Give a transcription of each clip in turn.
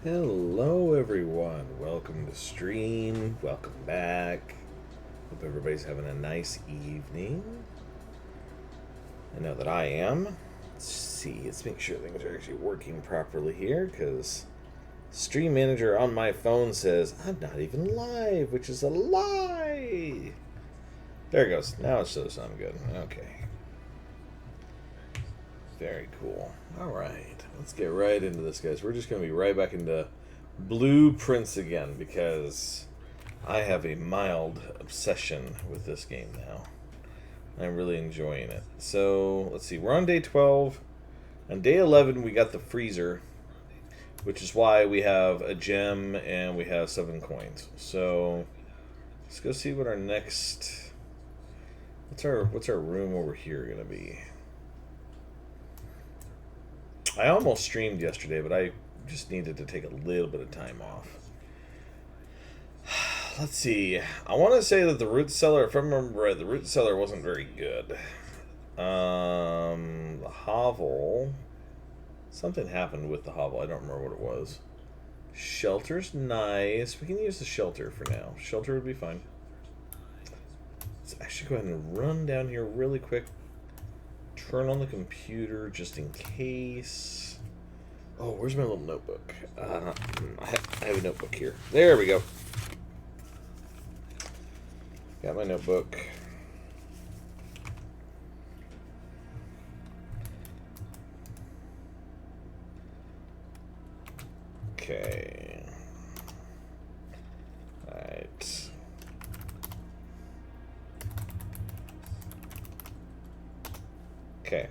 Hello, everyone. Welcome to stream. Welcome back. Hope everybody's having a nice evening. I know that I am. Let's see. Let's make sure things are actually working properly here because Stream Manager on my phone says I'm not even live, which is a lie. There it goes. Now it shows I'm good. Okay. Very cool. All right. Let's get right into this, guys. We're just going to be right back into Blueprints again because I have a mild obsession with this game now. I'm really enjoying it. So, let's see. We're on day 12. On day 11, we got the freezer, which is why we have a gem and we have 7 coins. So, let's go see what our next... What's our room over here going to be? I almost streamed yesterday, but I just needed to take a little bit of time off. Let's see. I want to say that the root cellar, if I remember right, the root cellar wasn't very good. The hovel. Something happened with the hovel. I don't remember what it was. Shelter's nice. We can use the shelter for now. Shelter would be fine. Let's actually go ahead and run down here really quick. Turn on the computer just in case. Oh, where's my little notebook? I have a notebook here. There we go. Got my notebook. Okay. Alright. Okay.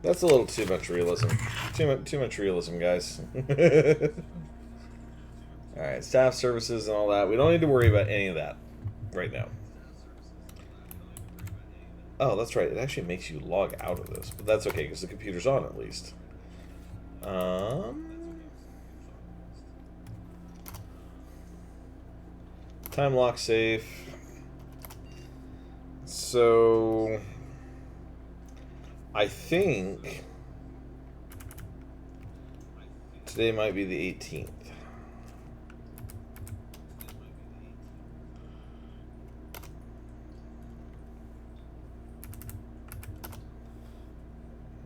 That's a little too much realism. Too much realism, guys. Alright, staff services and all that. We don't need to worry about any of that right now. Oh, that's right. It actually makes you log out of this. But that's okay, because the computer's on at least. Time lock safe. So... I think... today might be the 18th.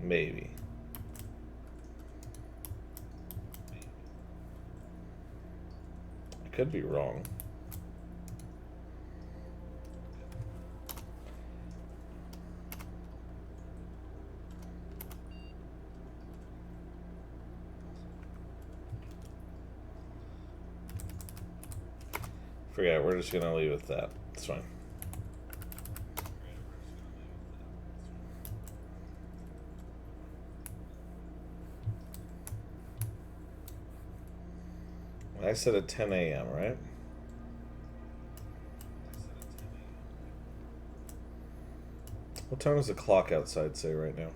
Maybe. I could be wrong. Forget it. We're just going to leave it at that. It's fine. I said at 10 a.m., right? What time does the clock outside say right now?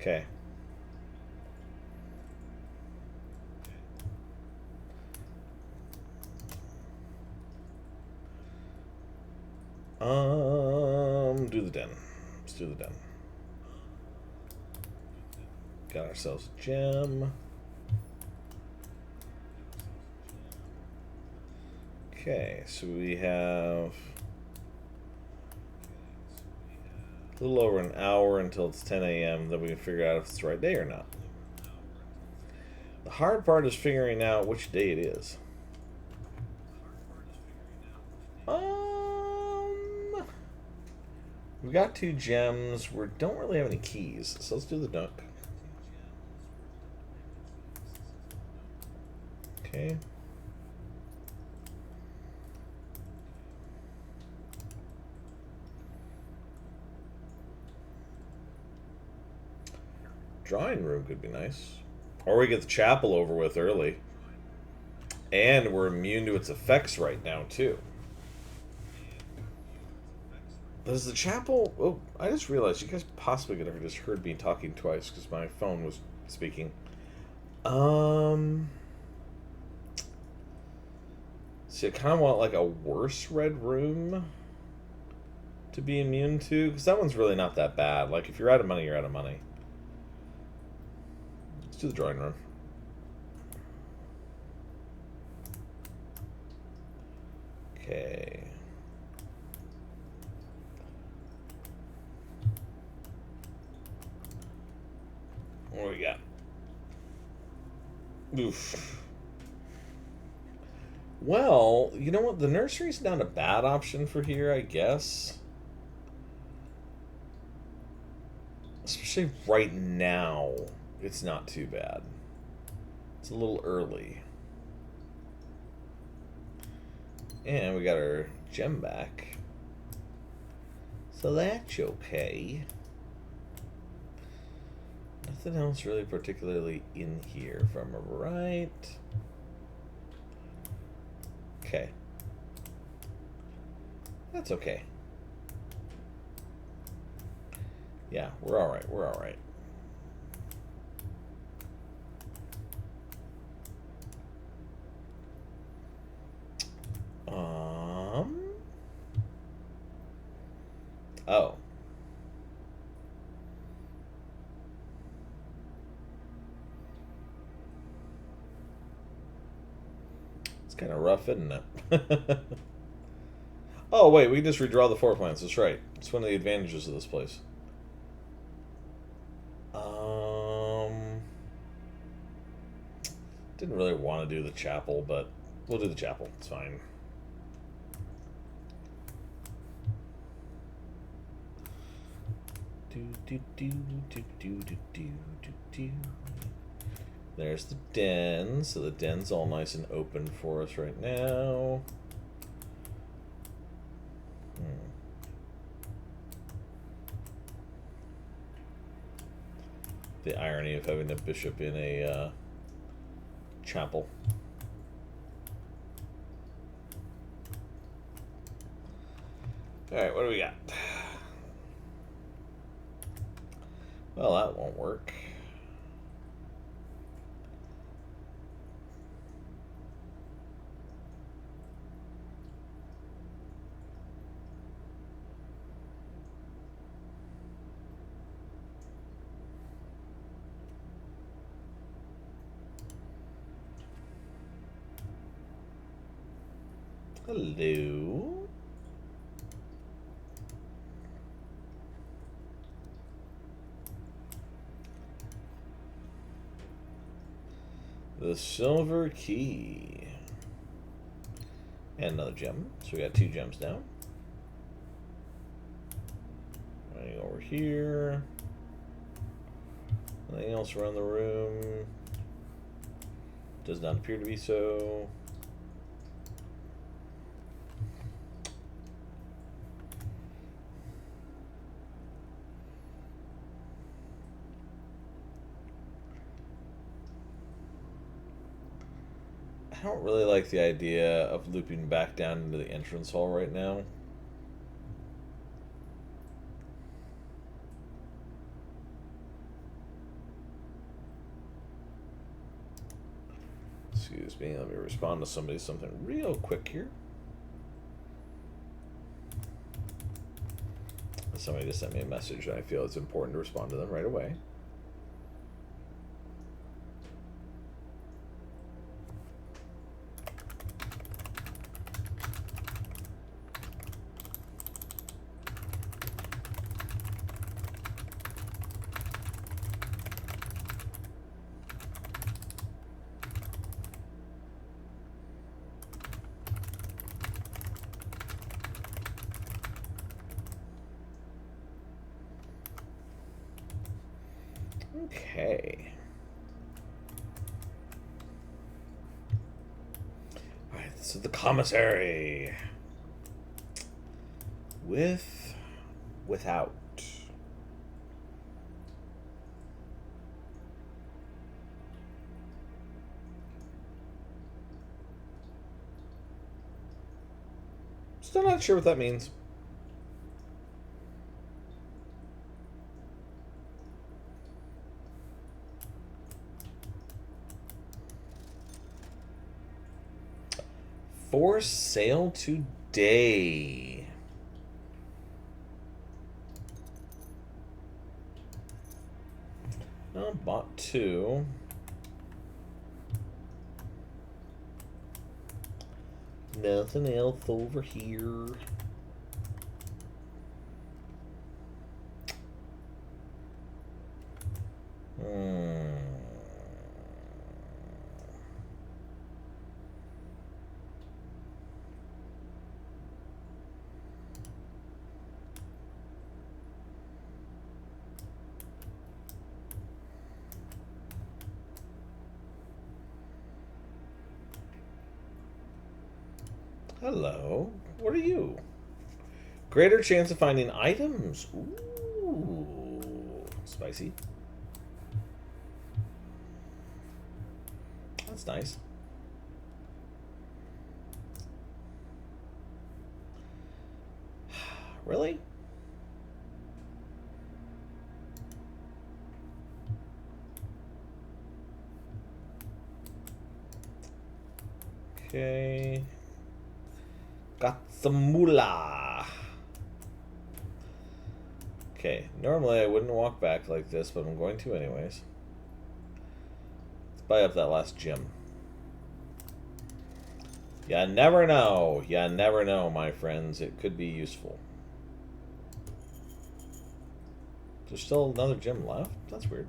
Okay. Do the den. Let's do the den. Got ourselves a gem. Okay, so we have a little over an hour until it's 10 a.m. Then we can figure out if it's the right day or not. The hard part is figuring out which day it is. We've got 2 gems. We don't really have any keys, so let's do the duck. Okay. Drawing room could be nice. Or we get the chapel over with early. And we're immune to its effects right now, too. Does the chapel... Oh, I just realized you guys possibly could have just heard me talking twice because my phone was speaking. See, I kind of want like a worse red room to be immune to, because that one's really not that bad. Like, if you're out of money, you're out of money. Let's do the drawing room. Okay. What do we got? Oof. Well, you know what? The nursery's not a bad option for here, I guess. Especially right now, it's not too bad. It's a little early. And we got our gem back. So that's okay. Nothing else really particularly in here from right. Okay. That's okay. Yeah, we're alright. We're alright. Oh. It's kind of rough, isn't it? Oh, wait, we can just redraw the floor plans. That's right. It's one of the advantages of this place. Didn't really want to do the chapel, but we'll do the chapel. It's fine. There's the den, so the den's all nice and open for us right now. The irony of having a bishop in a chapel. Alright, what do we got? Well, that won't work. Hello. The silver key. And another gem. So we got 2 gems now. Running over here. Anything else around the room? Does not appear to be so. I don't really like the idea of looping back down into the entrance hall right now. Excuse me, let me respond to something real quick here. Somebody just sent me a message and I feel it's important to respond to them right away. Okay. Alright, this is the commissary. Without. Still not sure what that means. For sale today. I bought 2. Nothing else over here. Hello. What are you? Greater chance of finding items. Ooh. Spicy. That's nice. Really? Okay. Got some moolah. Okay, normally I wouldn't walk back like this, but I'm going to anyways. Let's buy up that last gem. You never know. You never know, my friends. It could be useful. There's still another gem left? That's weird.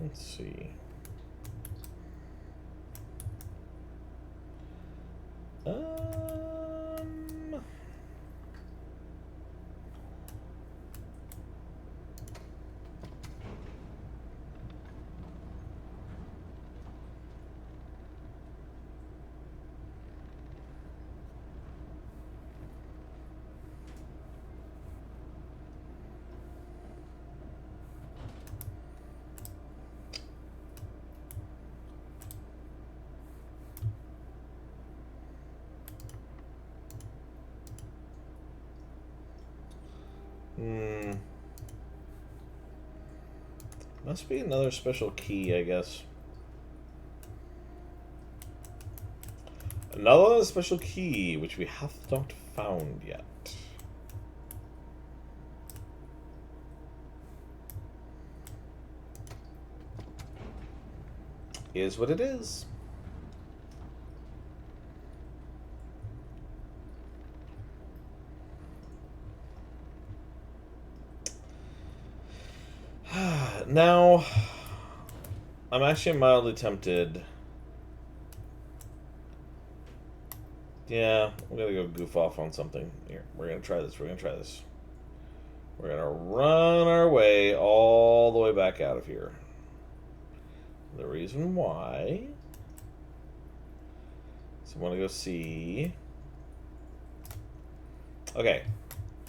Let's see. Must be another special key, I guess. Another special key, which we have not found yet. Is what it is. Now, I'm actually mildly tempted. Yeah, I'm gonna go goof off on something. Here, we're gonna try this. We're gonna try this. We're gonna run our way all the way back out of here. The reason why. So I want to go see. Okay,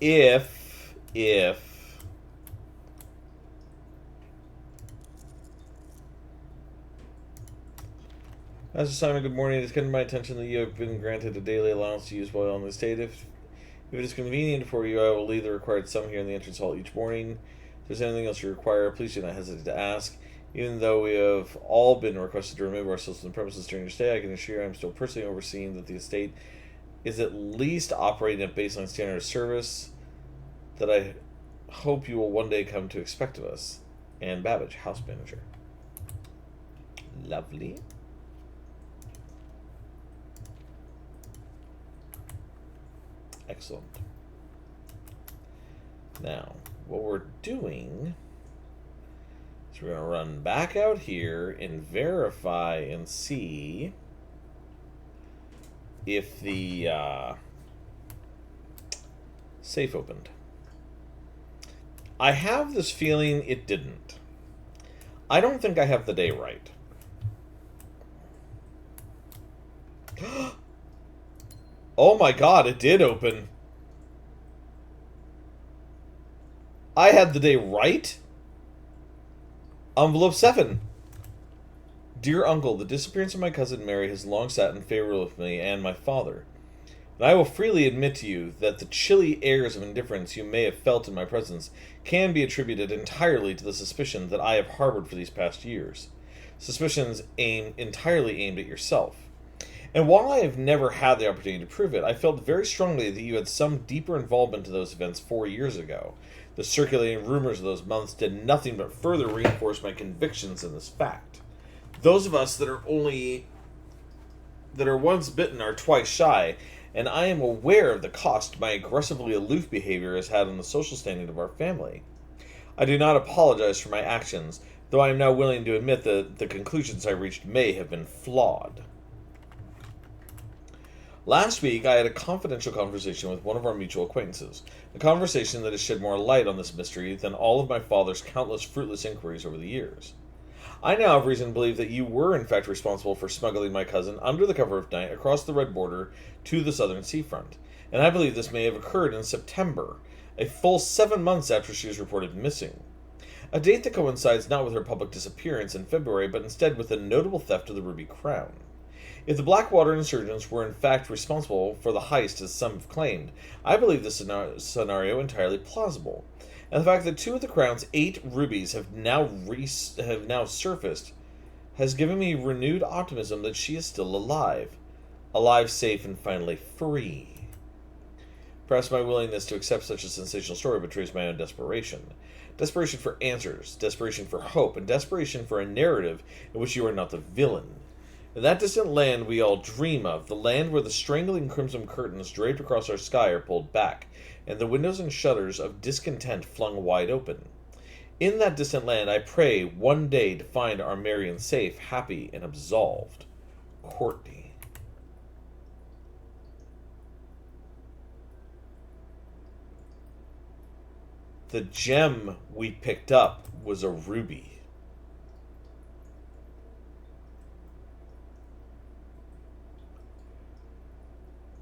if. Master Simon, good morning. It has come to my attention that you have been granted a daily allowance to use while on the estate. If it is convenient for you, I will leave the required sum here in the entrance hall each morning. If there's anything else you require, please do not hesitate to ask. Even though we have all been requested to remove ourselves from the premises during your stay, I can assure you I am still personally overseeing that the estate is at least operating at baseline standard of service that I hope you will one day come to expect of us. And Babbage, house manager. Lovely. Excellent. Now, what we're doing is we're going to run back out here and verify and see if the safe opened. I have this feeling it didn't. I don't think I have the day right. Oh my god, it did open. I had the day right. Envelope 7. Dear Uncle, the disappearance of my cousin Mary has long sat in favor with me and my father. And I will freely admit to you that the chilly airs of indifference you may have felt in my presence can be attributed entirely to the suspicion that I have harbored for these past years. Suspicions entirely aimed at yourself. And while I have never had the opportunity to prove it, I felt very strongly that you had some deeper involvement in those events 4 years ago. The circulating rumors of those months did nothing but further reinforce my convictions in this fact. Those of us that are once bitten are twice shy, and I am aware of the cost my aggressively aloof behavior has had on the social standing of our family. I do not apologize for my actions, though I am now willing to admit that the conclusions I reached may have been flawed. Last week, I had a confidential conversation with one of our mutual acquaintances, a conversation that has shed more light on this mystery than all of my father's countless fruitless inquiries over the years. I now have reason to believe that you were in fact responsible for smuggling my cousin under the cover of night across the Red Border to the southern seafront, and I believe this may have occurred in September, a full 7 months after she was reported missing. A date that coincides not with her public disappearance in February, but instead with the notable theft of the Ruby Crown. If the Blackwater insurgents were in fact responsible for the heist as some have claimed, I believe this scenario entirely plausible. And the fact that 2 of the Crown's 8 rubies have now surfaced has given me renewed optimism that she is still alive. Alive, safe, and finally free. Perhaps my willingness to accept such a sensational story betrays my own desperation. Desperation for answers, desperation for hope, and desperation for a narrative in which you are not the villain. In that distant land we all dream of, the land where the strangling crimson curtains draped across our sky are pulled back, and the windows and shutters of discontent flung wide open. In that distant land I pray one day to find our Marion safe, happy, and absolved. Courtney. The gem we picked up was a ruby.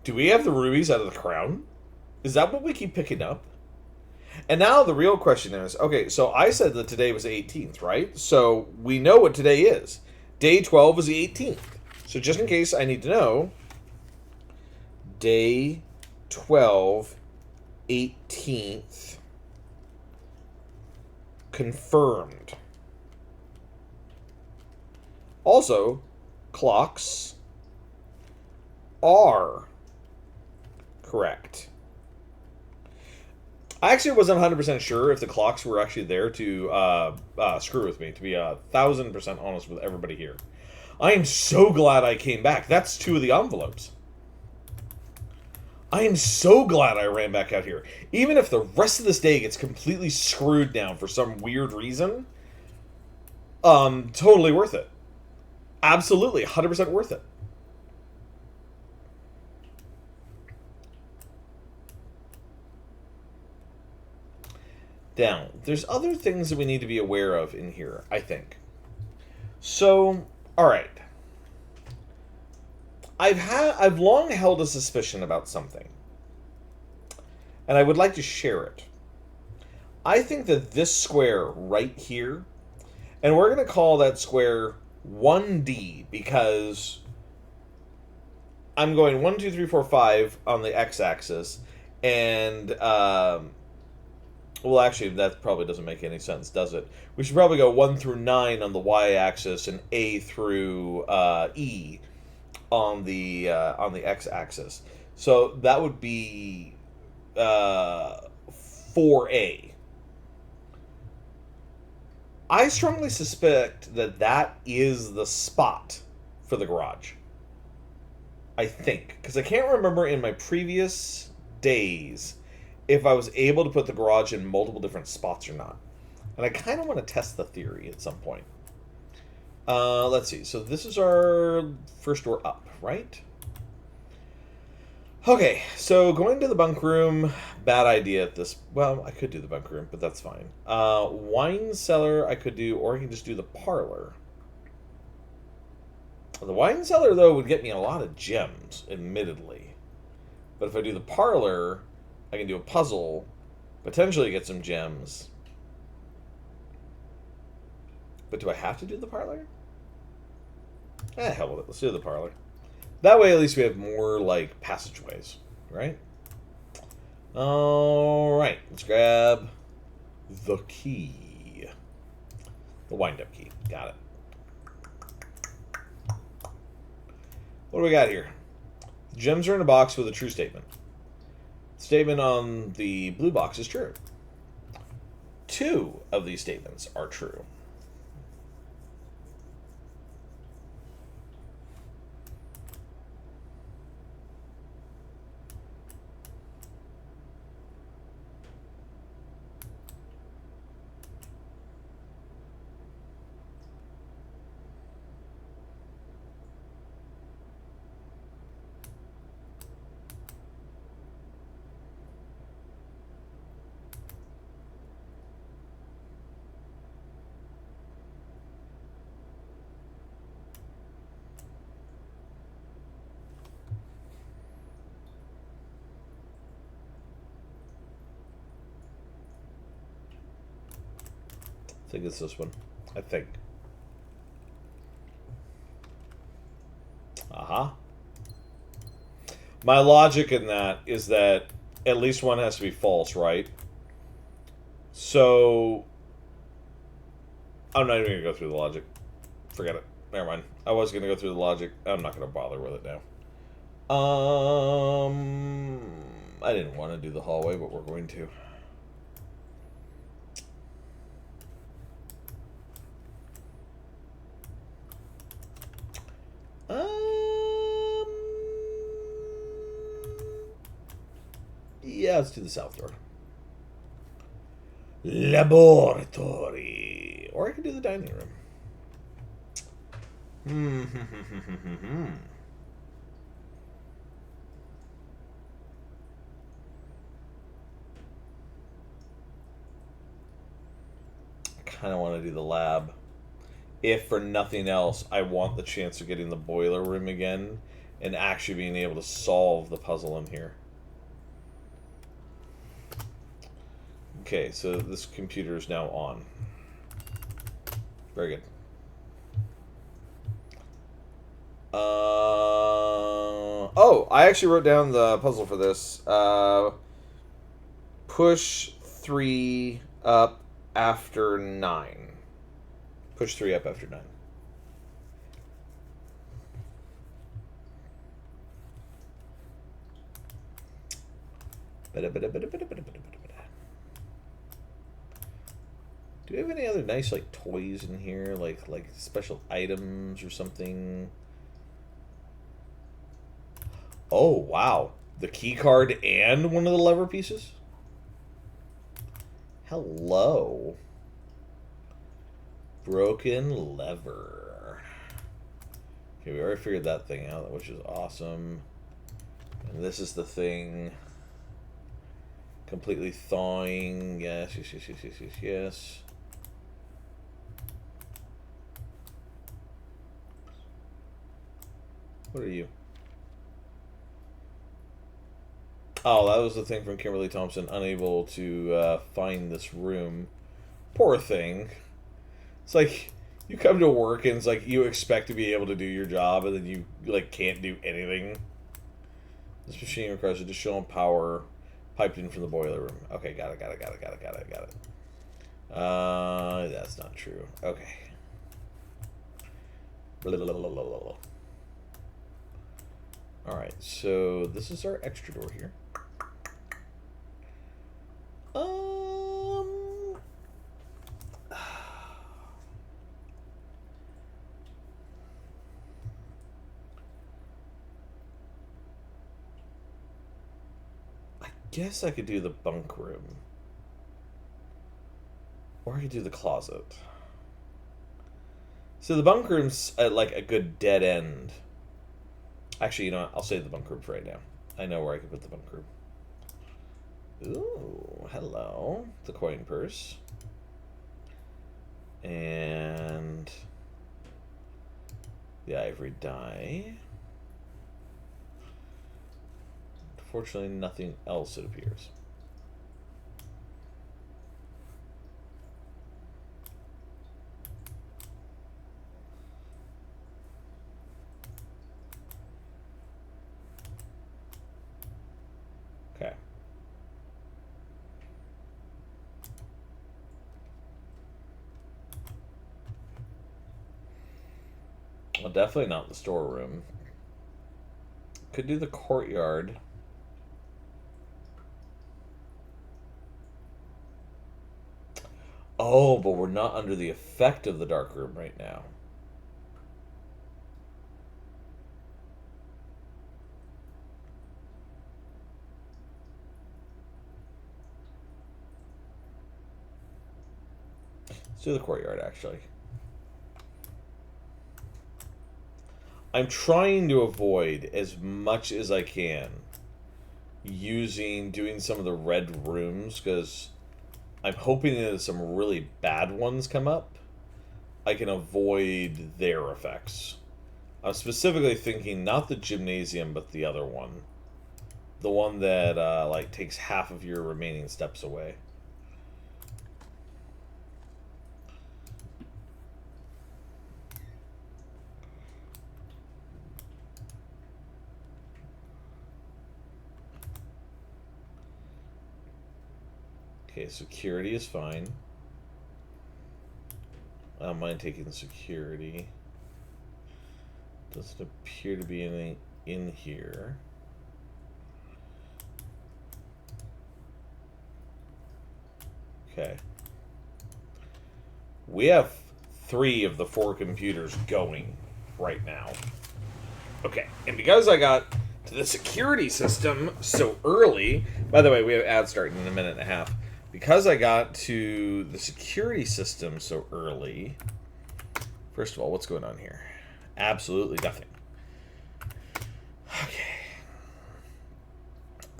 Do we have the rubies out of the Crown? Is that what we keep picking up? And now the real question is, okay, so I said that today was the 18th, right? So we know what today is. Day 12 is the 18th. So just in case I need to know, day 12, 18th, confirmed. Also, clocks are correct. I actually wasn't 100% sure if the clocks were actually there to screw with me, to be 1,000% honest with everybody here. I am so glad I came back. That's 2 of the envelopes. I am so glad I ran back out here. Even if the rest of this day gets completely screwed now for some weird reason, totally worth it. Absolutely, 100% worth it. Now, there's other things that we need to be aware of in here, I think. So, alright. I've long held a suspicion about something. And I would like to share it. I think that this square right here, and we're going to call that square 1D because I'm going 1, 2, 3, 4, 5 on the x-axis, and well, actually, that probably doesn't make any sense, does it? We should probably go 1 through 9 on the y-axis and A through E on the x-axis. So that would be 4A. I strongly suspect that that is the spot for the garage. I think. Because I can't remember in my previous days if I was able to put the garage in multiple different spots or not. And I kind of want to test the theory at some point. Let's see. So this is our first door up, right? Okay, so going to the bunk room, bad idea at this... Well, I could do the bunk room, but that's fine. Wine cellar I could do, or I can just do the parlor. The wine cellar, though, would get me a lot of gems, admittedly. But if I do the parlor, I can do a puzzle, Potentially get some gems. But do I have to do the parlor? Hell with it. Let's do the parlor. That way, at least we have more, like, passageways, right? Alright, let's grab the key. The wind-up key. Got it. What do we got here? The gems are in a box with a true statement. The statement on the blue box is true. 2 of these statements are true. I think it's this one. I think. Aha. My logic in that is that at least one has to be false, right? So I'm not even going to go through the logic. Forget it. Never mind. I was going to go through the logic. I'm not going to bother with it now. I didn't want to do the hallway, but we're going to. Yeah, let's do the south door. Laboratory. Or I could do the dining room. I kind of want to do the lab. If for nothing else, I want the chance of getting the boiler room again and actually being able to solve the puzzle in here. Okay, so this computer is now on. Very good. Oh, I actually wrote down the puzzle for this. Push 3 up after 9. Push 3 up after 9. Do we have any other nice like toys in here, like special items or something? Oh wow, the key card and one of the lever pieces. Hello. Broken lever. Okay, we already figured that thing out, which is awesome. And this is the thing. Completely thawing. Yes, yes, yes, yes, yes, yes, yes. What are you? Oh, that was the thing from Kimberly Thompson. Unable to find this room. Poor thing. It's like you come to work and it's like you expect to be able to do your job and then you like can't do anything. This machine requires additional power piped in from the boiler room. Okay, got it. That's not true. Okay. Alright, so this is our extra door here. I guess I could do the bunk room. Or I could do the closet. So the bunk room's at like a good dead end. Actually, you know what? I'll save the bunk room for right now. I know where I can put the bunk room. Ooh, hello. The coin purse. And the ivory die. Unfortunately, nothing else, it appears. Well, definitely not the storeroom. Could do the courtyard. Oh, but we're not under the effect of the dark room right now. Let's do the courtyard, actually. I'm trying to avoid as much as I can doing some of the red rooms, because I'm hoping that some really bad ones come up. I can avoid their effects. I'm specifically thinking not the gymnasium, but the other one. The one that like takes half of your remaining steps away. Okay, security is fine. I don't mind taking the security. Doesn't appear to be anything in here. Okay. We have 3 of the 4 computers going right now. Okay, and because I got to the security system so early, by the way, we have ads starting in a minute and a half. Because I got to the security system so early, first of all, what's going on here? Absolutely nothing. Okay.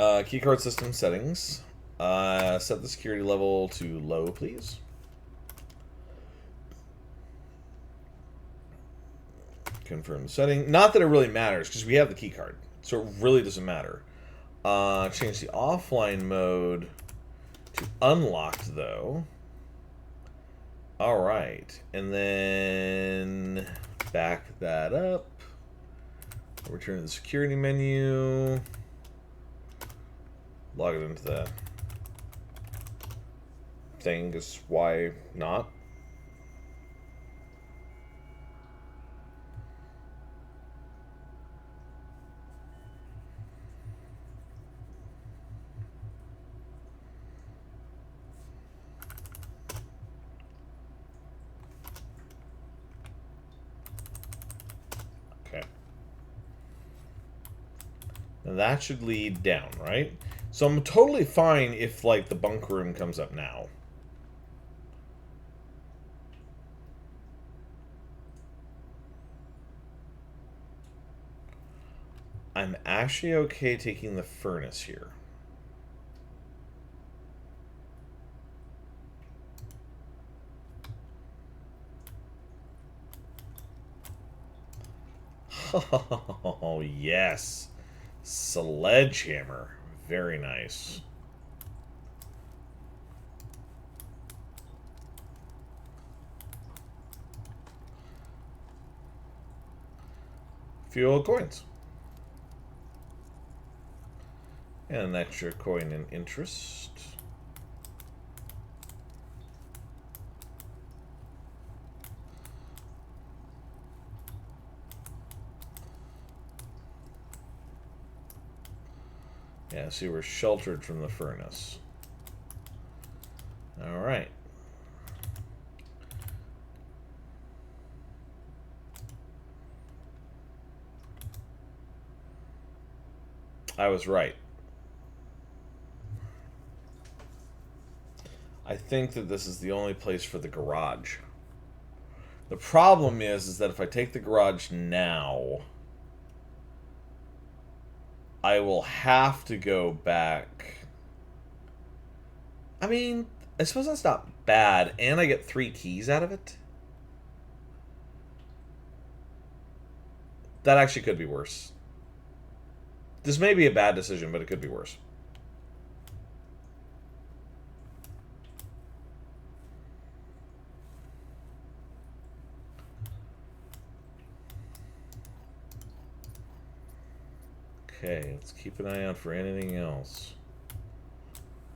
Keycard system settings. Set the security level to low, please. Confirm the setting. Not that it really matters, because we have the keycard, so it really doesn't matter. Change the offline mode to unlocked, though. Alright, and then back that up. Return to the security menu. Log it into the thing, because why not? Okay. Now that should lead down, right? So I'm totally fine if, like, the bunk room comes up now. I'm actually okay taking the furnace here. Oh, yes. Sledgehammer. Very nice. Few old coins. And an extra coin in interest. Yeah, see, we're sheltered from the furnace. Alright. I was right. I think that this is the only place for the garage. The problem is that if I take the garage now, I will have to go back. I mean, I suppose that's not bad, and I get 3 keys out of it. That actually could be worse. This may be a bad decision, but it could be worse. Okay, let's keep an eye out for anything else.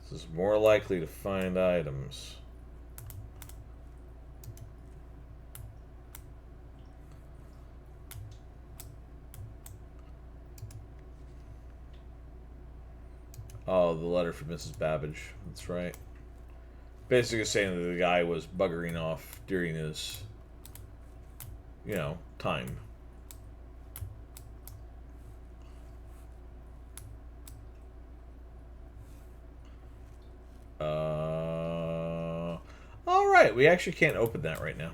This is more likely to find items. Oh, the letter from Mrs. Babbage. That's right. Basically saying that the guy was buggering off during his, time. All right. We actually can't open that right now.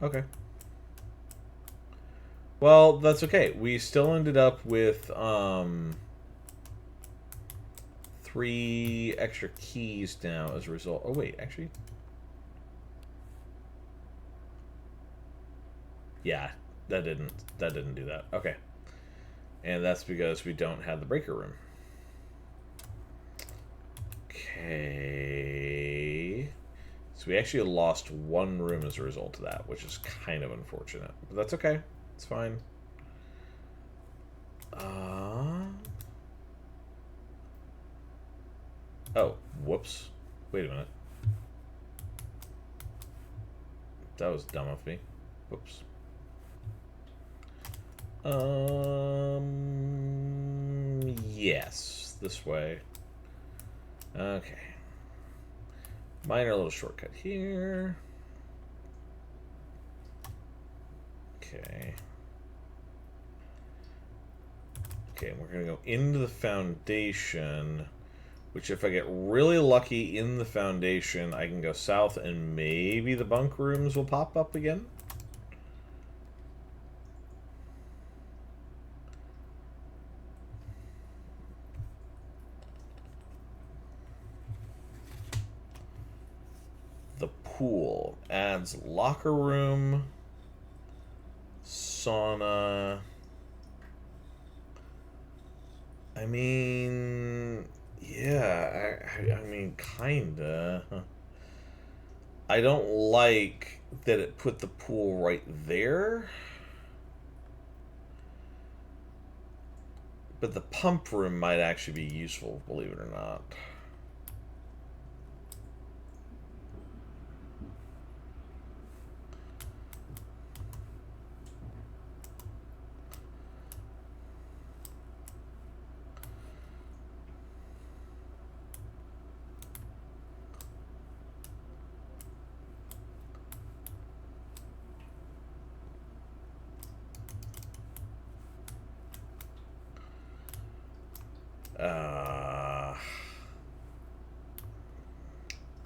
Okay. Well, that's okay. We still ended up with 3 extra keys now as a result. Oh wait, actually, yeah, that didn't do that. Okay, and that's because we don't have the breaker room. Okay, so we actually lost 1 room as a result of that, which is kind of unfortunate, but that's okay. It's fine. Oh, whoops. Wait a minute. That was dumb of me. Whoops. Yes, this way. Okay. Minor little shortcut here. Okay. Okay, we're gonna go into the foundation, which if I get really lucky in the foundation, I can go south and maybe the bunk rooms will pop up again. The pool adds locker room, sauna. I mean, yeah, I mean, kinda. I don't like that it put the pool right there. But the pump room might actually be useful, believe it or not.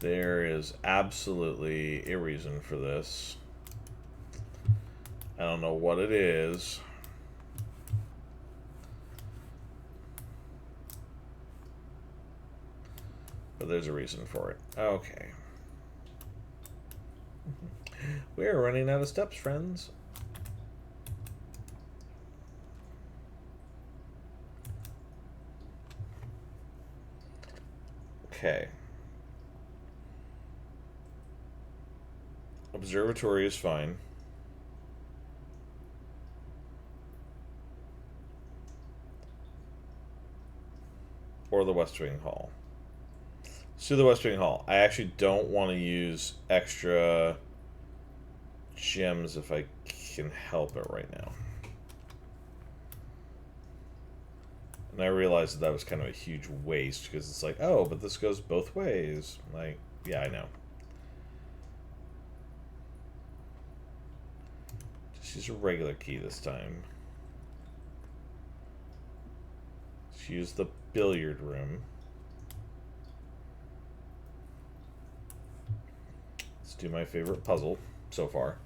There is absolutely a reason for this. I don't know what it is. But there's a reason for it. Okay. We're running out of steps, friends. Okay. Observatory is fine. Or the West Wing Hall. Let's do the West Wing Hall. I actually don't want to use extra gems if I can help it right now. And I realized that was kind of a huge waste because it's like, oh, but this goes both ways. Like, yeah, I know. Just use a regular key this time. Let's use the billiard room. Let's do my favorite puzzle so far.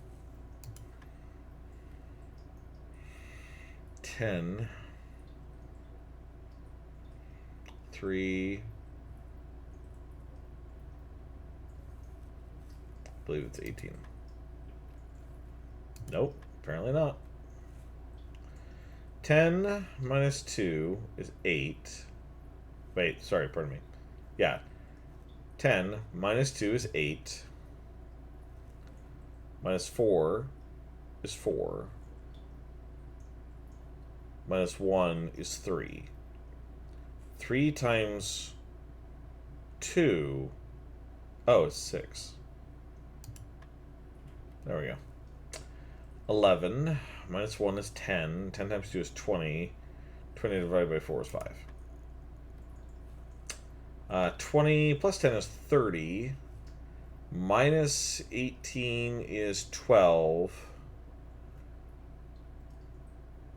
10. 3. I believe it's 18. Nope, apparently not. 10 minus 2 is 8. Wait, sorry, pardon me. Yeah. 10 minus 2 is 8. Minus 4 is 4. Minus 1 is 3. 3 times 2. Oh, it's 6. There we go. 11. Minus 1 is 10. 10 times 2 is 20. 20 divided by 4 is 5. 20 plus 10 is 30. Minus 18 is 12.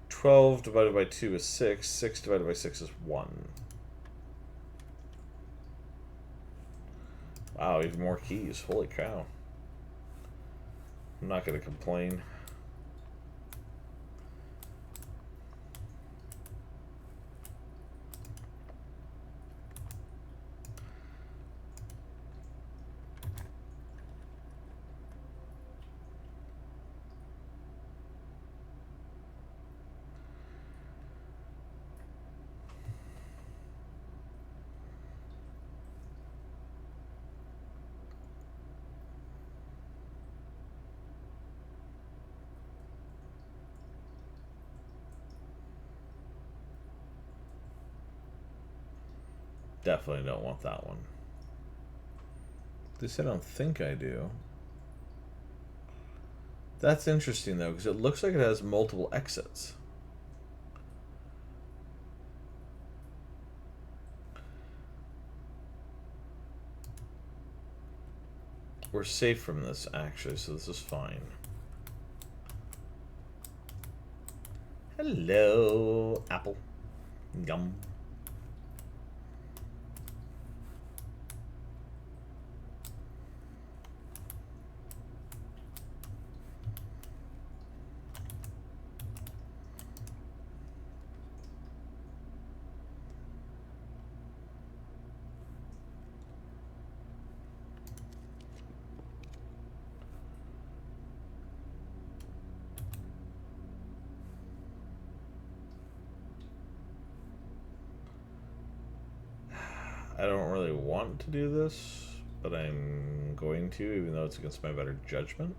12 divided by 2 is 6. 6 divided by 6 is 1. Wow, even more keys. Holy cow. I'm not going to complain. Definitely don't want that one. At least I don't think I do. That's interesting, though, because it looks like it has multiple exits. We're safe from this, actually, so this is fine. Hello, apple. Gum. I don't really want to do this, but I'm going to, even though it's against my better judgment.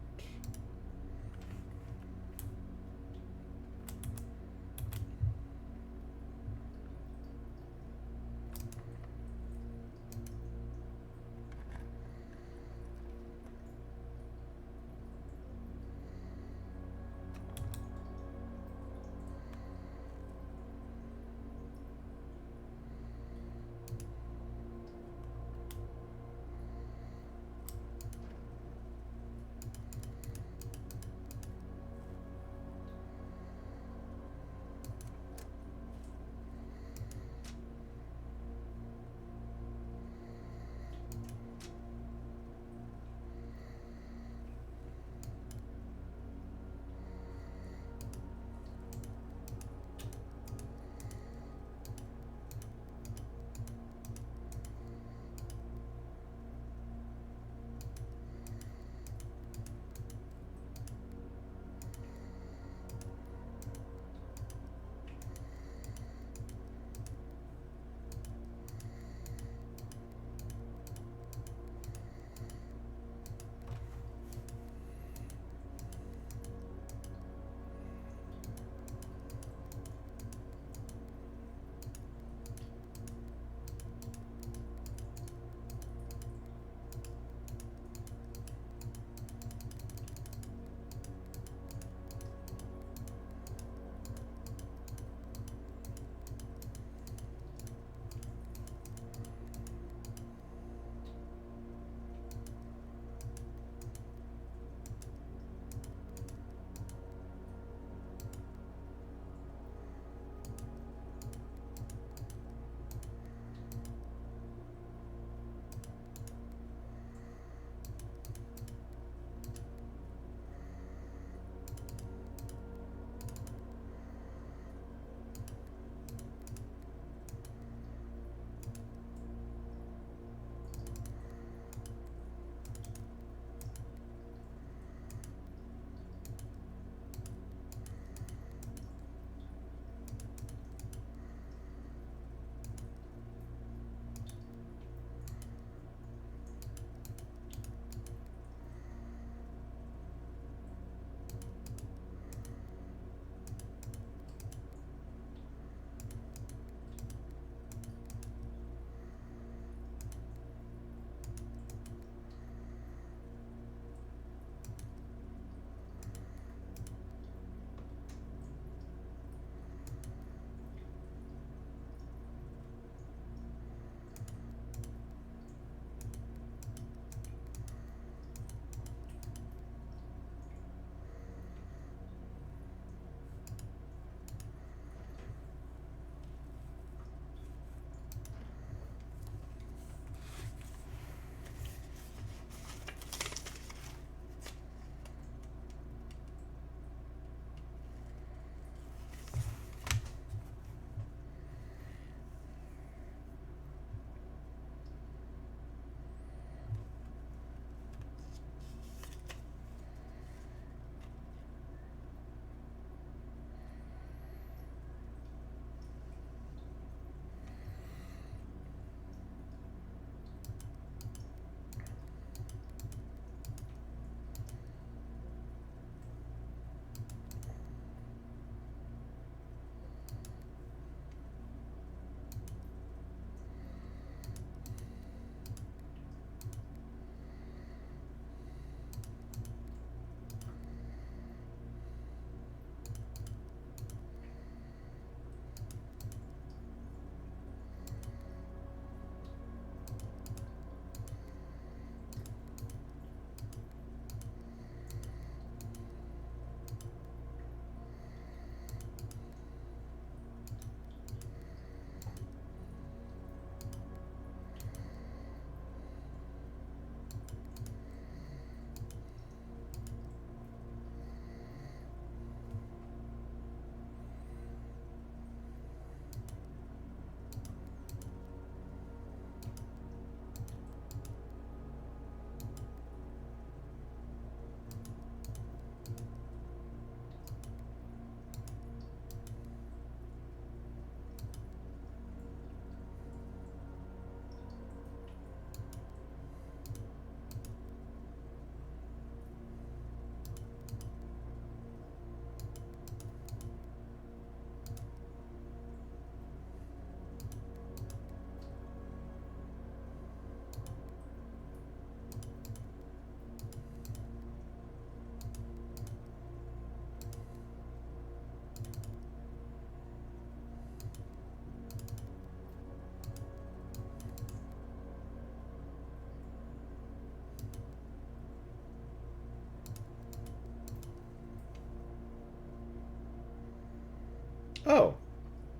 Oh,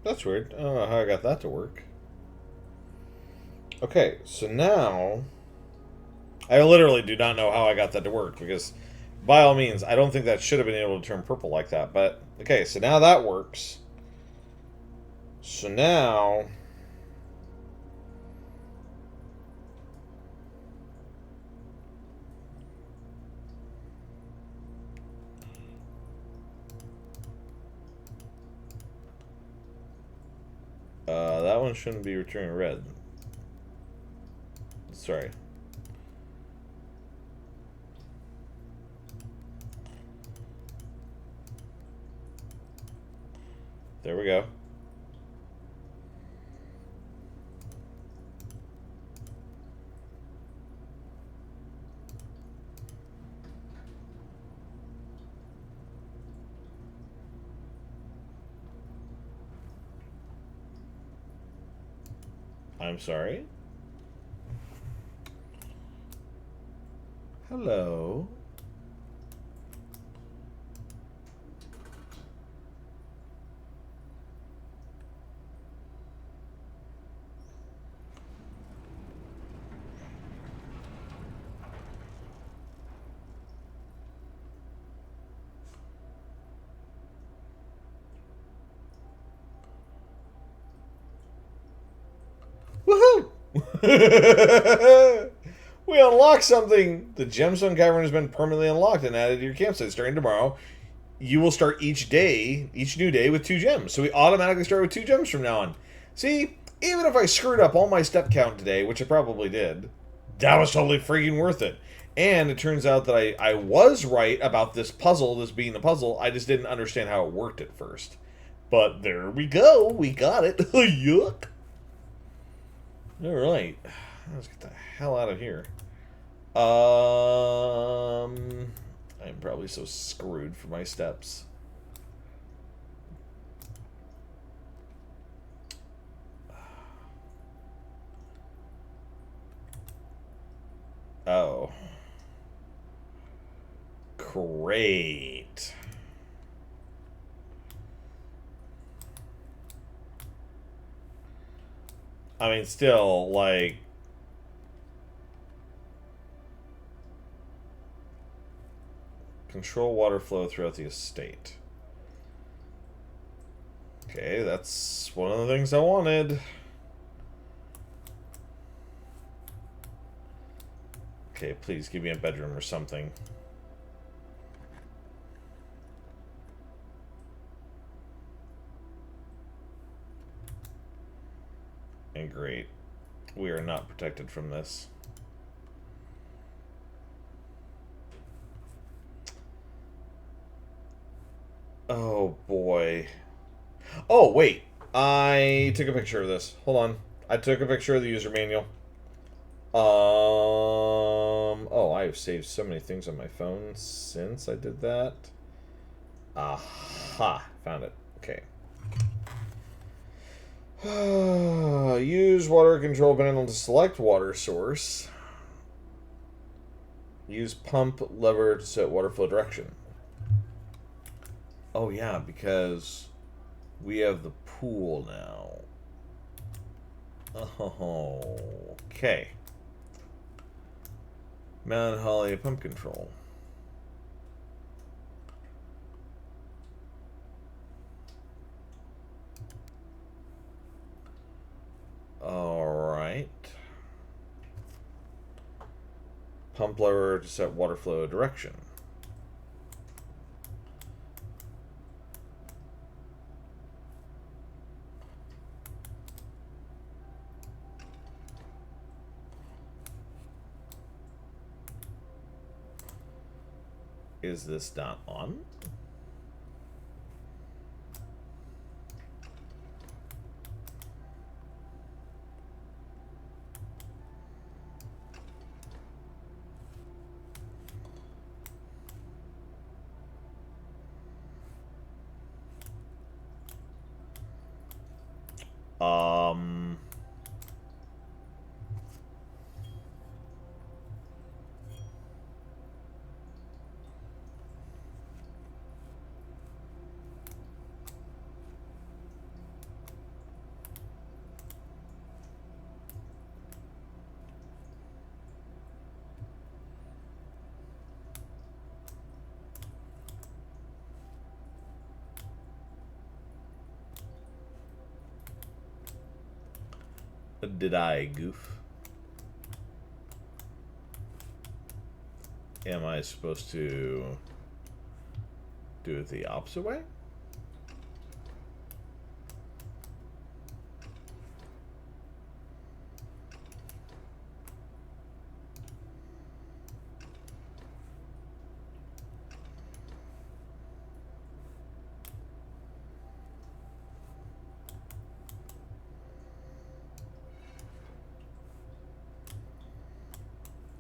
that's weird. I don't know how I got that to work. Okay, so now I literally do not know how I got that to work because, by all means, I don't think that should have been able to turn purple like that. But okay, so now that works. So now. That one shouldn't be returning red. Sorry. There we go. I'm sorry. Hello. Woohoo! We unlocked something! The gemstone cavern has been permanently unlocked and added to your campsite. Starting tomorrow, you will start each new day, with 2 gems. So we automatically start with 2 gems from now on. See, even if I screwed up all my step count today, which I probably did, that was totally freaking worth it. And it turns out that I was right about this puzzle, this being a puzzle. I just didn't understand how it worked at first. But there we go. We got it. Yuck. Alright. Let's get the hell out of here. I'm probably so screwed for my steps. Oh. Great. I mean, still, like... Control water flow throughout the estate. Okay, that's one of the things I wanted. Okay, please give me a bedroom or something. And great. We are not protected from this. Oh, boy. Oh, wait. I took a picture of this. Hold on. I took a picture of the user manual. Oh, I have saved so many things on my phone since I did that. Aha. Found it. Okay. Use water control panel to select water source. Use pump lever to set water flow direction. Oh, yeah, because we have the pool now. Oh, okay. Mount Holly pump control. Alright. Pump lever to set water flow direction. Is this not on? Um... What did I goof? Am I supposed to do it the opposite way?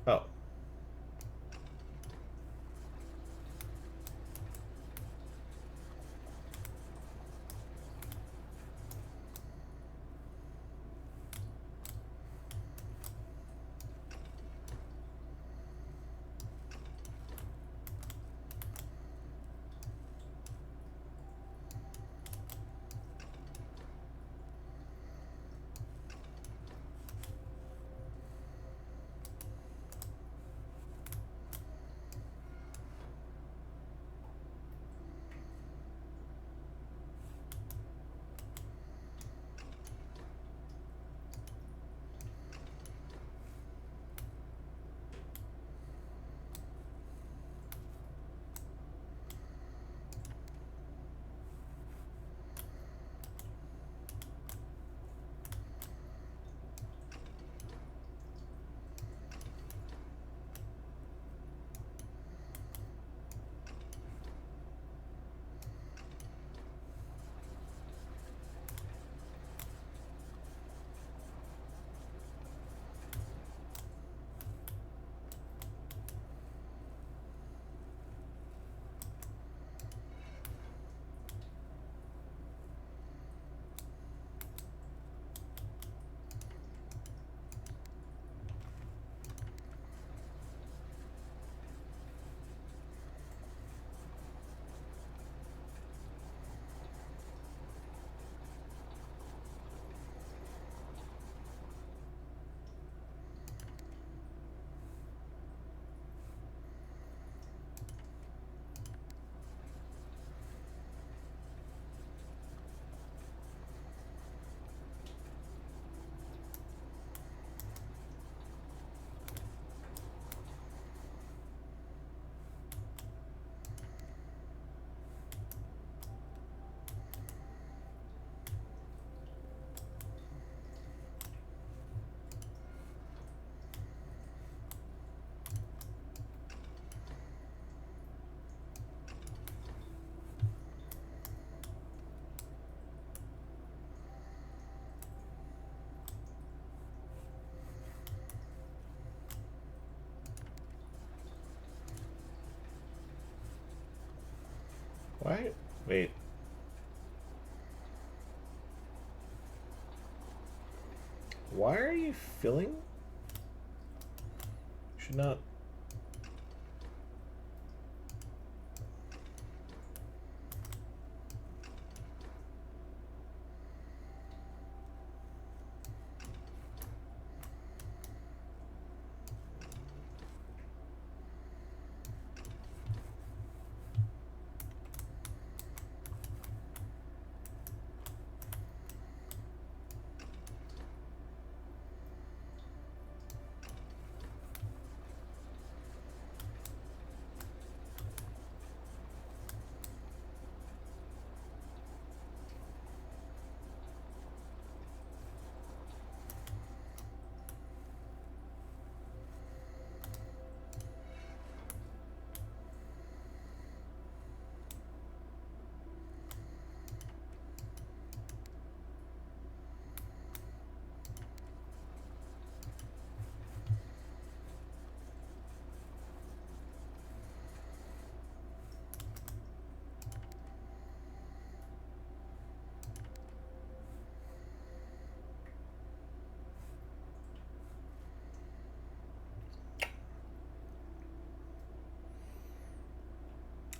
Oh. Why? Wait. Why are you filling? Should not.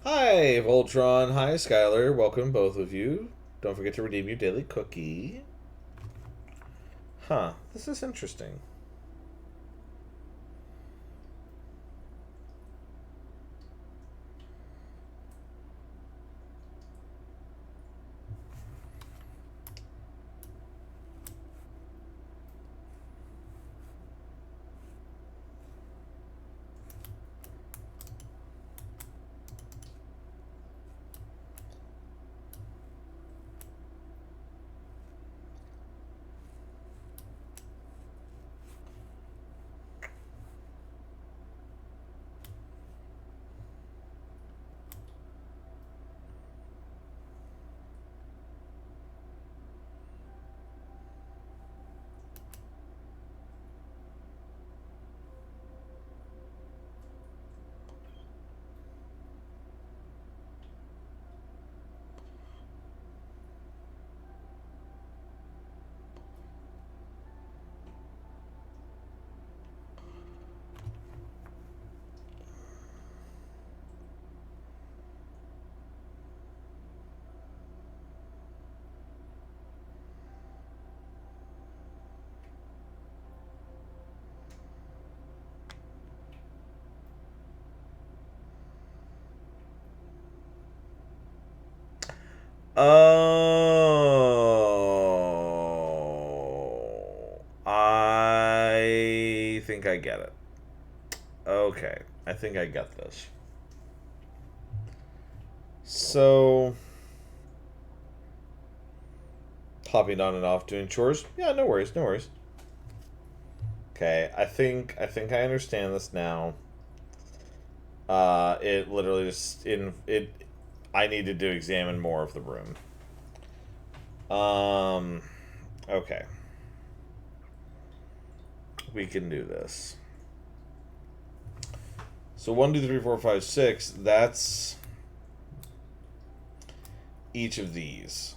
Hi, Voltron. Hi, Skylar. Welcome, both of you. Don't forget to redeem your daily cookie. Huh. This is interesting. Oh, I think I get it. Okay, I think I get this. So, popping on and off doing chores. Yeah, no worries, no worries. Okay, I think I understand this now. It literally just in it. I needed to examine more of the room. Okay. We can do this. So 1, 2, 3, 4, 5, 6. That's each of these.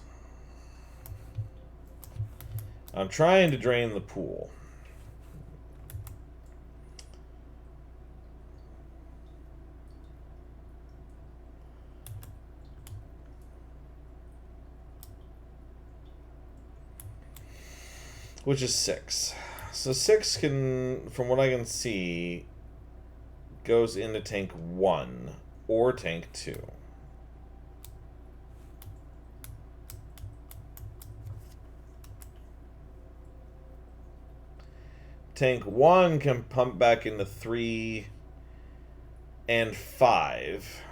I'm trying to drain the pool. Which is 6. So 6 can, from what I can see, goes into tank 1 or tank 2. Tank 1 can pump back into 3 and 5.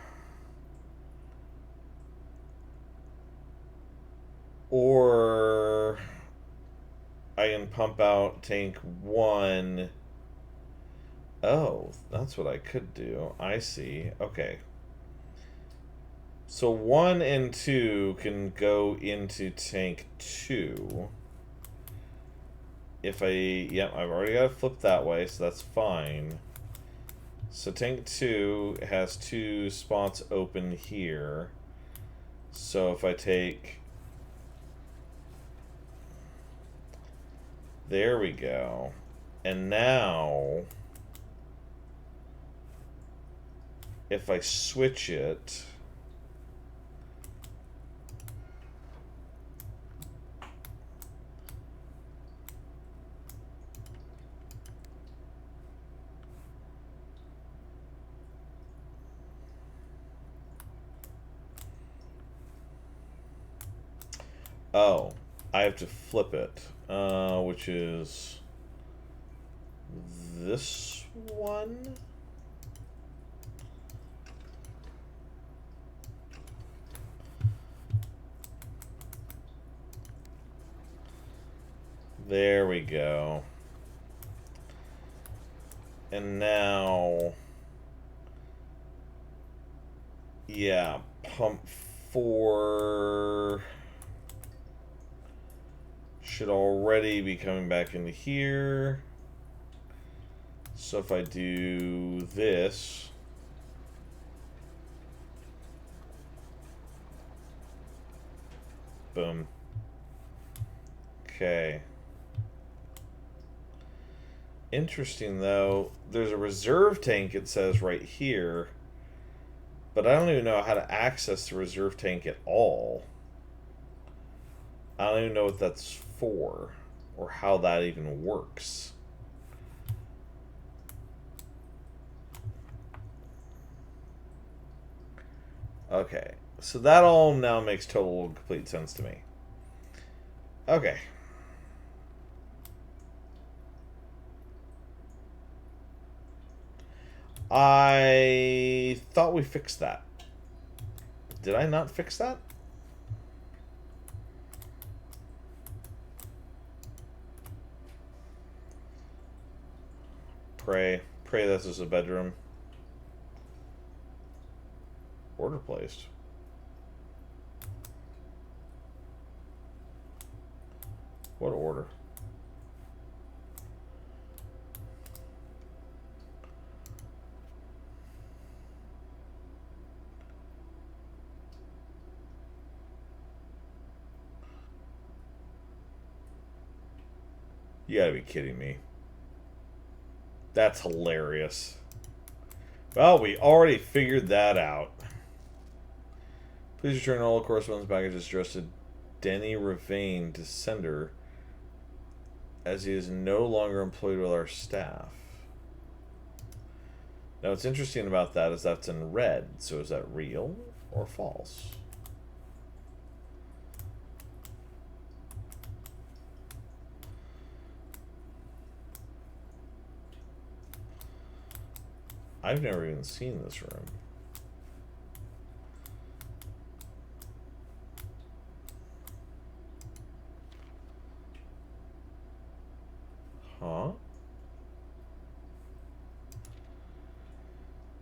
Or I can pump out tank 1. Oh, that's what I could do. I see. Okay. So 1 and 2 can go into tank 2. If yep, I've already got it flipped that way, so that's fine. So tank 2 has 2 spots open here. So if I take... There we go. And now... If I switch it... Oh, I have to flip it, which is this one. There we go. And now, yeah, pump 4 should already be coming back into here. So if I do this, boom. Okay. Interesting though, there's a reserve tank, it says right here, but I don't even know how to access the reserve tank at all. I don't even know what that's for or how that even works. Okay, so that all now makes total complete sense to me. Okay. I thought we fixed that. Did I not fix that? Pray this is a bedroom. Order placed. What order? You gotta be kidding me. That's hilarious. Well, we already figured that out. Please return all correspondence packages addressed to Denny Ravane to sender, as he is no longer employed with our staff. Now, what's interesting about that is that's in red. So is that real or false? I've never even seen this room. Huh?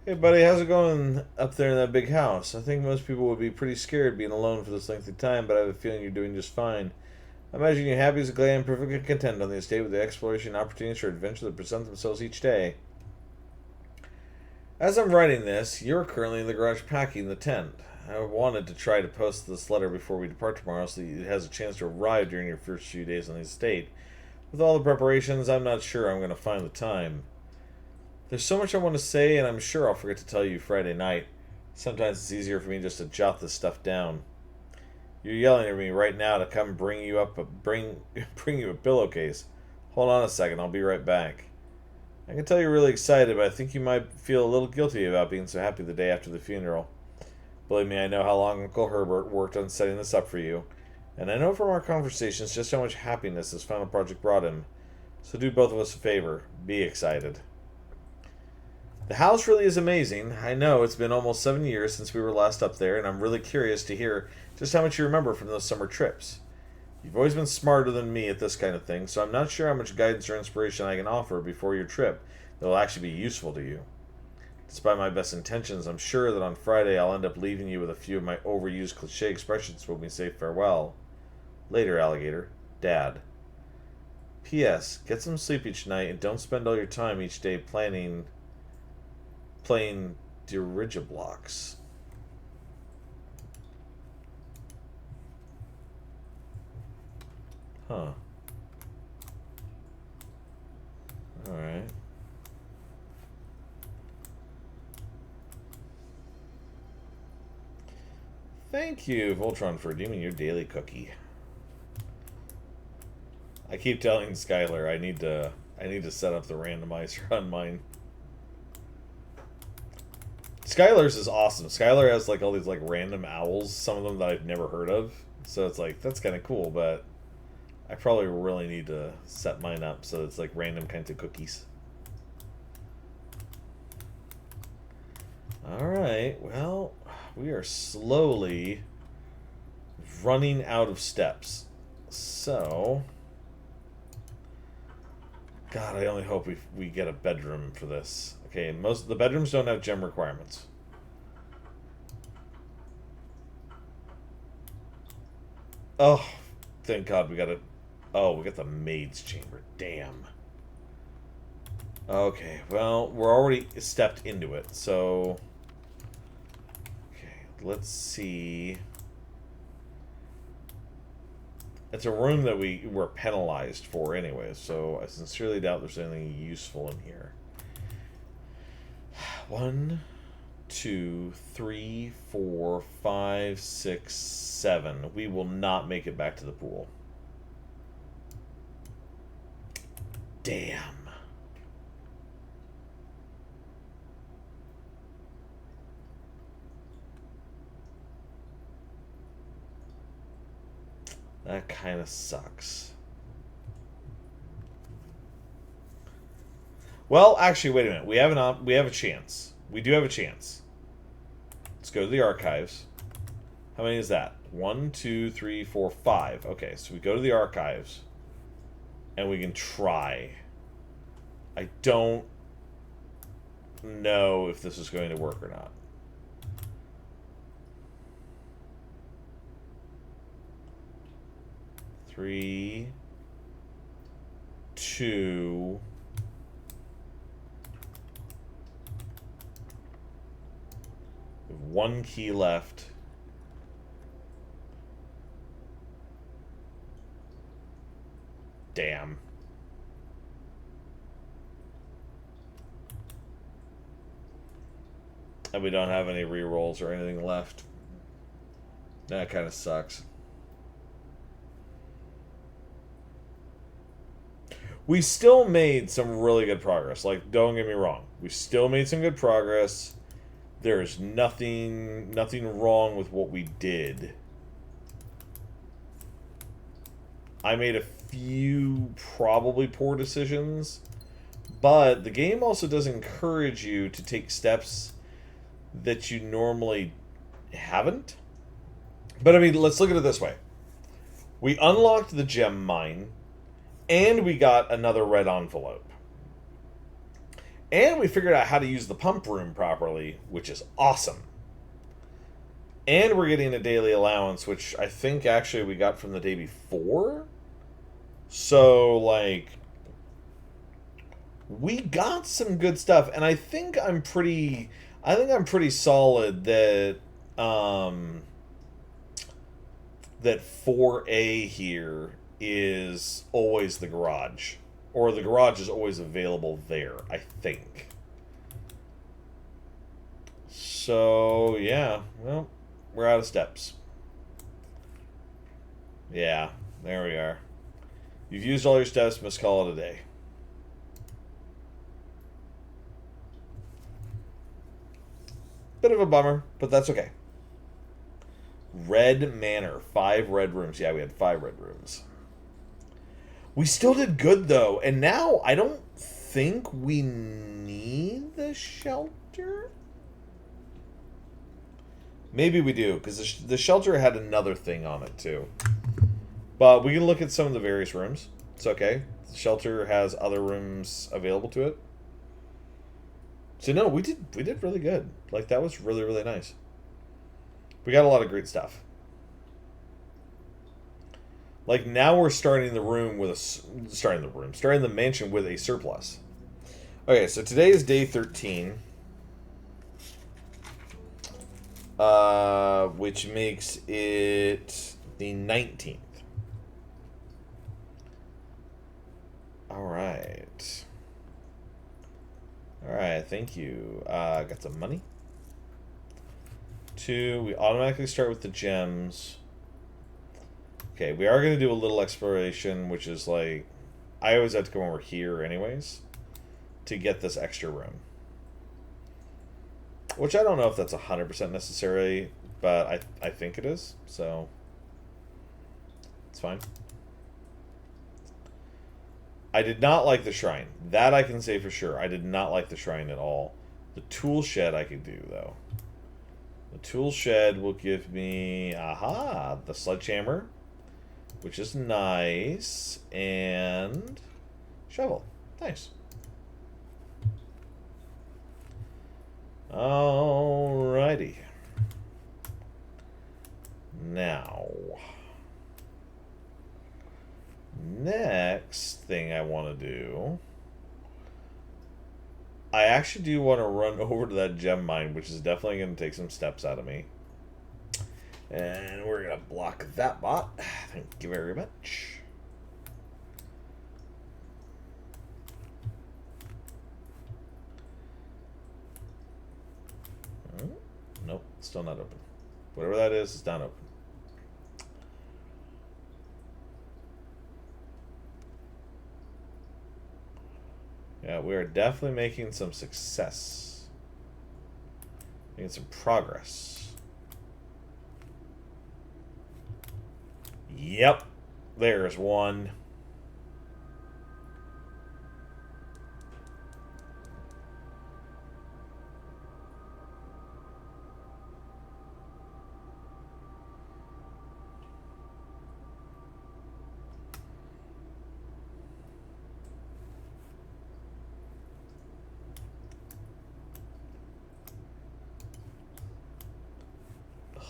Hey, buddy, how's it going up there in that big house? I think most people would be pretty scared being alone for this length of time, but I have a feeling you're doing just fine. I imagine you're happy as a glad and perfectly content on the estate with the exploration and opportunities for adventure that present themselves each day. As I'm writing this, you're currently in the garage packing the tent. I wanted to try to post this letter before we depart tomorrow so that it has a chance to arrive during your first few days on the estate. With all the preparations, I'm not sure I'm going to find the time. There's so much I want to say, and I'm sure I'll forget to tell you Friday night. Sometimes it's easier for me just to jot this stuff down. You're yelling at me right now to come bring you a pillowcase. Hold on a second, I'll be right back. I can tell you're really excited, but I think you might feel a little guilty about being so happy the day after the funeral. Believe me, I know how long Uncle Herbert worked on setting this up for you, and I know from our conversations just how much happiness this final project brought him. So do both of us a favor. Be excited. The house really is amazing. I know it's been almost 7 years since we were last up there, and I'm really curious to hear just how much you remember from those summer trips. You've always been smarter than me at this kind of thing, so I'm not sure how much guidance or inspiration I can offer before your trip that will actually be useful to you. Despite my best intentions, I'm sure that on Friday I'll end up leaving you with a few of my overused cliché expressions when we say farewell. Later, alligator. Dad. P.S. Get some sleep each night and don't spend all your time each day playing dirigiblocks. Huh. Alright. Thank you, Voltron, for redeeming your daily cookie. I keep telling Skylar I need to set up the randomizer on mine. Skylar's is awesome. Skylar has like all these like random owls, some of them that I've never heard of. So it's like that's kind of cool, but I probably really need to set mine up so it's like random kinds of cookies. Alright, well, we are slowly running out of steps. So, God, I only hope we get a bedroom for this. Okay, most of the bedrooms don't have gem requirements. Oh, thank God we got it. Oh, we got the maid's chamber. Damn. Okay, well, we're already stepped into it, so... Okay, let's see... It's a room that we were penalized for anyway, so I sincerely doubt there's anything useful in here. 1, 2, 3, 4, 5, 6, 7. We will not make it back to the pool. Damn. That kind of sucks. Well, actually, wait a minute. We have a chance. We do have a chance. Let's go to the archives. How many is that? 1, 2, 3, 4, 5. Okay, so we go to the archives. And we can try. I don't know if this is going to work or not. Three, 2. We have 1 key left. Damn. And we don't have any rerolls or anything left. That kind of sucks. We still made some really good progress. Like, don't get me wrong. We still made some good progress. There's nothing wrong with what we did. I made a few probably poor decisions, But the game also does encourage you to take steps that you normally haven't. But I mean, let's look at it this way. We unlocked the gem mine, and we got another red envelope. And we figured out how to use the pump room properly, which is awesome. And we're getting a daily allowance, which I think actually we got from the day before. So, like, we got some good stuff, and I think I'm pretty solid that that 4A here is always the garage. Or the garage is always available there, I think. So, yeah, well, we're out of steps. Yeah, there we are. You've used all your steps, must call it a day. Bit of a bummer, but that's okay. Red Manor, 5 red rooms. Yeah, we had 5 red rooms. We still did good, though, and now I don't think we need the shelter. Maybe we do, because the shelter had another thing on it, too. But we can look at some of the various rooms. It's okay. The shelter has other rooms available to it. So, no, we did really good. Like, that was really, really nice. We got a lot of great stuff. Like, now we're starting the mansion with a surplus. Okay, so today is day 13. Which makes it the 19th. Alright. Alright, thank you. Got some money. 2, we automatically start with the gems. Okay, we are going to do a little exploration, which is like, I always have to come over here anyways to get this extra room. Which I don't know if that's 100% necessary, but I think it is, so it's fine. I did not like the shrine. That I can say for sure. I did not like the shrine at all. The tool shed I could do, though. The tool shed will give me, the sledgehammer, which is nice, and shovel. Nice. Alrighty. Now, next thing I want to do, I actually do want to run over to that gem mine, which is definitely going to take some steps out of me. And we're going to block that bot. Thank you very much. Nope, still not open. Whatever that is, it's not open. Yeah, we are definitely making some success. Making some progress. Yep, there's one.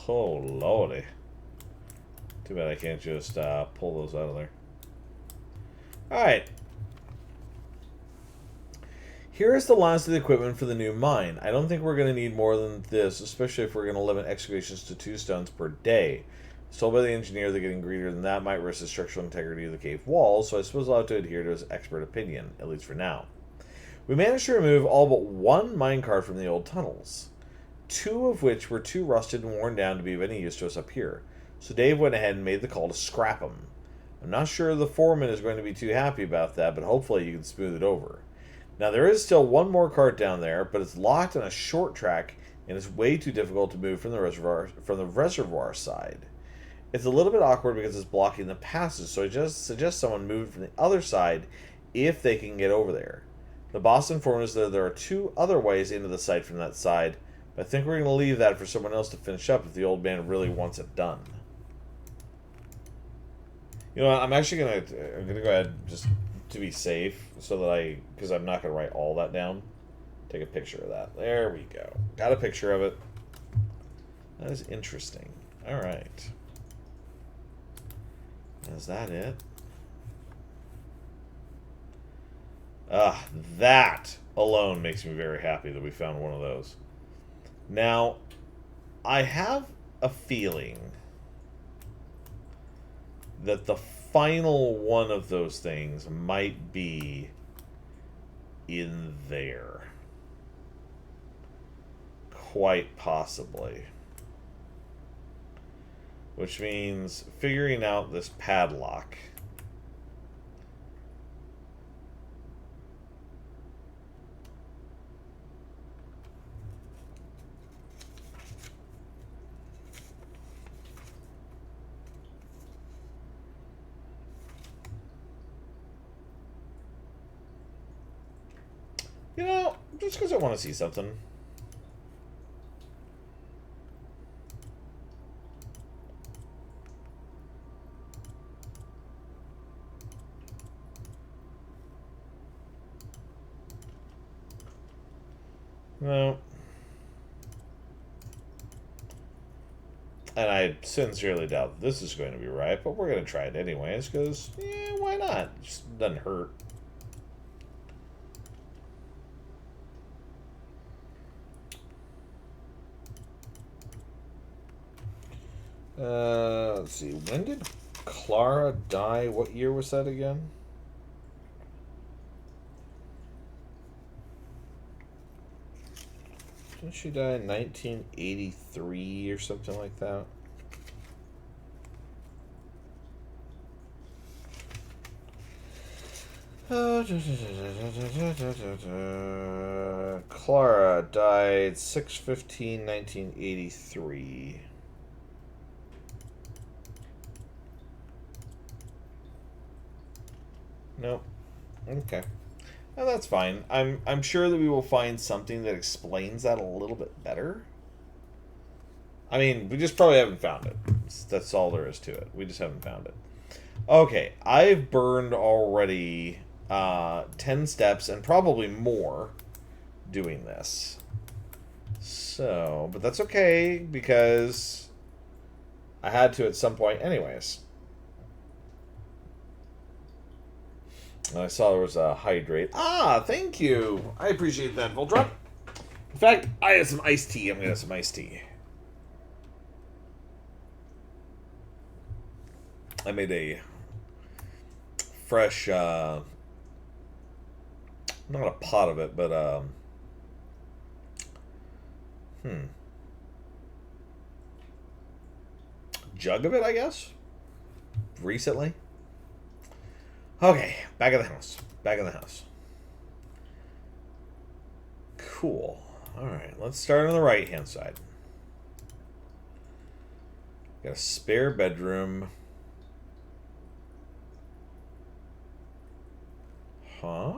Oh, lordy. Too bad I can't just pull those out of there. Alright. Here is the last of the equipment for the new mine. I don't think we're going to need more than this, especially if we're going to limit excavations to 2 stones per day. Told by the engineer that getting greedier than that might risk the structural integrity of the cave walls, so I suppose I'll have to adhere to his expert opinion, at least for now. We managed to remove all but 1 minecart from the old tunnels, 2 of which were too rusted and worn down to be of any use to us up here. So Dave went ahead and made the call to scrap them. I'm not sure the foreman is going to be too happy about that, but hopefully you can smooth it over. Now there is still 1 more cart down there, but it's locked on a short track and it's way too difficult to move from the reservoir side. It's a little bit awkward because it's blocking the passage, so I just suggest someone move it from the other side if they can get over there. The boss informed us that there are 2 other ways into the site from that side, but I think we're going to leave that for someone else to finish up if the old man really wants it done. You know what, I'm gonna go ahead just to be safe, so that because I'm not gonna write all that down. Take a picture of that. There we go. Got a picture of it. That is interesting. All right. Is that it? That alone makes me very happy that we found one of those. Now, I have a feeling that the final one of those things might be in there. Quite possibly. Which means figuring out this padlock. You know, just because I want to see something. No. And I sincerely doubt this is going to be right, but we're going to try it anyways, because, why not? It just doesn't hurt. Let's see. When did Clara die? What year was that again? Didn't she die in 1983 or something like that? Clara died 6/15/1983. Nope. Okay. Well, that's fine. I'm sure that we will find something that explains that a little bit better. I mean, we just probably haven't found it. That's all there is to it. We just haven't found it. Okay, I've burned already 10 steps and probably more doing this. So, but that's okay because I had to at some point anyways. I saw there was a hydrate. Ah, thank you. I appreciate that, Voltron. In fact, I have some iced tea. I'm going to have some iced tea. I made a fresh, not a pot of it, but, jug of it, I guess? Recently. Okay, back in the house. Back in the house. Cool. Alright, let's start on the right-hand side. Got a spare bedroom. Huh?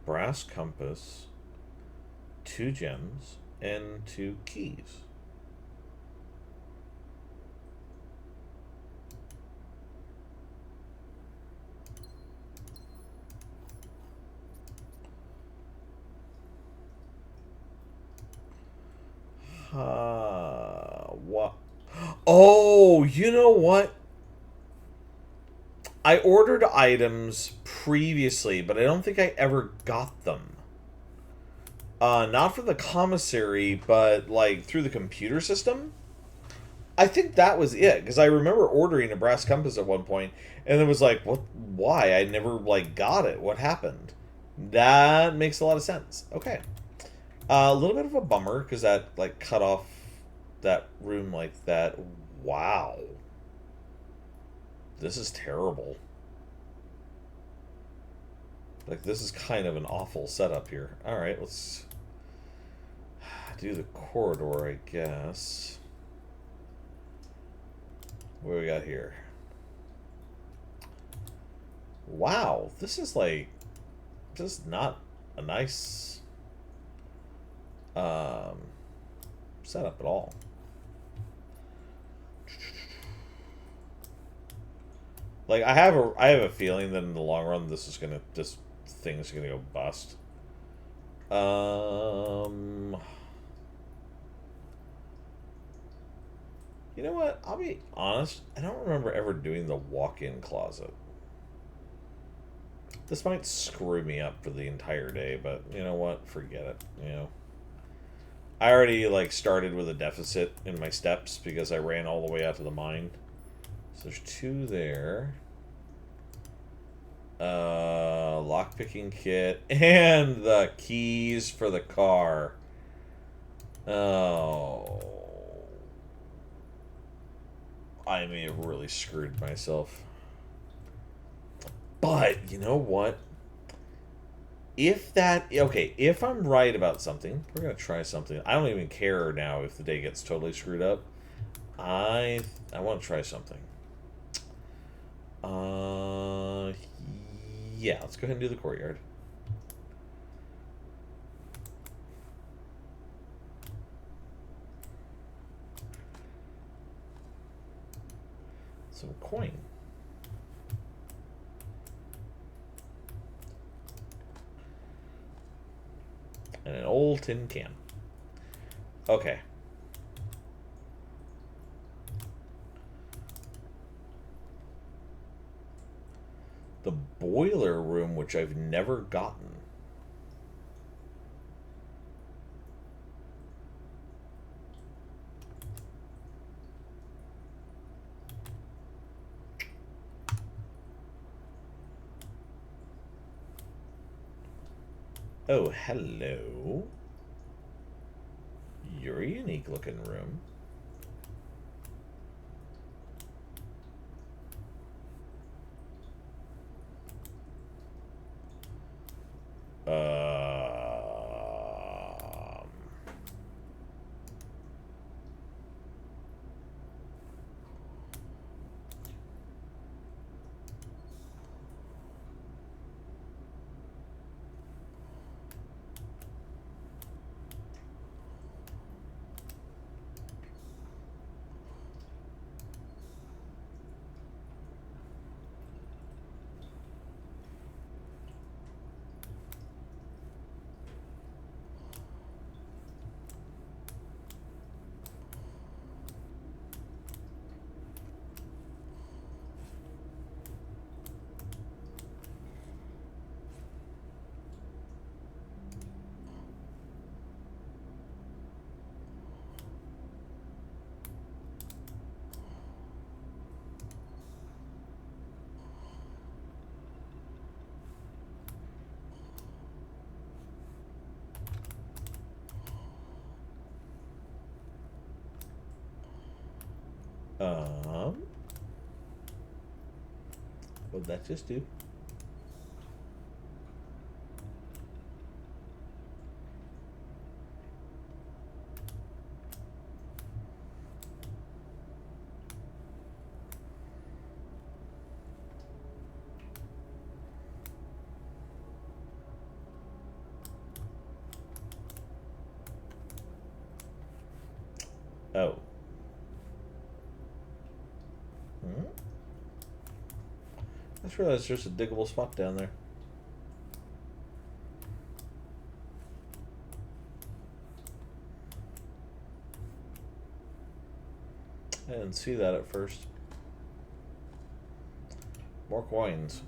Brass compass, 2 gems, and 2 keys. What? Oh, you know what? I ordered items previously, but I don't think I ever got them. Not from the commissary, but like through the computer system. I think that was it, because I remember ordering a brass compass at one point, and it was like, what? Why? I never like got it. What happened? That makes a lot of sense. Okay, a little bit of a bummer because that like cut off that room like that. Wow. This is terrible. Like, this is kind of an awful setup here. Alright, let's do the corridor, I guess. What do we got here? Wow, this is like just not a nice setup at all. Like I have a feeling that in the long run this thing's gonna go bust. You know what? I'll be honest. I don't remember ever doing the walk-in closet. This might screw me up for the entire day, but you know what? Forget it. You know, I already like started with a deficit in my steps because I ran all the way out to the mine. So there's 2 there. Lockpicking kit and the keys for the car. Oh, I may have really screwed myself. But you know what? If I'm right about something, we're gonna try something. I don't even care now if the day gets totally screwed up. I want to try something. Yeah, let's go ahead and do the courtyard. Some coin. And an old tin can. Okay. The boiler room, which I've never gotten. Oh, hello. You're a unique looking room. What'd that just do? Oh. I just realized there's a diggable spot down there. I didn't see that at first. More coins.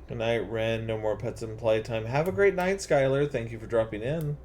Good night, Ren. No more pets in playtime. Have a great night, Skylar. Thank you for dropping in.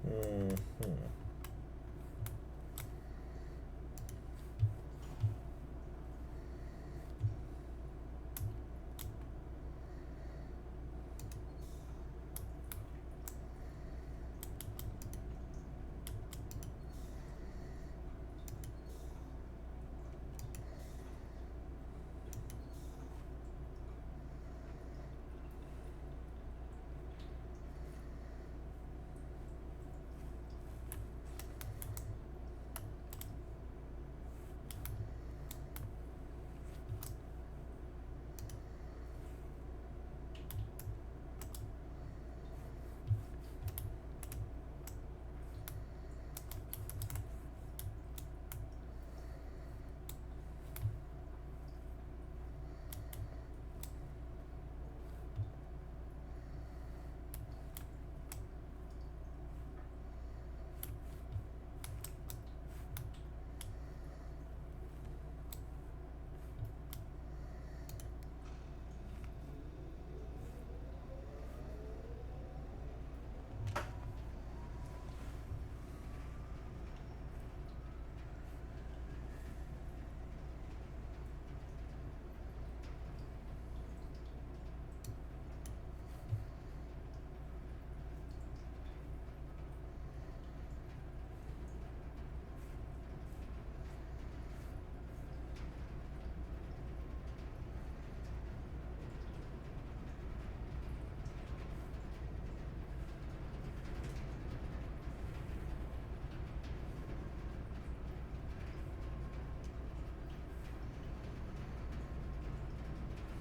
Mm-hmm.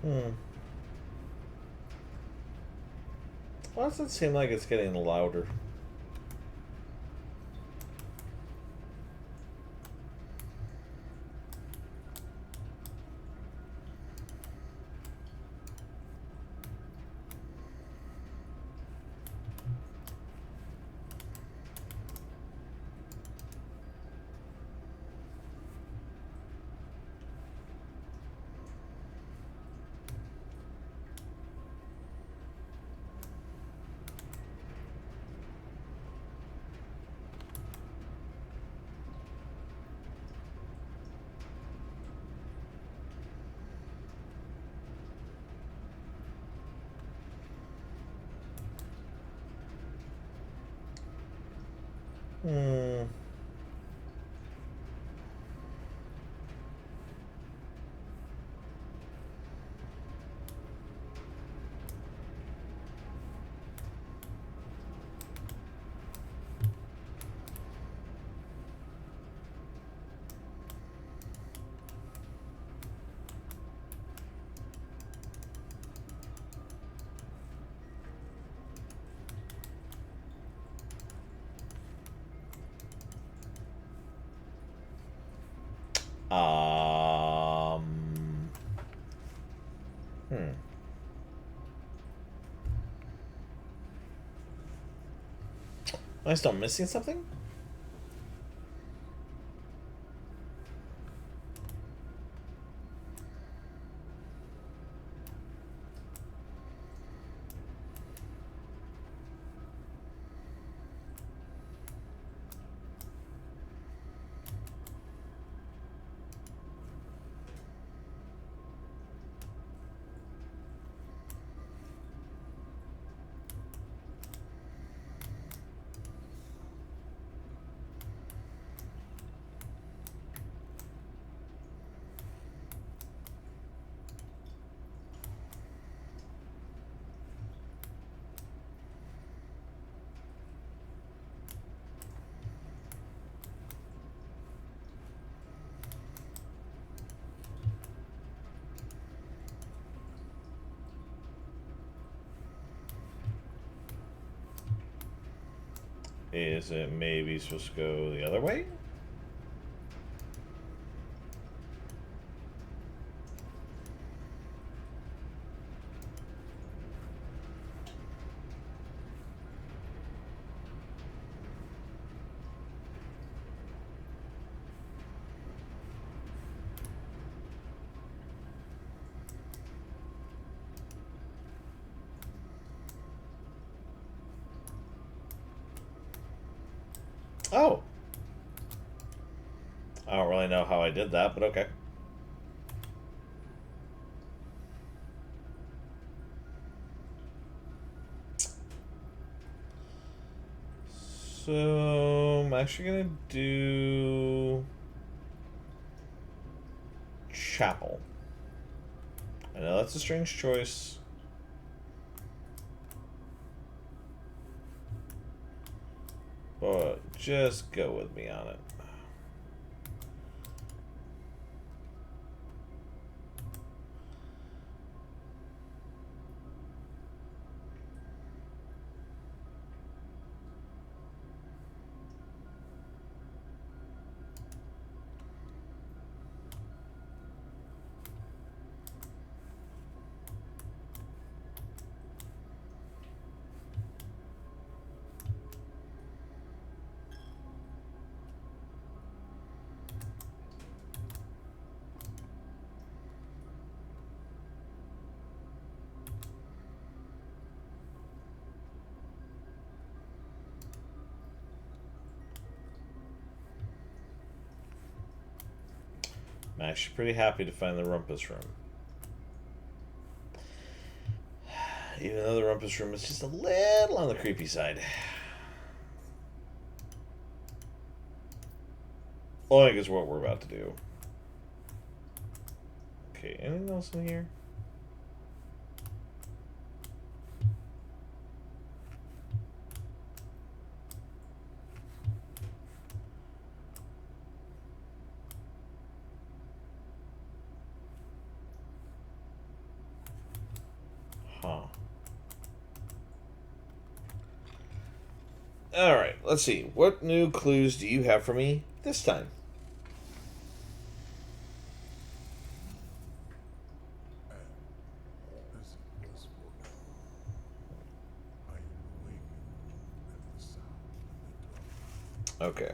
Hmm. Why does it seem like it's getting louder? Hmm. Hmm. Am I still missing something? Is it maybe supposed to go the other way? Oh. I don't really know how I did that, but okay. So I'm actually gonna do chapel. I know that's a strange choice. But just go with me on it. I'm actually pretty happy to find the rumpus room. Even though the rumpus room is just a little on the creepy side. I think is what we're about to do. Okay, anything else in here? Huh. Alright, let's see. What new clues do you have for me this time? Okay.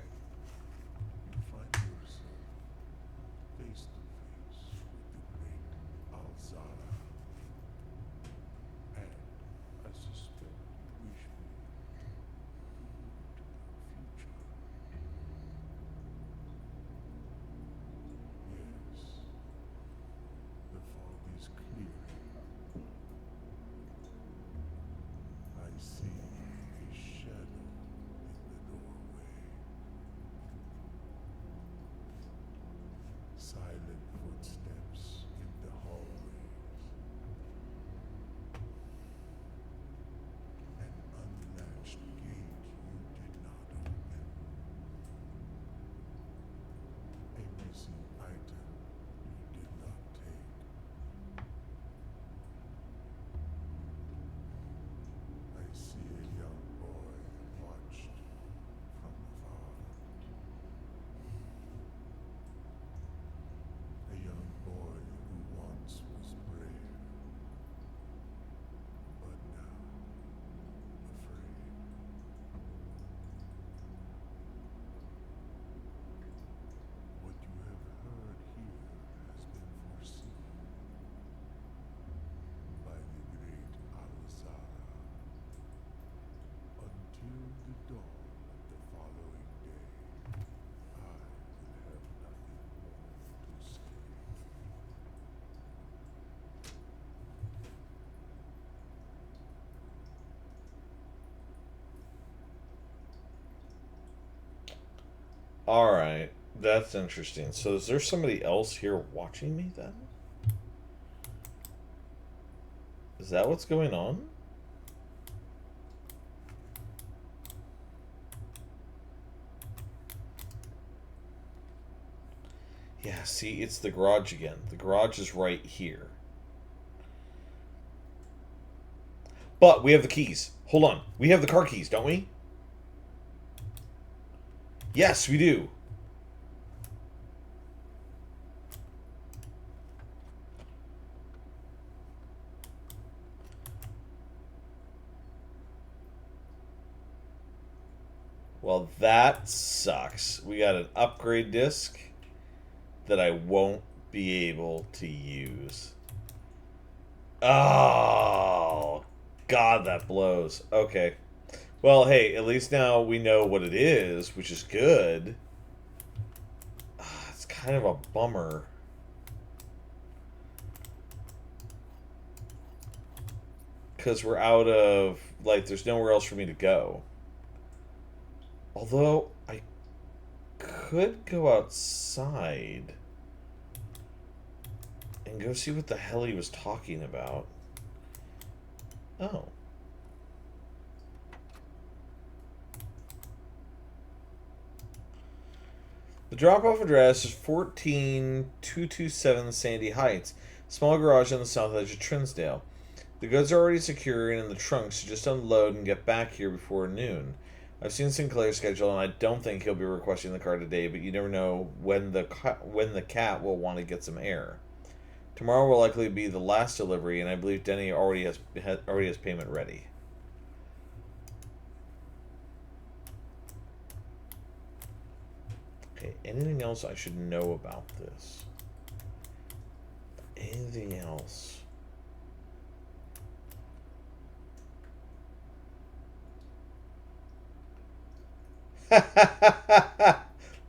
Alright. That's interesting. So is there somebody else here watching me then? Is that what's going on? Yeah, see, it's the garage again. The garage is right here. But we have the keys. Hold on. We have the car keys, don't we? Yes, we do. Well, that sucks. We got an upgrade disc that I won't be able to use. Oh, God, that blows. Okay. Well, hey, at least now we know what it is, which is good. It's kind of a bummer. Because we're out of, like, there's nowhere else for me to go. Although, I could go outside and go see what the hell he was talking about. Oh. The drop-off address is 14227 Sandy Heights. Small garage on the south edge of Trinsdale. The goods are already secure and in the trunk, so just unload and get back here before noon. I've seen Sinclair's schedule, and I don't think he'll be requesting the car today, but you never know when the cat will want to get some air. Tomorrow will likely be the last delivery, and I believe Denny already has payment ready. Okay, anything else I should know about this? Anything else?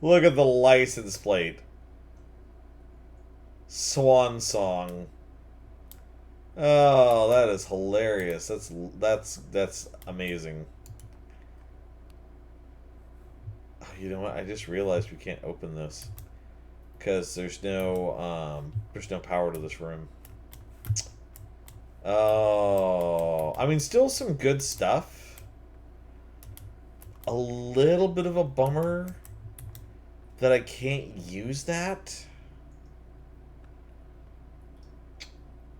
Look at the license plate. Swan Song. Oh, that is hilarious. That's amazing. Oh, you know what? I just realized we can't open this because there's no power to this room. Oh, I mean, still some good stuff. A little bit of a bummer that I can't use that.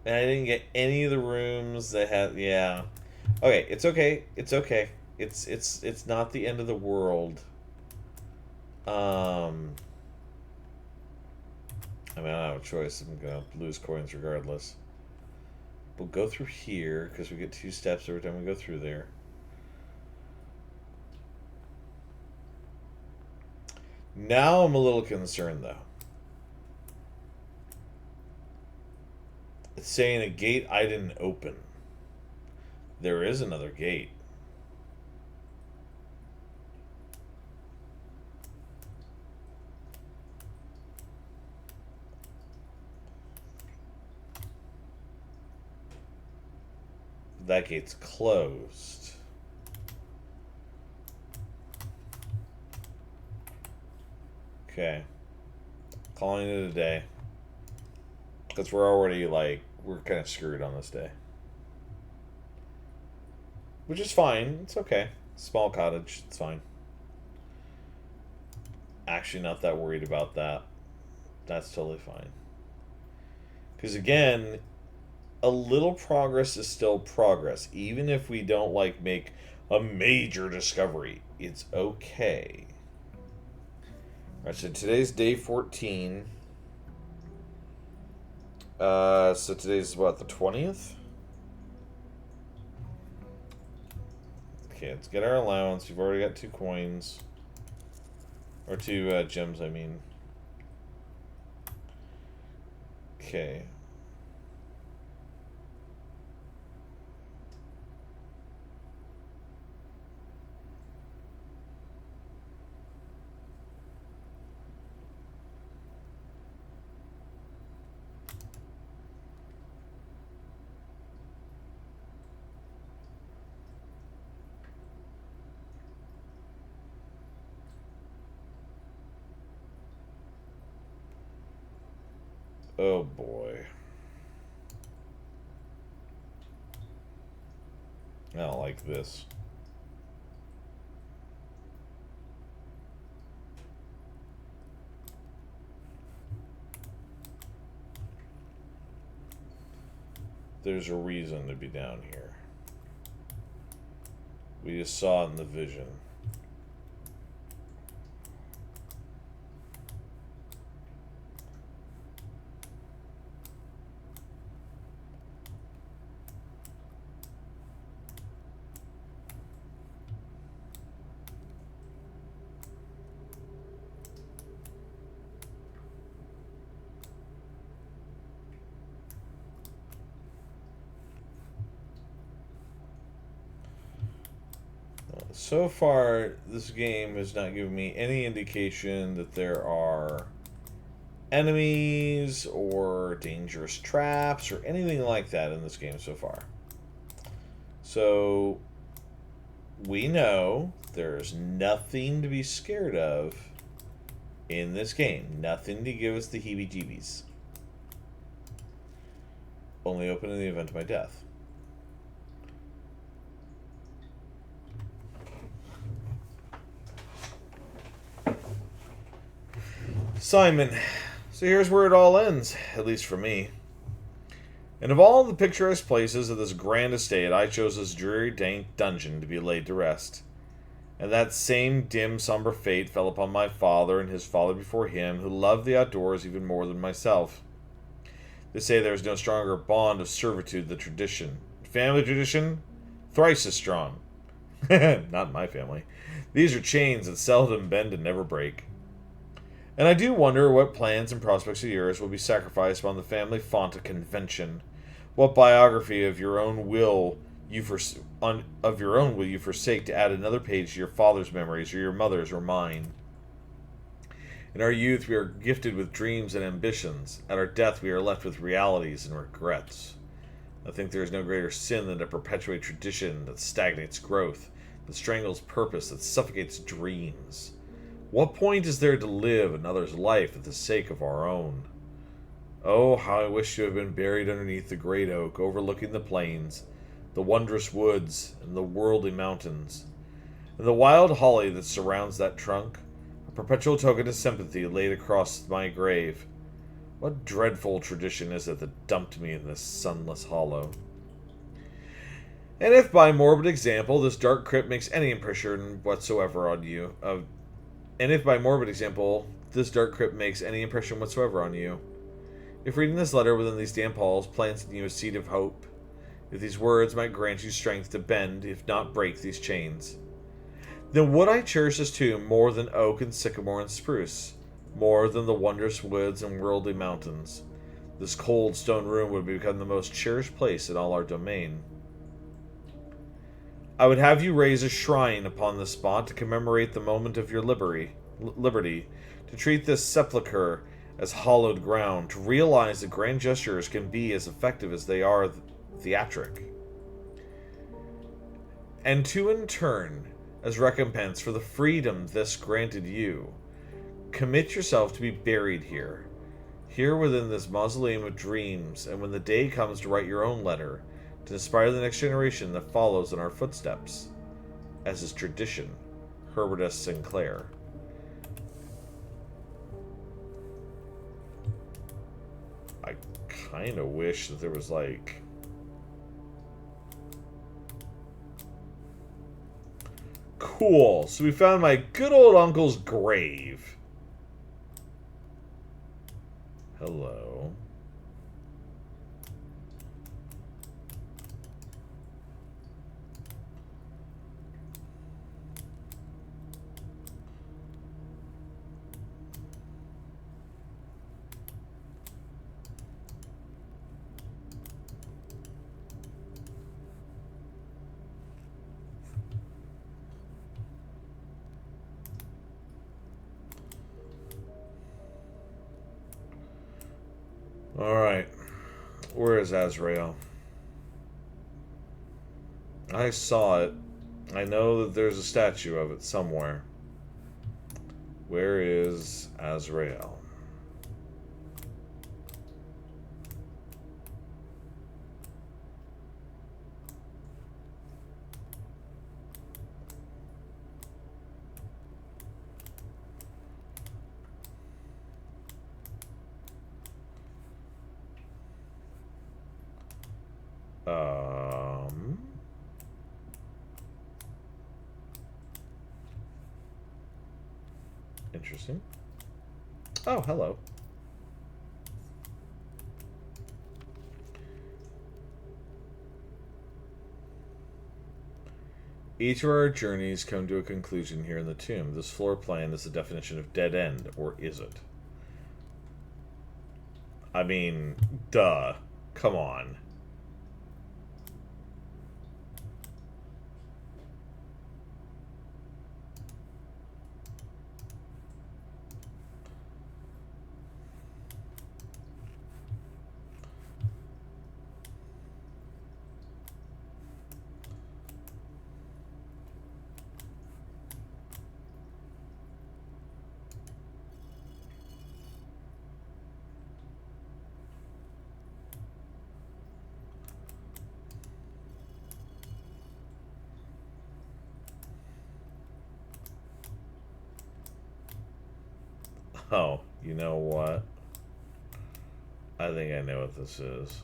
And I didn't get any of the rooms that had, yeah. Okay, it's okay. It's okay. It's not the end of the world. I mean, I don't have a choice. I'm gonna lose coins regardless. We'll go through here because we get 2 steps every time we go through there. Now I'm a little concerned though. It's saying a gate I didn't open. There is another gate. That gate's closed. Okay. Calling it a day. Because we're already, like, we're kind of screwed on this day. Which is fine. It's okay. Small cottage. It's fine. Actually, not that worried about that. That's totally fine. Because, again, a little progress is still progress. Even if we don't, like, make a major discovery, it's okay. Alright, so today's day 14. So today's what, the 20th? Okay, let's get our allowance. We've already got 2 coins. Or 2 gems, I mean. Okay. Oh boy. I don't like this. There's a reason to be down here. We just saw it in the vision. So far, this game has not given me any indication that there are enemies or dangerous traps or anything like that in this game so far. So, we know there's nothing to be scared of in this game. Nothing to give us the heebie-jeebies. Only open in the event of my death. Simon. So here's where it all ends, at least for me. And of all the picturesque places of this grand estate, I chose this dreary, dank dungeon to be laid to rest. And that same dim, somber fate fell upon my father and his father before him, who loved the outdoors even more than myself. They say there is no stronger bond of servitude than tradition. Family tradition? Thrice as strong. Not my family. These are chains that seldom bend and never break. And I do wonder what plans and prospects of yours will be sacrificed upon the family font of convention. What biography of your own will you forsake to add another page to your father's memories, or your mother's, or mine? In our youth, we are gifted with dreams and ambitions. At our death, we are left with realities and regrets. I think there is no greater sin than to perpetuate tradition that stagnates growth, that strangles purpose, that suffocates dreams. What point is there to live another's life at the sake of our own? Oh, how I wish to have been buried underneath the great oak, overlooking the plains, the wondrous woods, and the worldly mountains, and the wild holly that surrounds that trunk, a perpetual token of sympathy laid across my grave. What dreadful tradition is it that dumped me in this sunless hollow? And if by morbid example this dark crypt makes any impression whatsoever on you, if reading this letter within these damp halls plants in you a seed of hope, if these words might grant you strength to bend, if not break, these chains, then would I cherish this tomb more than oak and sycamore and spruce, more than the wondrous woods and worldly mountains. This cold stone room would become the most cherished place in all our domain. I would have you raise a shrine upon the spot to commemorate the moment of your liberty, to treat this sepulchre as hallowed ground, to realize that grand gestures can be as effective as they are theatric. And to, in turn, as recompense for the freedom this granted you, commit yourself to be buried here within this mausoleum of dreams, and when the day comes to write your own letter, to inspire the next generation that follows in our footsteps, as is tradition. Herbert S. Sinclair. I kind of wish that there was like... Cool. So we found my good old uncle's grave. Hello. Alright. Where is Azrael? I saw it. I know that there's a statue of it somewhere. Where is Azrael? Interesting. Oh, hello. Each of our journeys come to a conclusion here in the tomb. This floor plan is the definition of dead end, or is it? I mean, duh. Come on. Oh, you know what? I think I know what this is.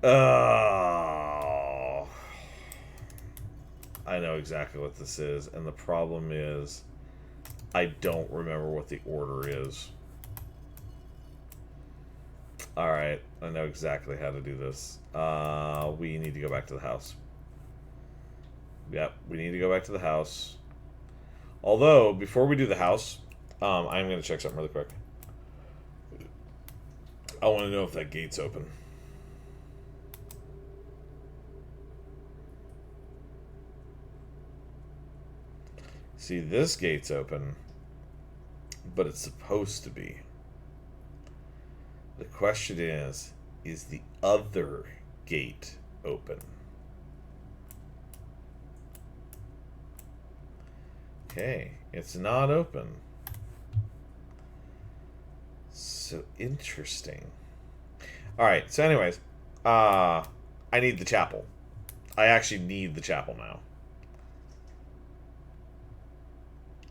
Oh, I know exactly what this is, and the problem is I don't remember what the order is. Alright, I know exactly how to do this. We need to go back to the house. Yep, we need to go back to the house. Although, before we do the house, I'm going to check something really quick. I want to know if that gate's open. See, this gate's open, but it's supposed to be. The question is the other gate open? Okay, it's not open. So interesting. Alright, so anyways, I need the chapel. I actually need the chapel now.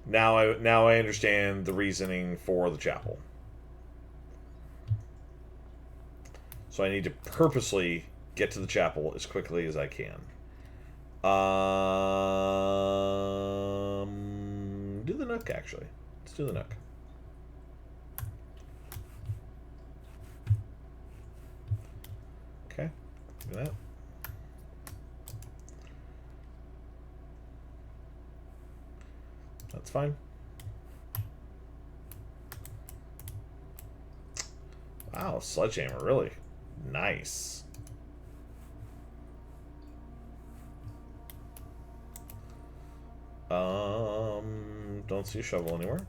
Now I understand the reasoning for the chapel. So I need to purposely get to the chapel as quickly as I can. Do the Nook, actually. Let's do the Nook. Okay, do that. That's fine. Wow, sledgehammer, really nice. Don't see a shovel anywhere.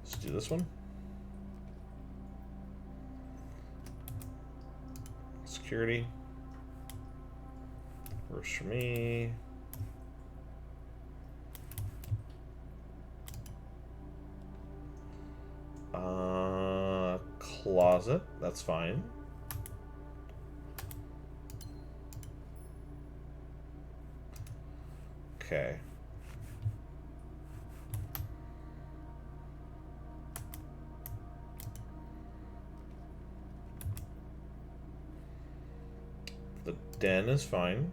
Let's do this one. Security. Works for me. Closet. That's fine. Okay. The den is fine.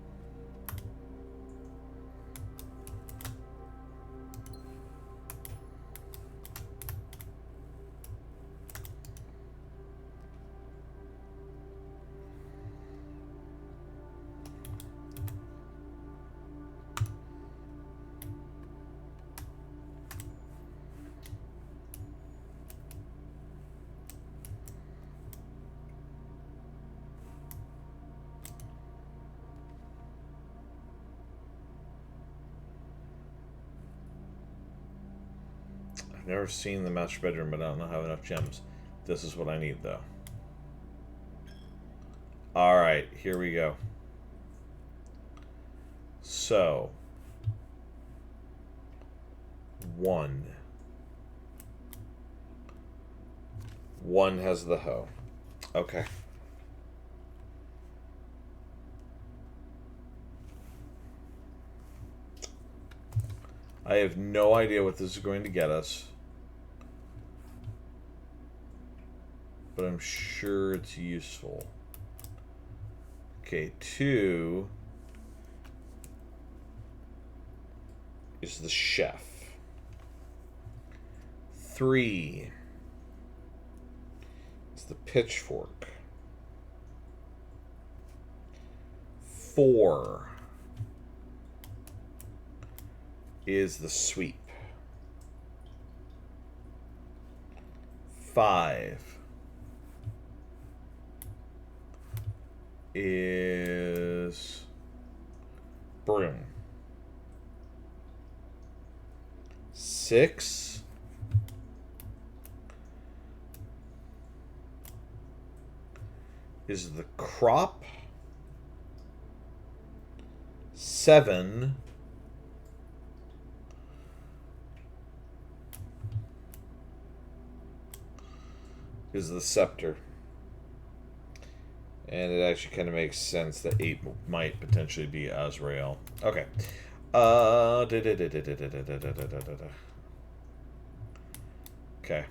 I've never seen the master bedroom, but I don't know how enough gems. This is what I need, though. Alright, here we go. So, 1. 1 has the hoe. Okay. I have no idea what this is going to get us. But I'm sure it's useful. Okay, 2 is the chef. 3 is the pitchfork. 4 is the sweep. 5 is broom. 6 is the crop. 7 is the scepter. And it actually kind of makes sense that 8 might potentially be Azrael. Okay. Okay.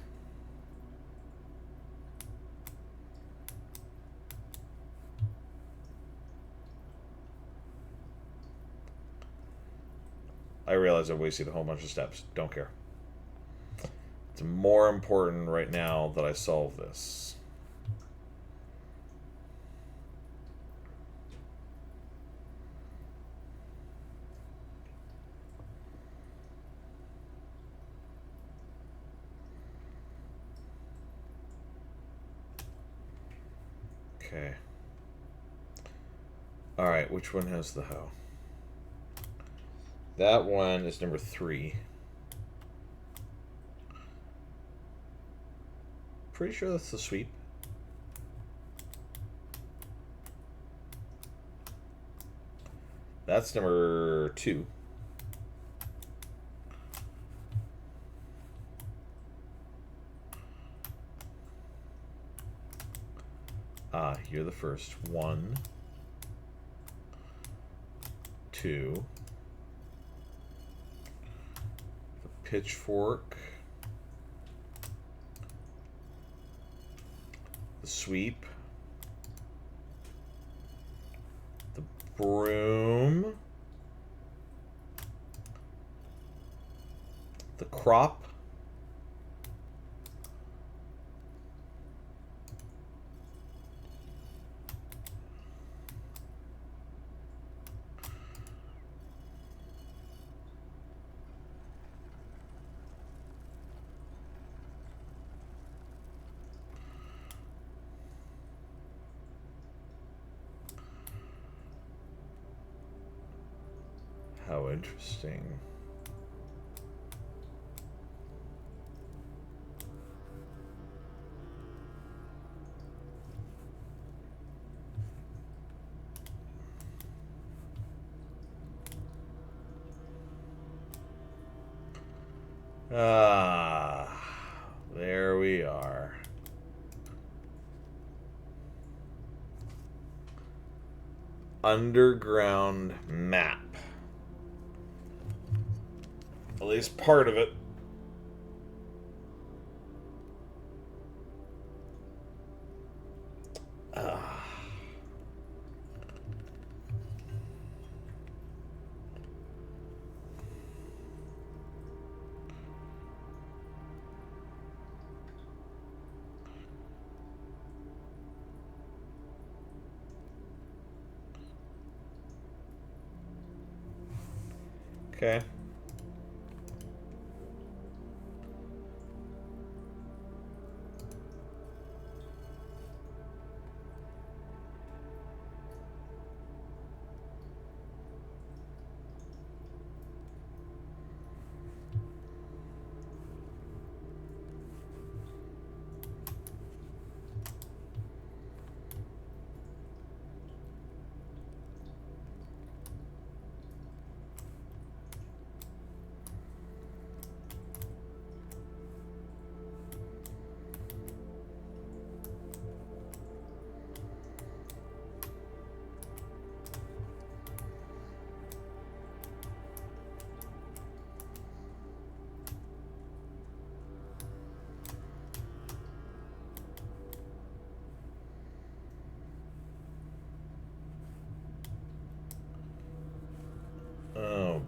I realize I've wasted a whole bunch of steps. Don't care. It's more important right now that I solve this. Okay. Alright, which one has the hoe? That one is number 3. Pretty sure that's the sweep. That's number 2. You're the first. 1, 2. The pitchfork. The sweep. The broom. The crop. How interesting. There we are. Underground map. At least part of it. Okay.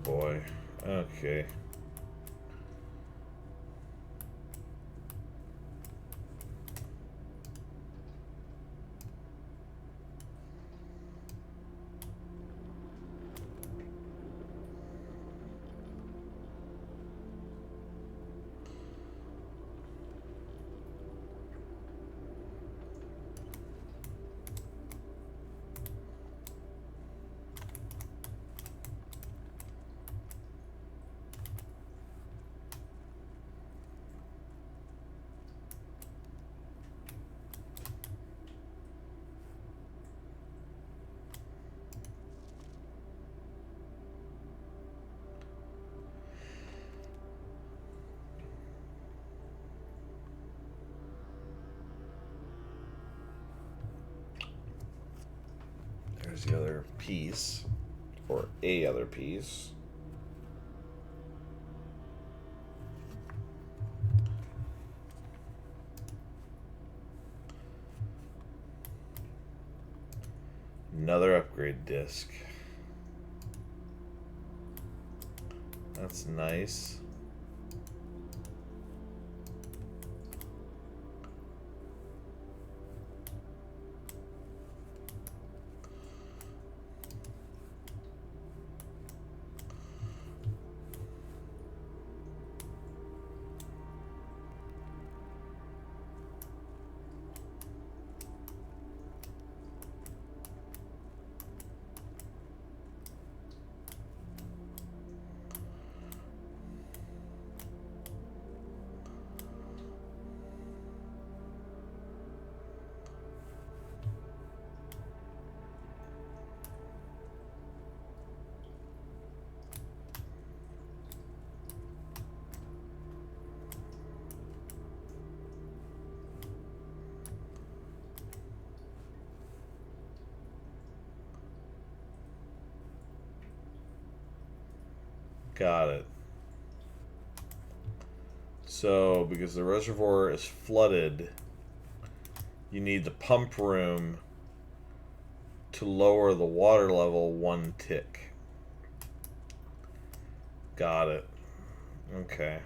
boy. Okay. There's the other piece, or a other piece. Another upgrade disc. That's nice. Got it. So, because the reservoir is flooded, you need the pump room to lower the water level 1 tick. Got it. Okay.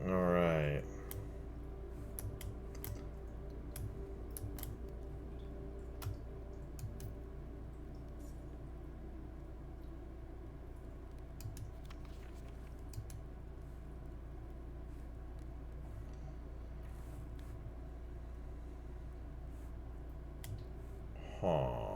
All right. Huh.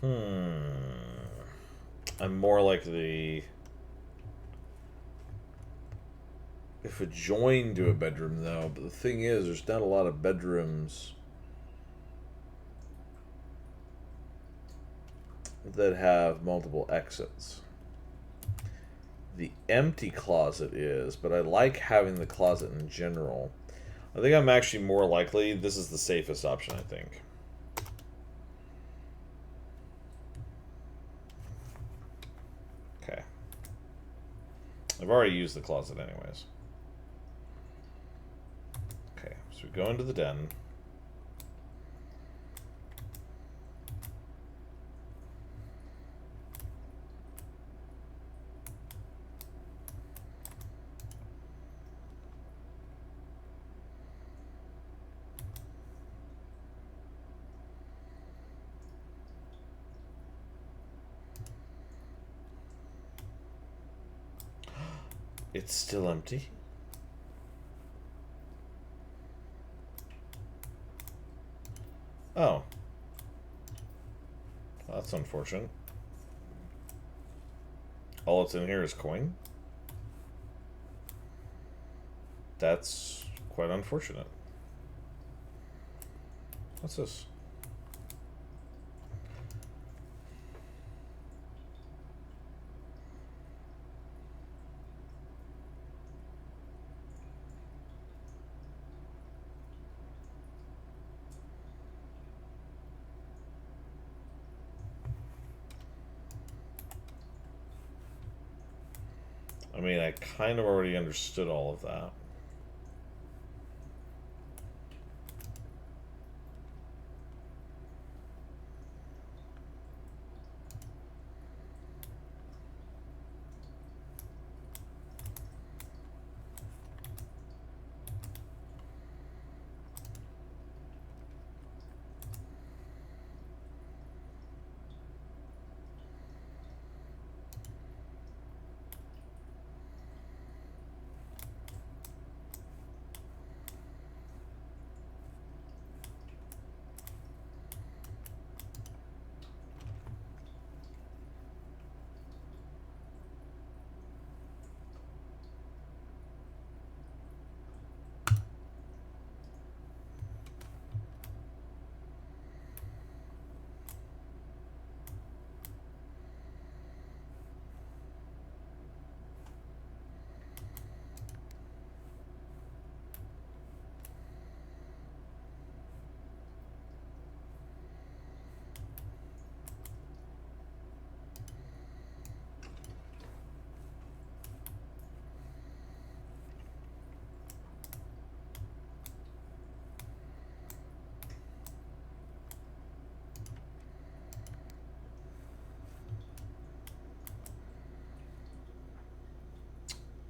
I'm more like the... If adjoined to a bedroom, though. But the thing is, there's not a lot of bedrooms that have multiple exits. The empty closet is, but I like having the closet in general. I think I'm actually more likely, this is the safest option, I think. Okay. I've already used the closet anyways. Okay, so we go into the den. It's still empty. Oh. Well, that's unfortunate. All that's in here is coin. That's quite unfortunate. What's this? I mean, I kind of already understood all of that.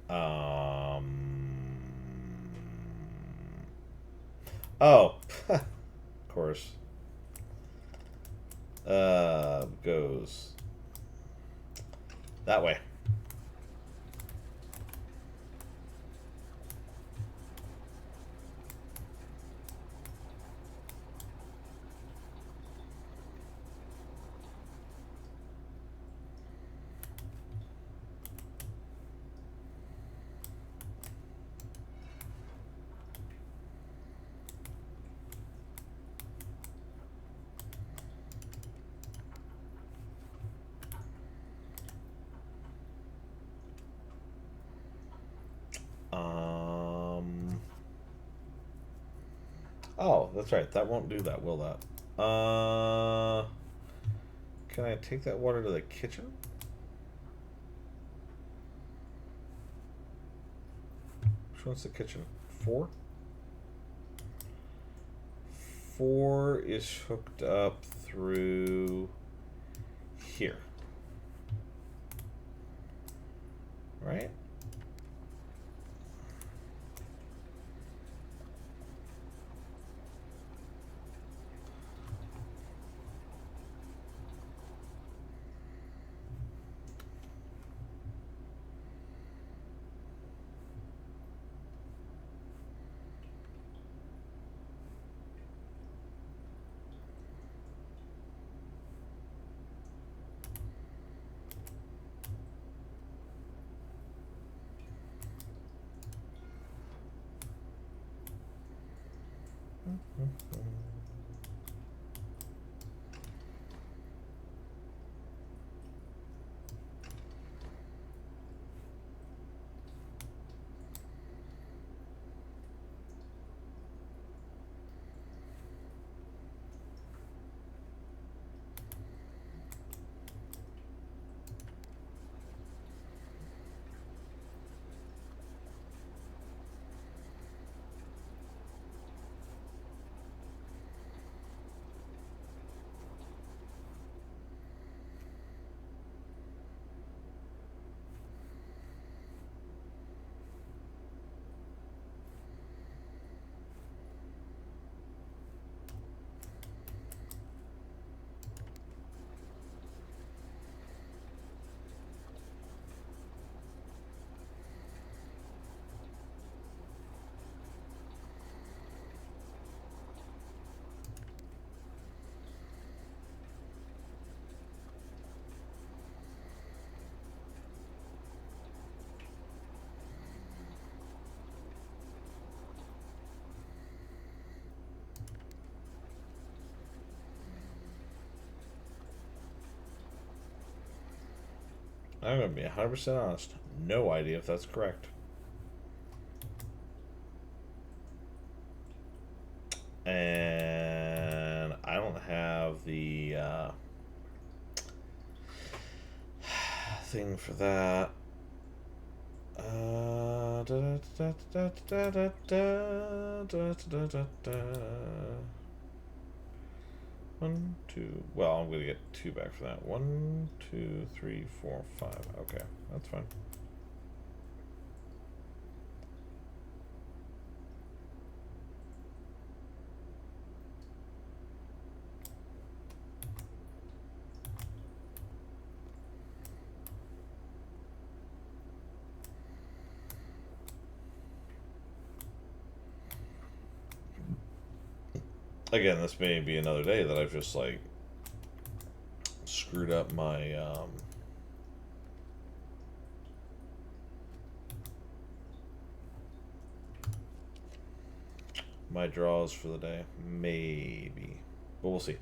Um. Oh, of course. Goes that way. Oh, that's right. That won't do that, will that? Can I take that water to the kitchen? Which one's the kitchen? 4? 4 is hooked up through here. Right? I'm going to be 100% honest. No idea if that's correct. And I don't have the thing for that. One, two. Well, I'm going to get 2 back for that. 1, 2, 3, 4, 5. Okay, that's fine. Again, this may be another day that I've just like screwed up my my draws for the day. Maybe, but we'll see.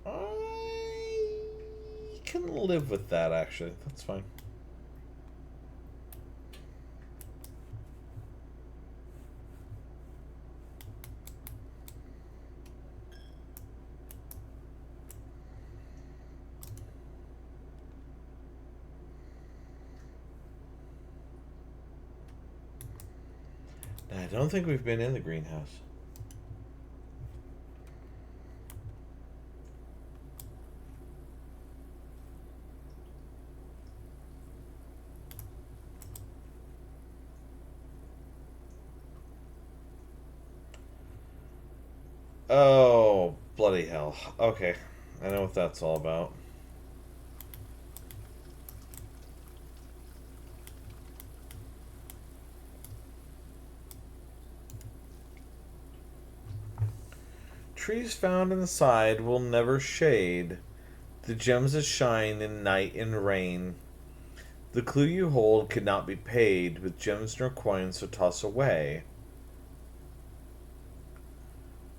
I can live with that, actually. That's fine. I don't think we've been in the greenhouse. Oh, bloody hell. Okay, I know what that's all about. Trees found inside will never shade. The gems that shine in night and rain. The clue you hold cannot be paid with gems nor coins, so toss away.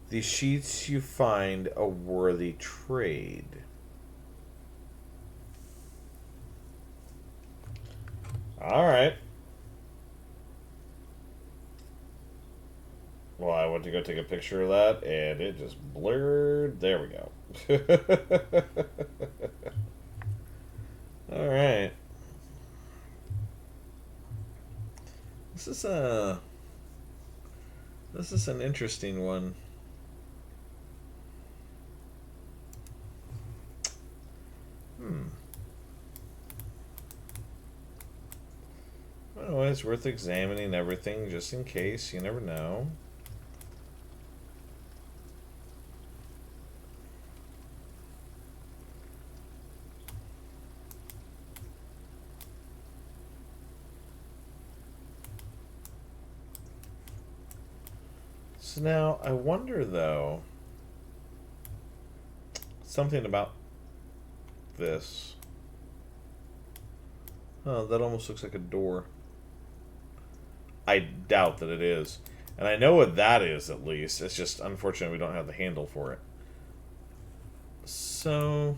The sheets you find a worthy trade. Alright. Well, I went to go take a picture of that, and it just blurred. There we go. Alright. This is an interesting one. Well, it's worth examining everything just in case. You never know. So now I wonder though something about this. Oh, that almost looks like a door. I doubt that it is. And I know what that is, at least. It's just unfortunate we don't have the handle for it. So,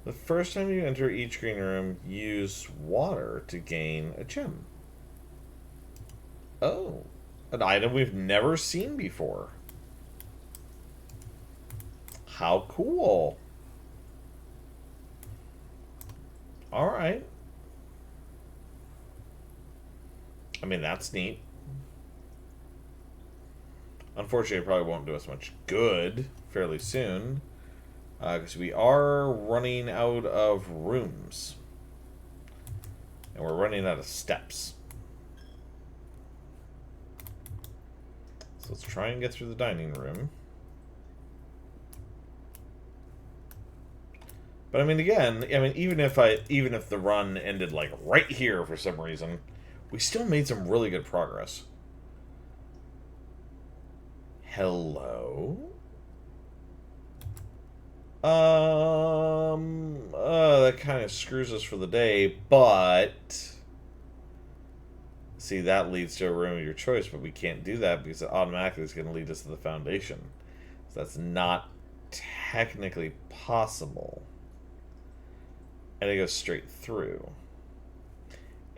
The first time you enter each green room, use water to gain a gem. Oh. An item we've never seen before. How cool. Alright. I mean, that's neat. Unfortunately, it probably won't do us much good fairly soon. Because we are running out of rooms. And we're running out of steps. So let's try and get through the dining room. But I mean, again, even if the run ended like right here for some reason, we still made some really good progress. Hello? That kind of screws us for the day, but see, that leads to a room of your choice, but we can't do that because it automatically is going to lead us to the foundation. So that's not technically possible. And it goes straight through.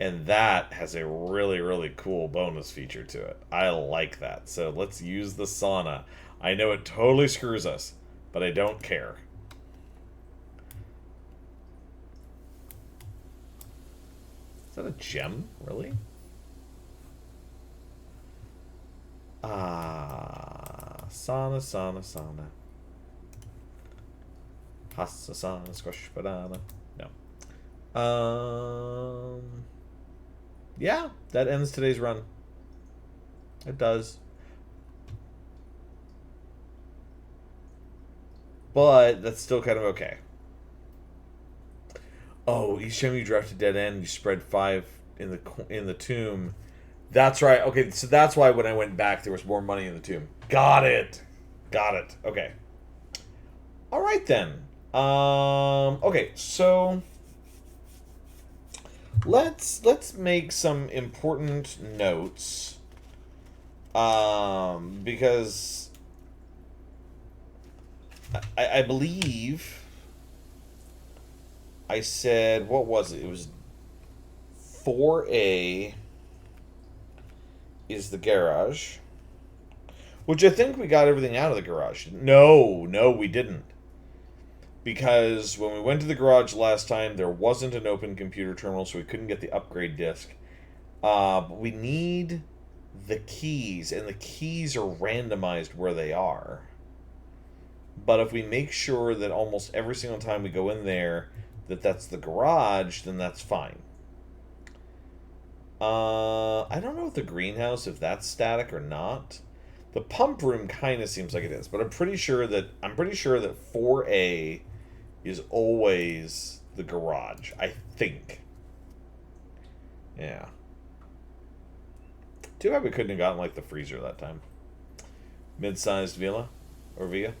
And that has a really, really cool bonus feature to it. I like that. So let's use the sauna. I know it totally screws us, but I don't care. Is that a gem? Really? Sauna, sauna, sauna. Hassa sauna, squash banana. No. Yeah, that ends today's run. It does. But that's still kind of okay. Oh, each time you draft a dead end, you spread 5 in the tomb. That's right. Okay, so that's why when I went back, there was more money in the tomb. Got it. Okay. All right then. Okay, so let's make some important notes. Because I believe I said, what was it? It was 4A is the garage. Which I think we got everything out of the garage. No, we didn't. Because when we went to the garage last time, there wasn't an open computer terminal, so we couldn't get the upgrade disc. But we need the keys, and the keys are randomized where they are. But if we make sure that almost every single time we go in there, that's the garage, then that's fine. I don't know if the greenhouse, if that's static or not. The pump room kind of seems like it is, but I'm pretty sure that 4A is always the garage. I think. Yeah. Too bad we couldn't have gotten like the freezer that time. Mid-sized villa or villa,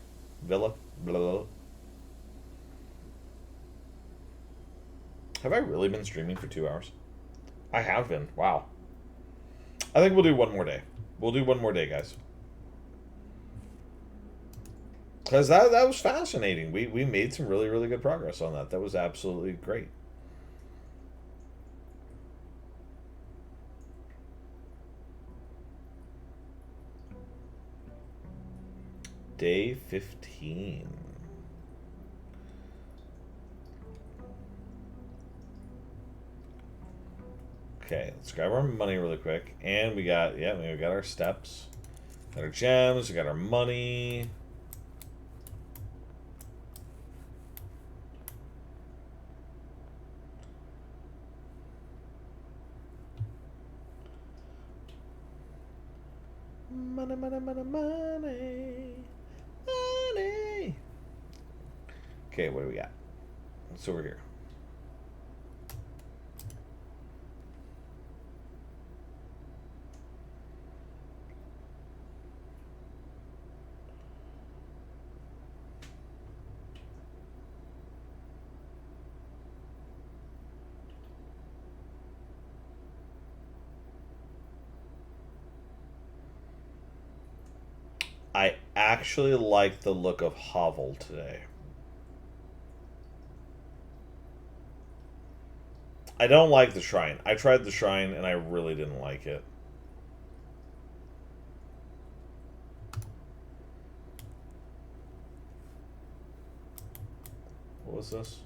blah, blah. Have I really been streaming for 2 hours? I have been. Wow. I think we'll do one more day. We'll do one more day, guys. Because that was fascinating. We made some really, really good progress on that. That was absolutely great. Day 15. Okay, let's grab our money really quick. And we got our steps. Got our gems, we got our money. Money, money, money, money. Money. Okay, what do we got? What's over here? actually like the look of Hovel today. I don't like the shrine. I tried the shrine and I really didn't like it. What was this?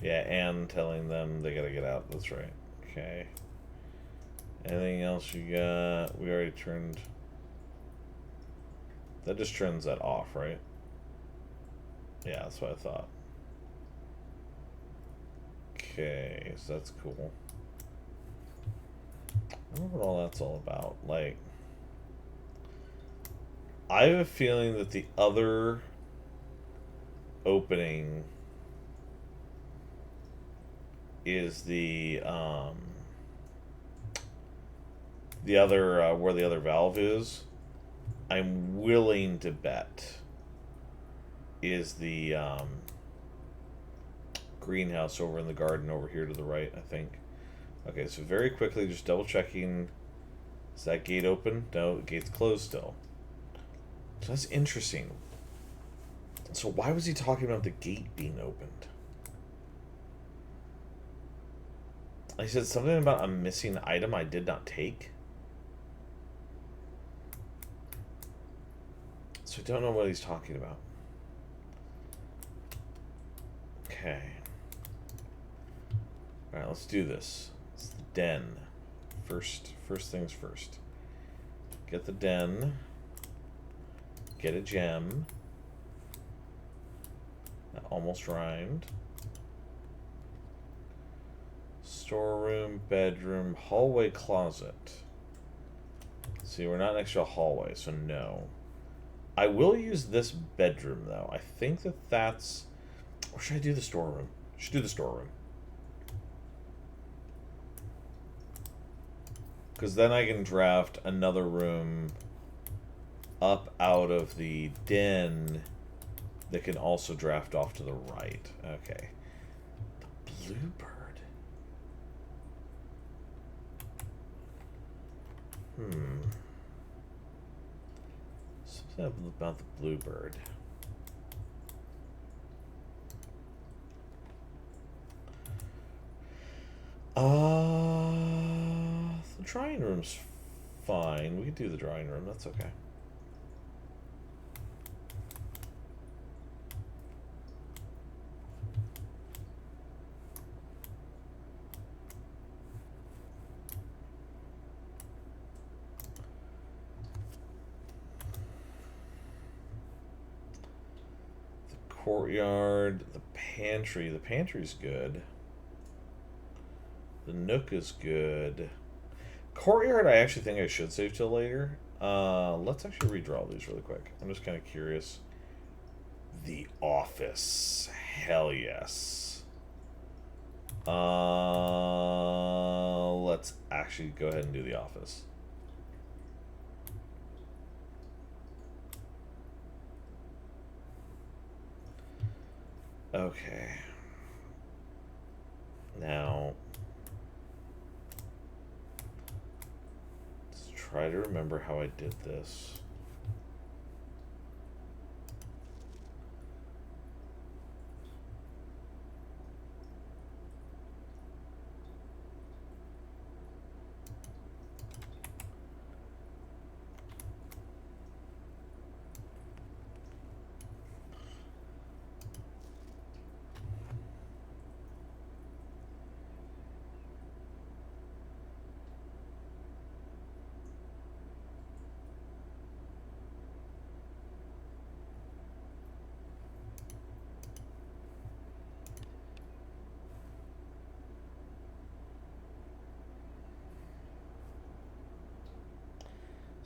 Yeah, Anne telling them they gotta get out. That's right. Okay. Anything else you got? We already turned... That just turns that off, right? Yeah, that's what I thought. Okay, so that's cool. I wonder what all that's all about. Like, I have a feeling that the other opening is the other where the other valve is. I'm willing to bet is the greenhouse over in the garden over here to the right, I think. Okay, so very quickly, just double checking. Is that gate open? No, the gate's closed still. So that's interesting. So why was he talking about the gate being opened? He said something about a missing item I did not take. So I don't know what he's talking about. Okay. Alright, let's do this. It's the den. First things first. Get the den. Get a gem. That almost rhymed. Storeroom, bedroom, hallway, closet. See, we're not next to a hallway, so no. I will use this bedroom, though. I think that's... Or should I do the storeroom? I should do the storeroom. Because then I can draft another room up out of the den that can also draft off to the right. Okay. The bluebird. Something about the bluebird. The drawing room's fine. We could do the drawing room. That's okay. The courtyard, the pantry. The pantry's good. The nook is good. Courtyard, I actually think I should save till later. Let's actually redraw these really quick. I'm just kind of curious. The office. Hell yes. Let's actually go ahead and do the office. Okay. Now, let's try to remember how I did this.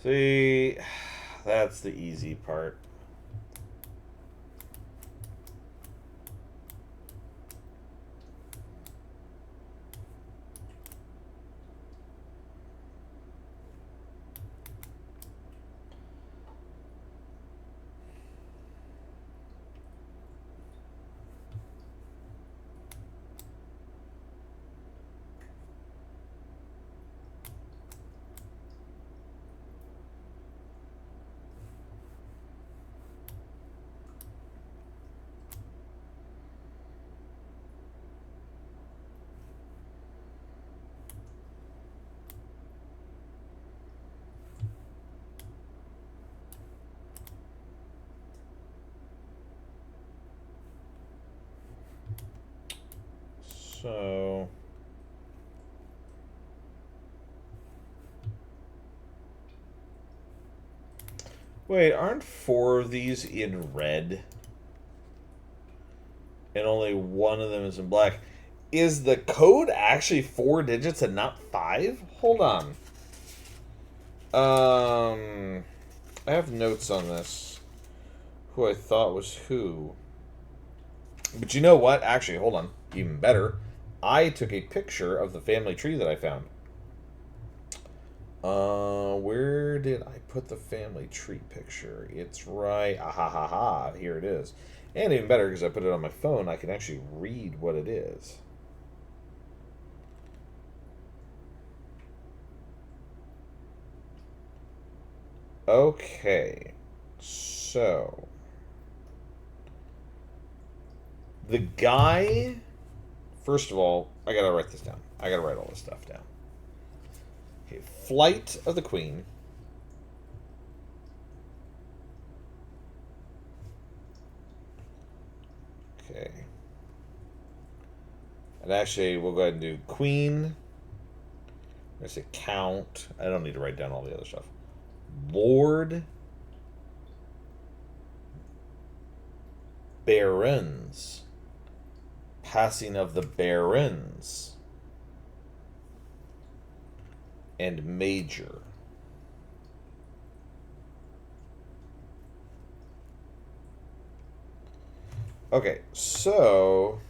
See, that's the easy part. So... Wait, aren't 4 of these in red? And only one of them is in black. Is the code actually 4 digits and not 5? Hold on. I have notes on this. Who I thought was who. But you know what? Actually, hold on. Even better. I took a picture of the family tree that I found. Where did I put the family tree picture? It's right. Ah ha ha ha. Here it is. And even better, because I put it on my phone, I can actually read what it is. Okay. So. The guy. First of all, I gotta write this down. I gotta write all this stuff down. Okay. Flight of the Queen. Okay. And actually, we'll go ahead and do Queen. I say Count. I don't need to write down all the other stuff. Lord. Barons. Passing of the Barons. And Major. Okay, so...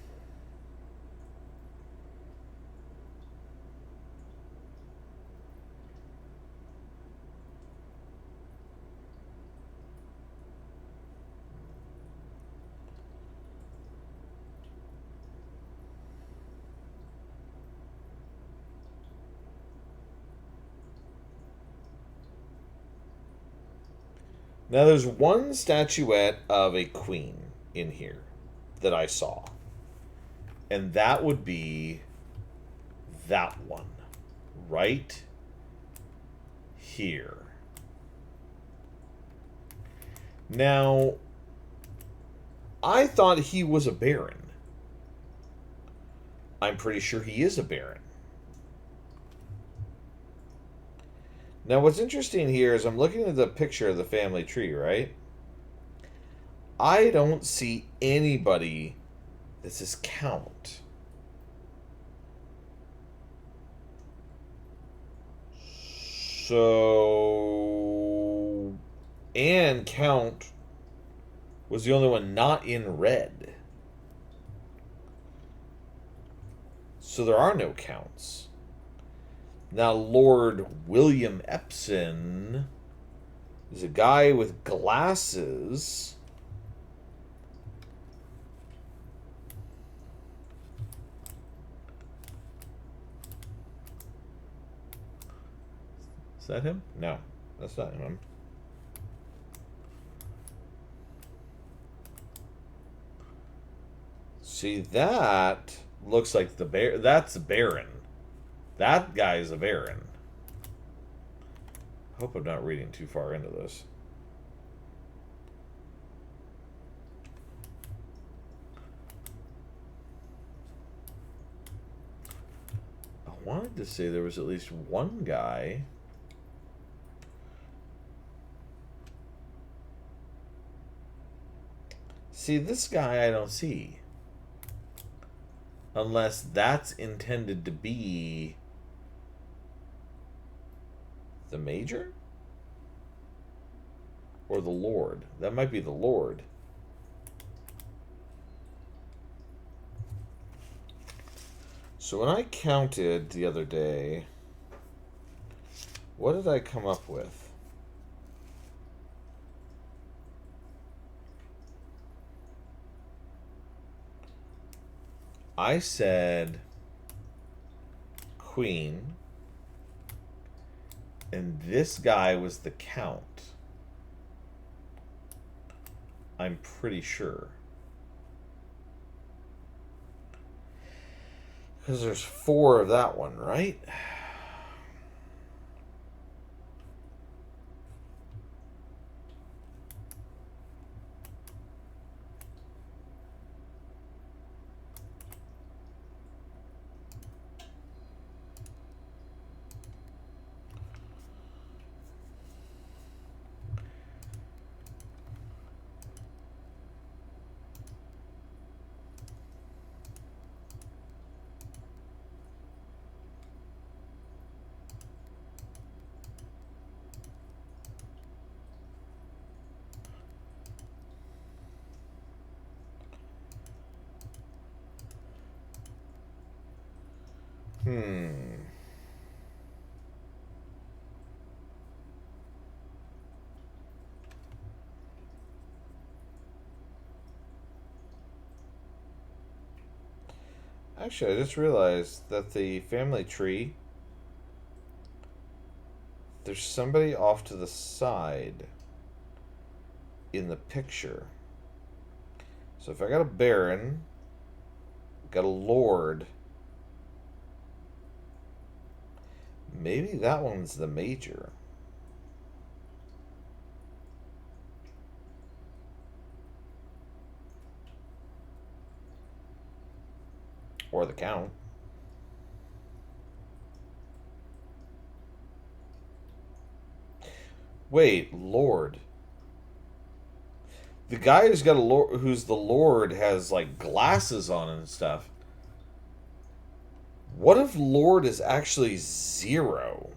Now, there's one statuette of a queen in here that I saw. And that would be that one. Right here. Now, I thought he was a baron. I'm pretty sure he is a baron. Now, what's interesting here is I'm looking at the picture of the family tree, right? I don't see anybody that says Count. So... And Count was the only one not in red. So there are no counts. Now, Lord William Epson is a guy with glasses. Is that him? No, that's not him. See, that looks like the bear. That's a baron. That guy is a baron. I hope I'm not reading too far into this. I wanted to say there was at least one guy. See, this guy I don't see. Unless that's intended to be the Major? Or the Lord? That might be the Lord. So when I counted the other day, what did I come up with? I said Queen, and this guy was the Count. I'm pretty sure. Because there's 4 of that one, right? Hmm. Actually, I just realized that the family tree, there's somebody off to the side in the picture. So if I got a baron, got a lord, maybe that one's the major. Or the count. Wait, lord. The guy who's got a lord, who's the lord, has like glasses on and stuff. What if lord is actually 0?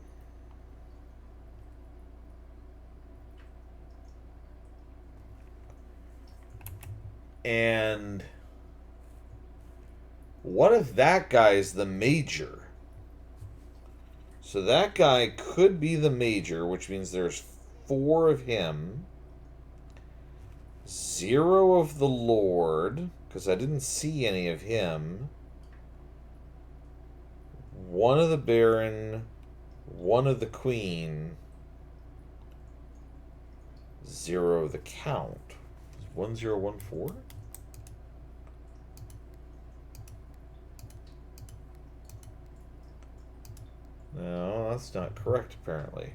And what if that guy is the major? So that guy could be the major, which means there's 4 of him, 0 of the lord, because I didn't see any of him, 1 of the baron, 1 of the queen, 0 of the count. 1014? No, that's not correct, apparently.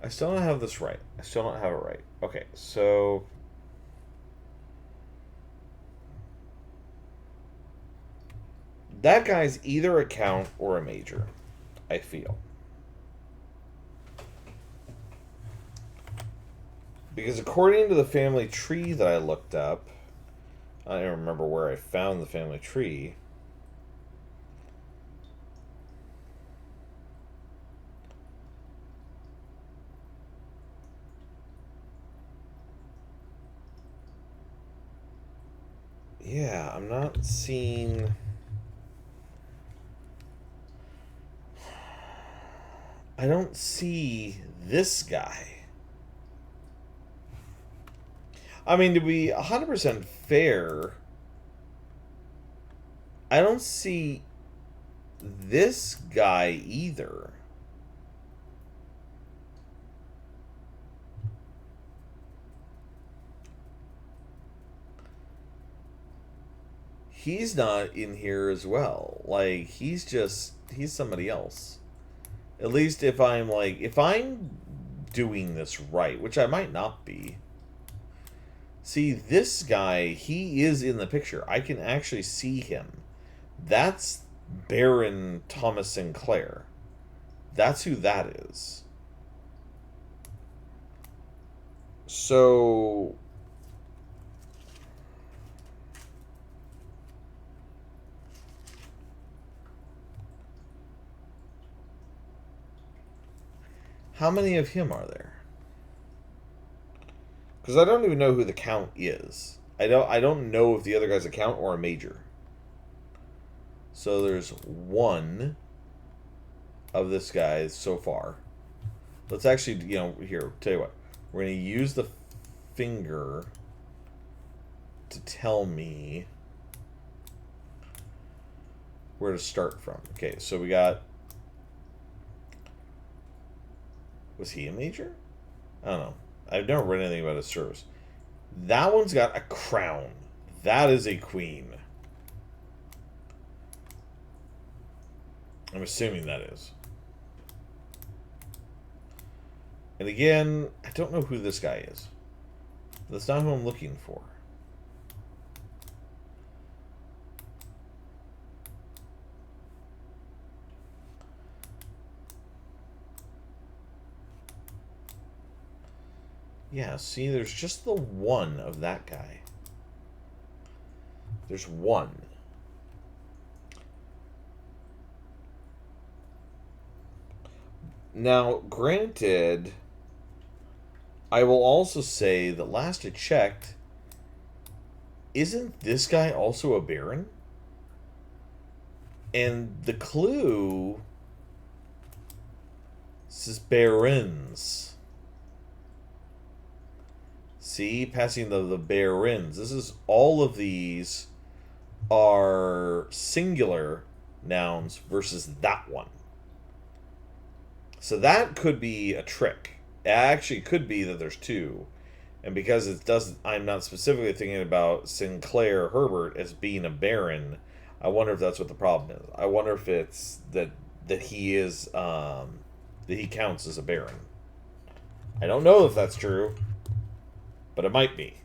I still don't have this right. I still don't have it right. Okay, so that guy's either a count or a major, I feel. Because according to the family tree that I looked up, I don't remember where I found the family tree. Yeah, I'm not seeing. I don't see this guy. I mean, to be 100% fair, I don't see this guy either. He's not in here as well. Like, he's somebody else. At least if I'm doing this right, which I might not be. See, this guy, he is in the picture. I can actually see him. That's Baron Thomas Sinclair. That's who that is. So how many of him are there? Because I don't even know who the count is. I don't know if the other guy's a count or a major. So there's 1 of this guy so far. Let's actually, here, tell you what. We're going to use the finger to tell me where to start from. Okay, so we got... Was he a major? I don't know. I've never read anything about his service. That one's got a crown. That is a queen. I'm assuming that is. And again, I don't know who this guy is. That's not who I'm looking for. Yeah, see, there's just the one of that guy. There's one. Now, granted, I will also say that last I checked, isn't this guy also a Baron? And the clue says Barons. See, passing the Barons. This is all of these are singular nouns versus that one. So that could be a trick. It actually could be that there's two. And because it doesn't, I'm not specifically thinking about Sinclair Herbert as being a Baron. I wonder if that's what the problem is. I wonder if it's that he is that he counts as a Baron. I don't know if that's true, but it might be.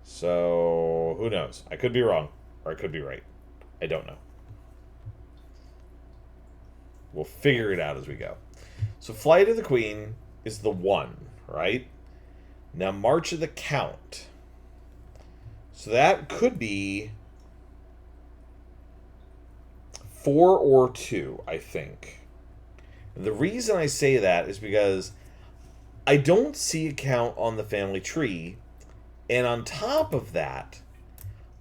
So who knows? I could be wrong, or I could be right. I don't know. We'll figure it out as we go. So Flight of the Queen is the one, right? Now March of the Count. So that could be 4 or 2, I think. And the reason I say that is because I don't see a count on the family tree. And on top of that,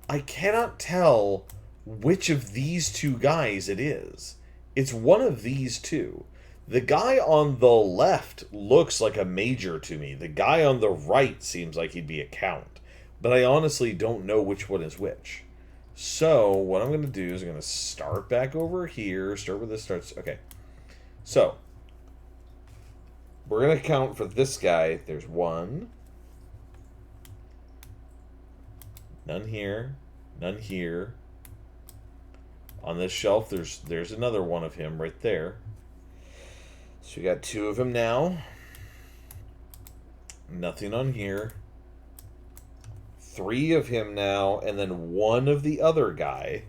I cannot tell which of these two guys it is. It's one of these two. The guy on the left looks like a major to me. The guy on the right seems like he'd be a count. But I honestly don't know which one is which. So, what I'm going to do is I'm going to start back over here. Start where this starts. Okay. So, we're going to count for this guy. There's 1. None here. None here. On this shelf, there's another one of him right there. So we got 2 of him now. Nothing on here. 3 of him now, and then 1 of the other guy.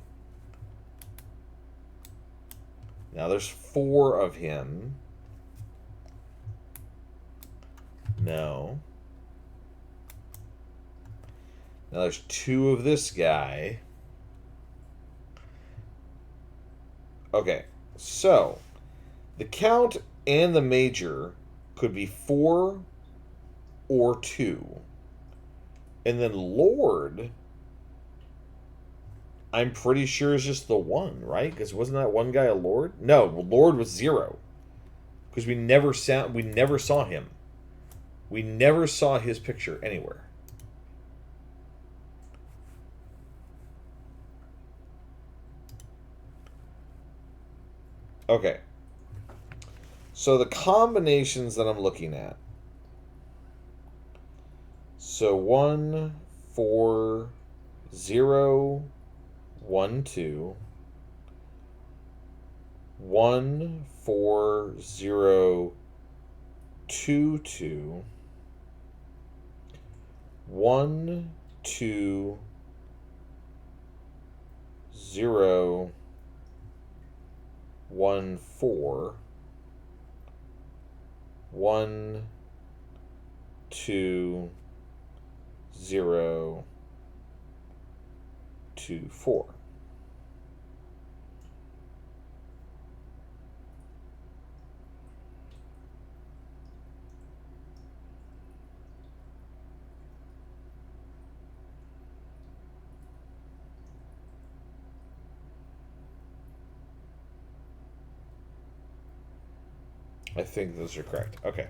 Now there's 4 of him. No. Now there's 2 of this guy. Okay, so the count and the major could be 4 or 2. And then Lord, I'm pretty sure is just the 1, right? Because wasn't that one guy a Lord? No, Lord was 0. Because we never saw him. We never saw his picture anywhere. Okay. So the combinations that I'm looking at. So 1, 4, 0, 1, 2. 1, 4, 0, 2, 2. 1, 2, 0, 1, 4. 1, 2, 0, 2, 4. I think those are correct. Okay.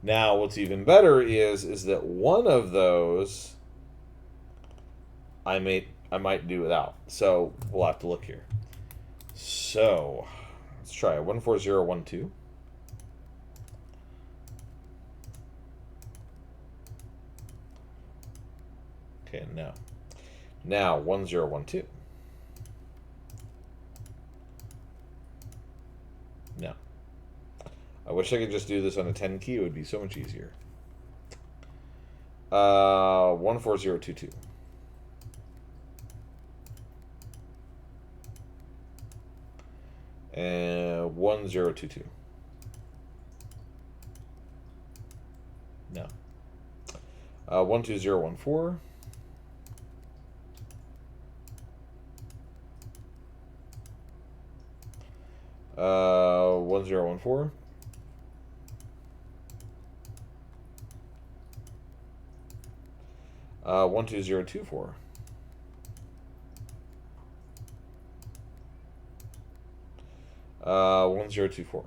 Now, what's even better is that one of those I might do without. So we'll have to look here. So let's try it. 14012. Okay, no. Now 1012. No. I wish I could just do this on a 10 key. It would be so much easier. 14022. And 1022. No. 12014. 1014. 12024. 1024.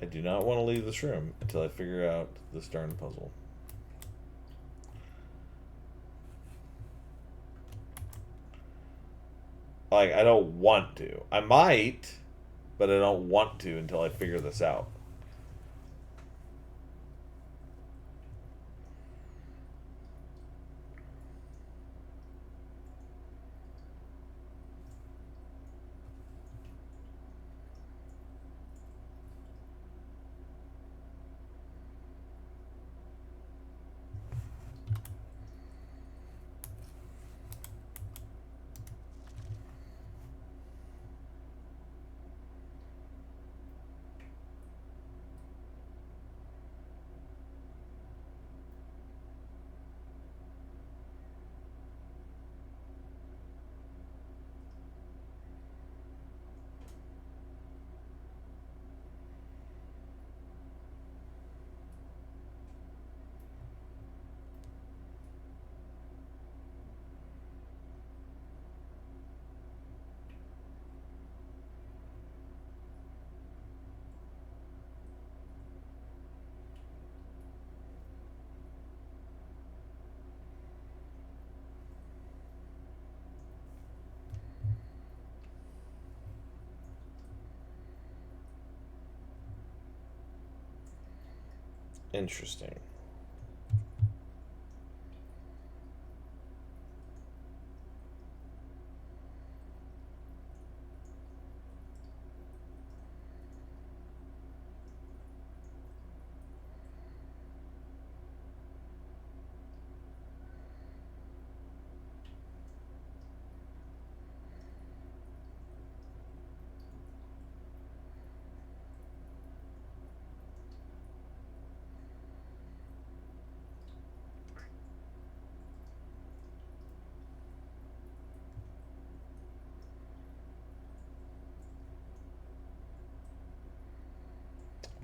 I do not want to leave this room until I figure out this darn puzzle. Like, I don't want to. I might, but I don't want to until I figure this out. Interesting.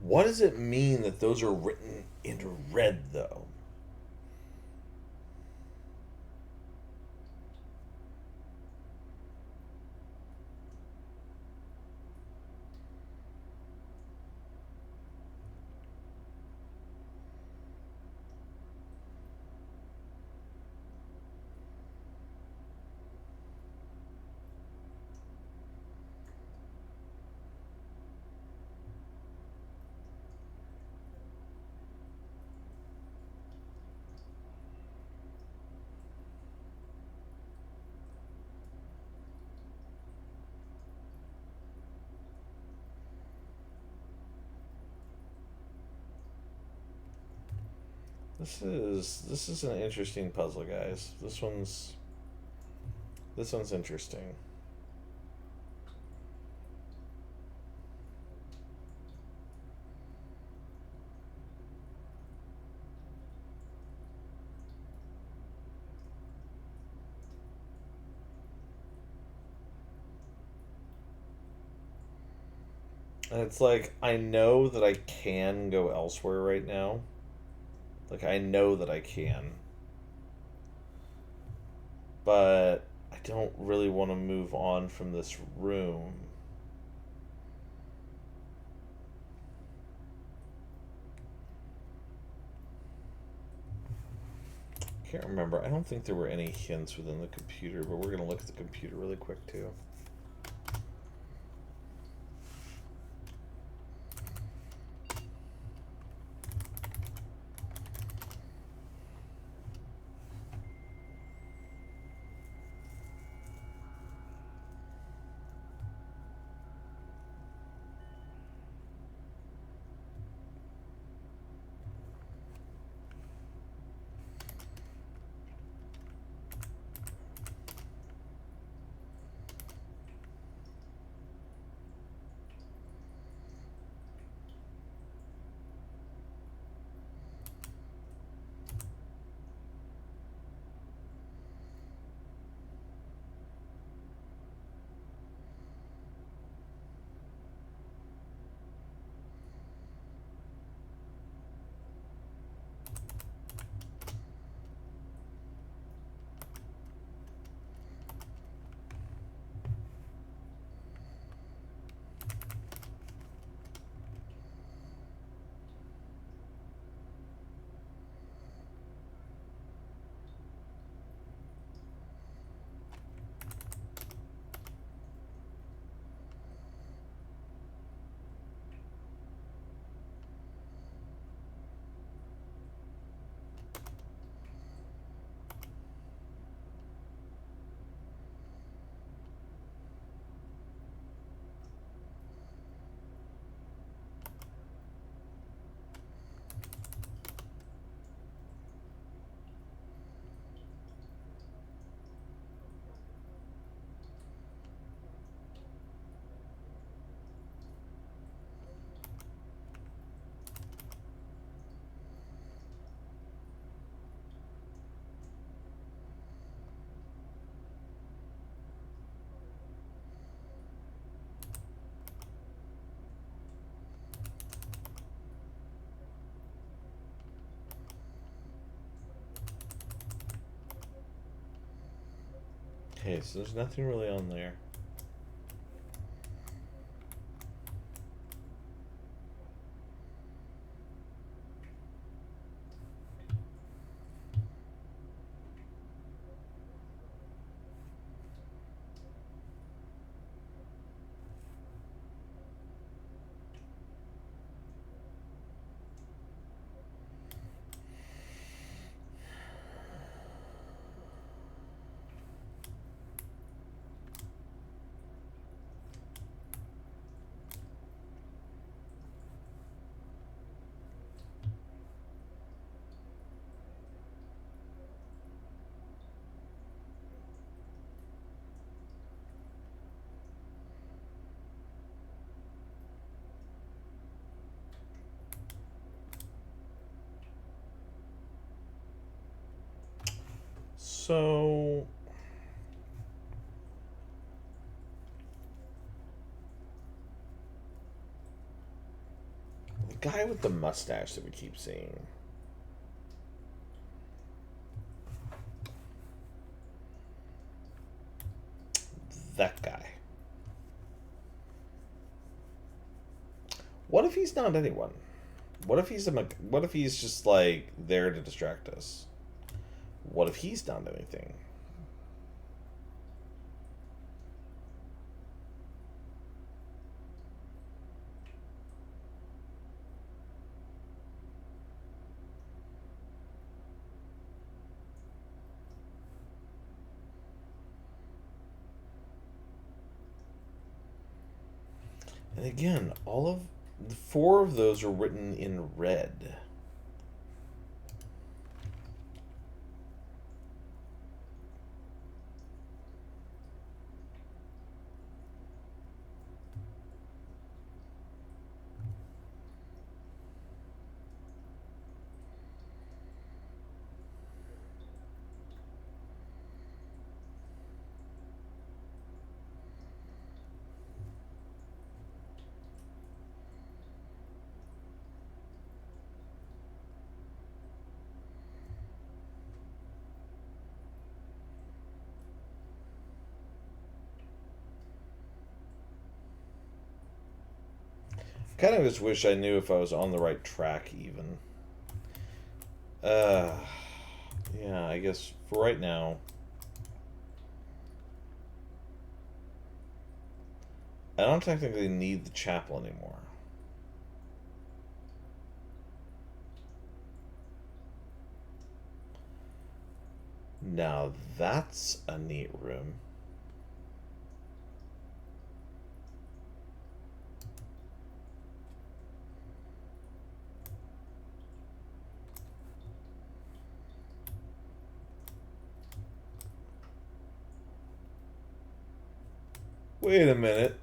What does it mean that those are written in red, though? This is an interesting puzzle, guys. This one's interesting. And it's like, I know that I can go elsewhere right now. Like, I know that I can. But I don't really want to move on from this room. Can't remember. I don't think there were any hints within the computer, but we're going to look at the computer really quick too. Okay, so there's nothing really on there. So the guy with the mustache that we keep seeing. That guy. What if he's not anyone? What if he's just like there to distract us? What if he's not anything? And again, all of the four of those are written in red. Kind of just wish I knew if I was on the right track, even. Yeah. Yeah, I guess for right now. I don't technically need the chapel anymore. Now that's a neat room. Wait a minute.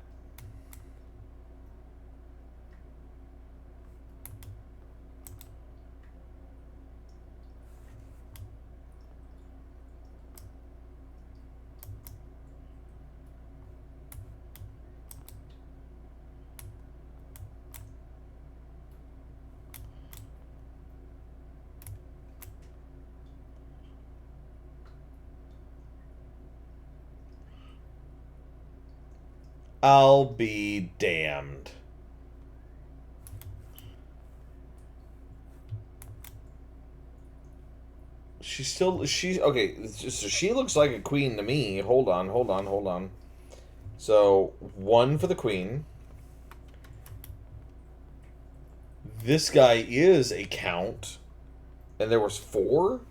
I'll be damned. She's okay. So she looks like a queen to me. Hold on, hold on, hold on. So 1 for the queen. This guy is a count, and there was 4.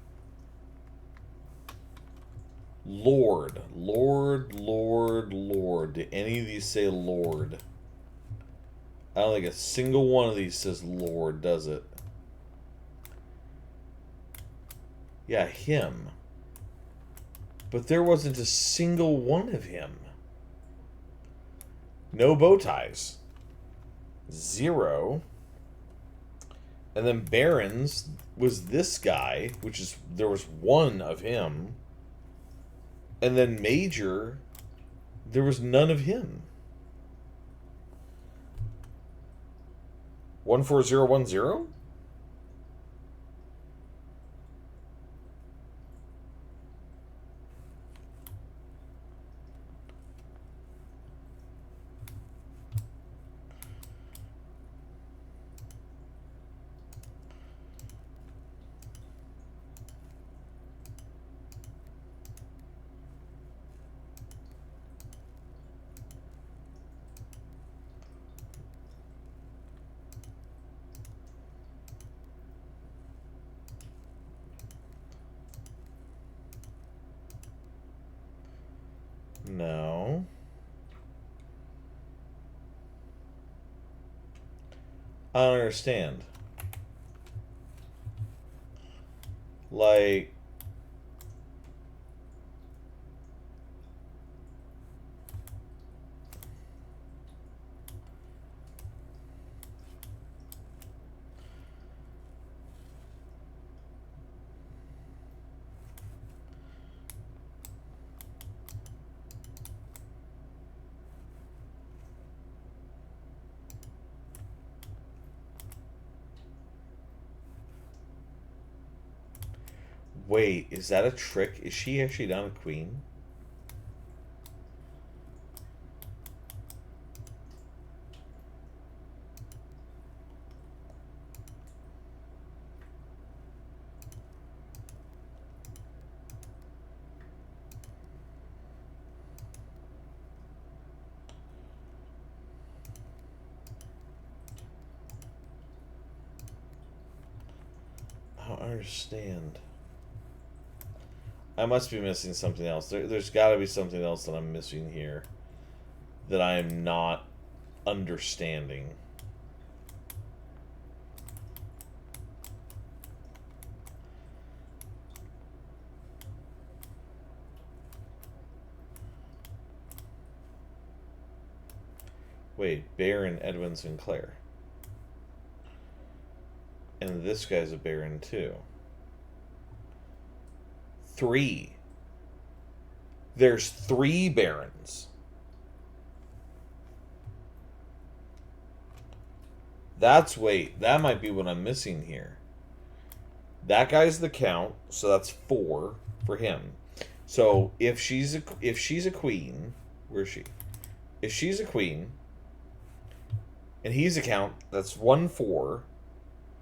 Lord, Lord, Lord, Lord. Did any of these say Lord? I don't think a single one of these says Lord, does it? Yeah, him. But there wasn't a single one of him. No bow ties. 0. And then Barons was this guy, which is, there was 1 of him. And then Major, there was none of him. 14010? No. I don't understand. Like, wait, is that a trick? Is she actually not a queen? I don't understand. I must be missing something else. There's got to be something else that I'm missing here that I am not understanding. Wait, Baron Edwin Sinclair. And this guy's a Baron too. 3. There's 3 Barons. Wait, that might be what I'm missing here. That guy's the count, so that's 4 for him. So if she's a queen, where is she? If she's a queen, and he's a count, that's 1 4.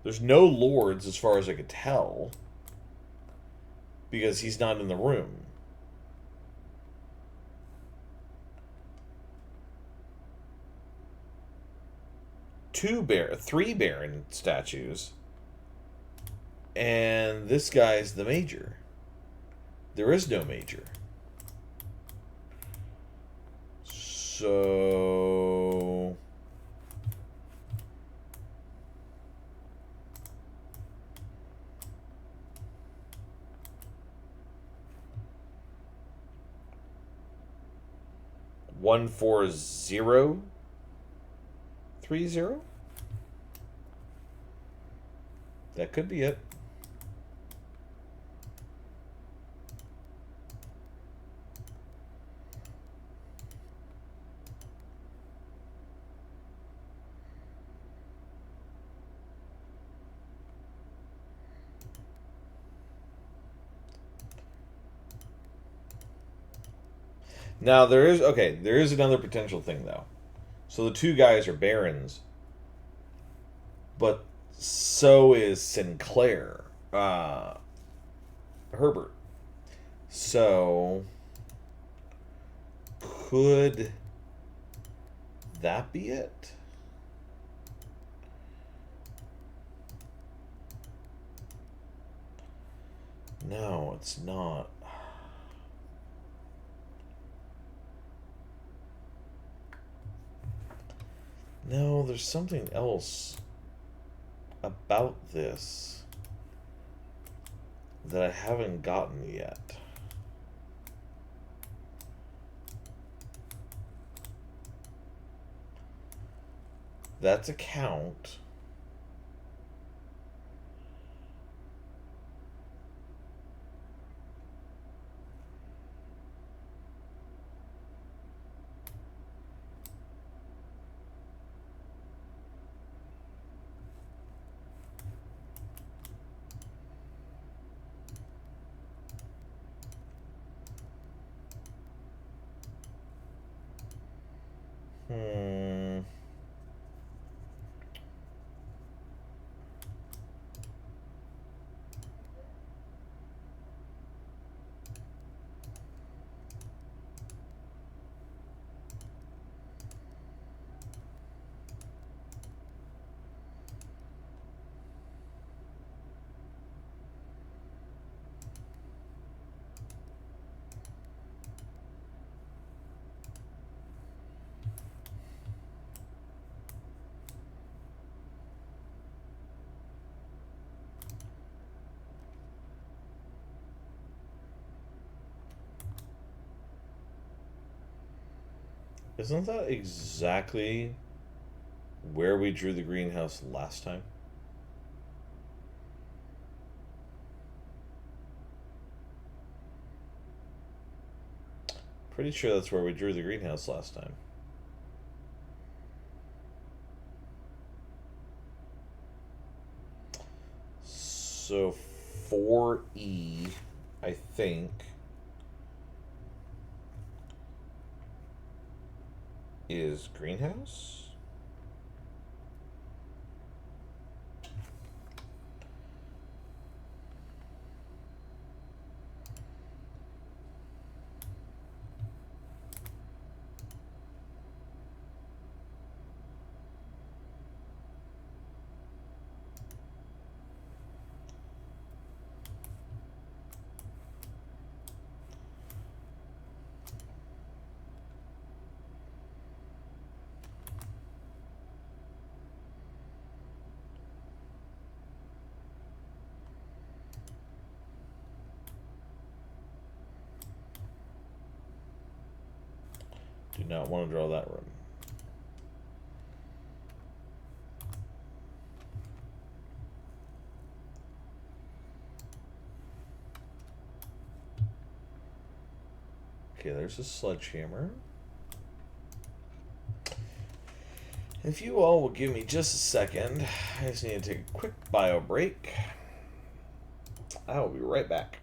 There's no lords as far as I could tell. because he's not in the room. Three Baron statues, and this guy's the major. There is no major. So one 4030. That could be it. Now there is another potential thing though. So the two guys are barons, but so is Sinclair, Herbert. So could that be it? No, it's not. No, there's something else about this that I haven't gotten yet. That's a count. Hmm. Isn't that exactly where we drew the greenhouse last time? Pretty sure that's where we drew the greenhouse last time. So 4E, I think, is greenhouse. Do not want to draw that room. Okay, there's a sledgehammer. If you all will give me just a second, I just need to take a quick bio break. I will be right back.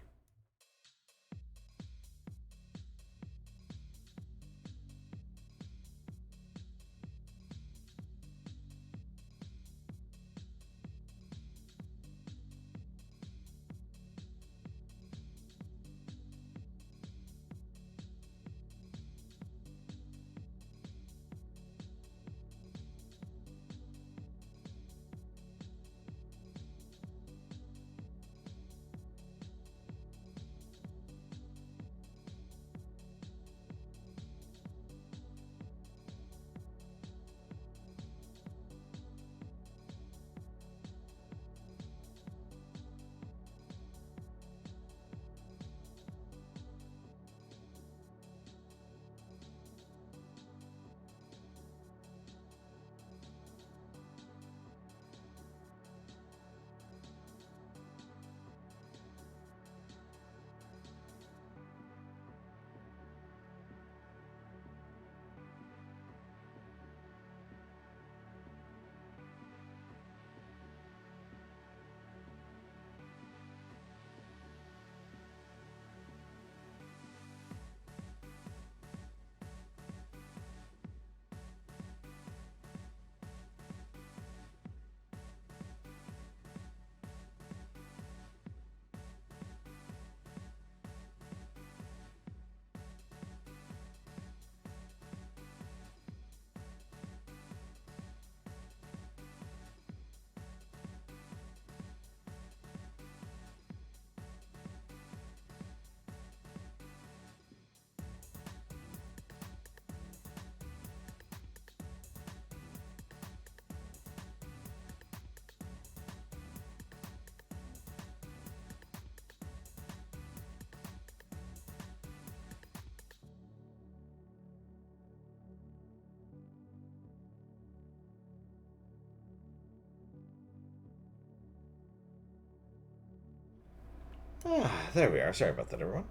Ah, there we are. Sorry about that, everyone.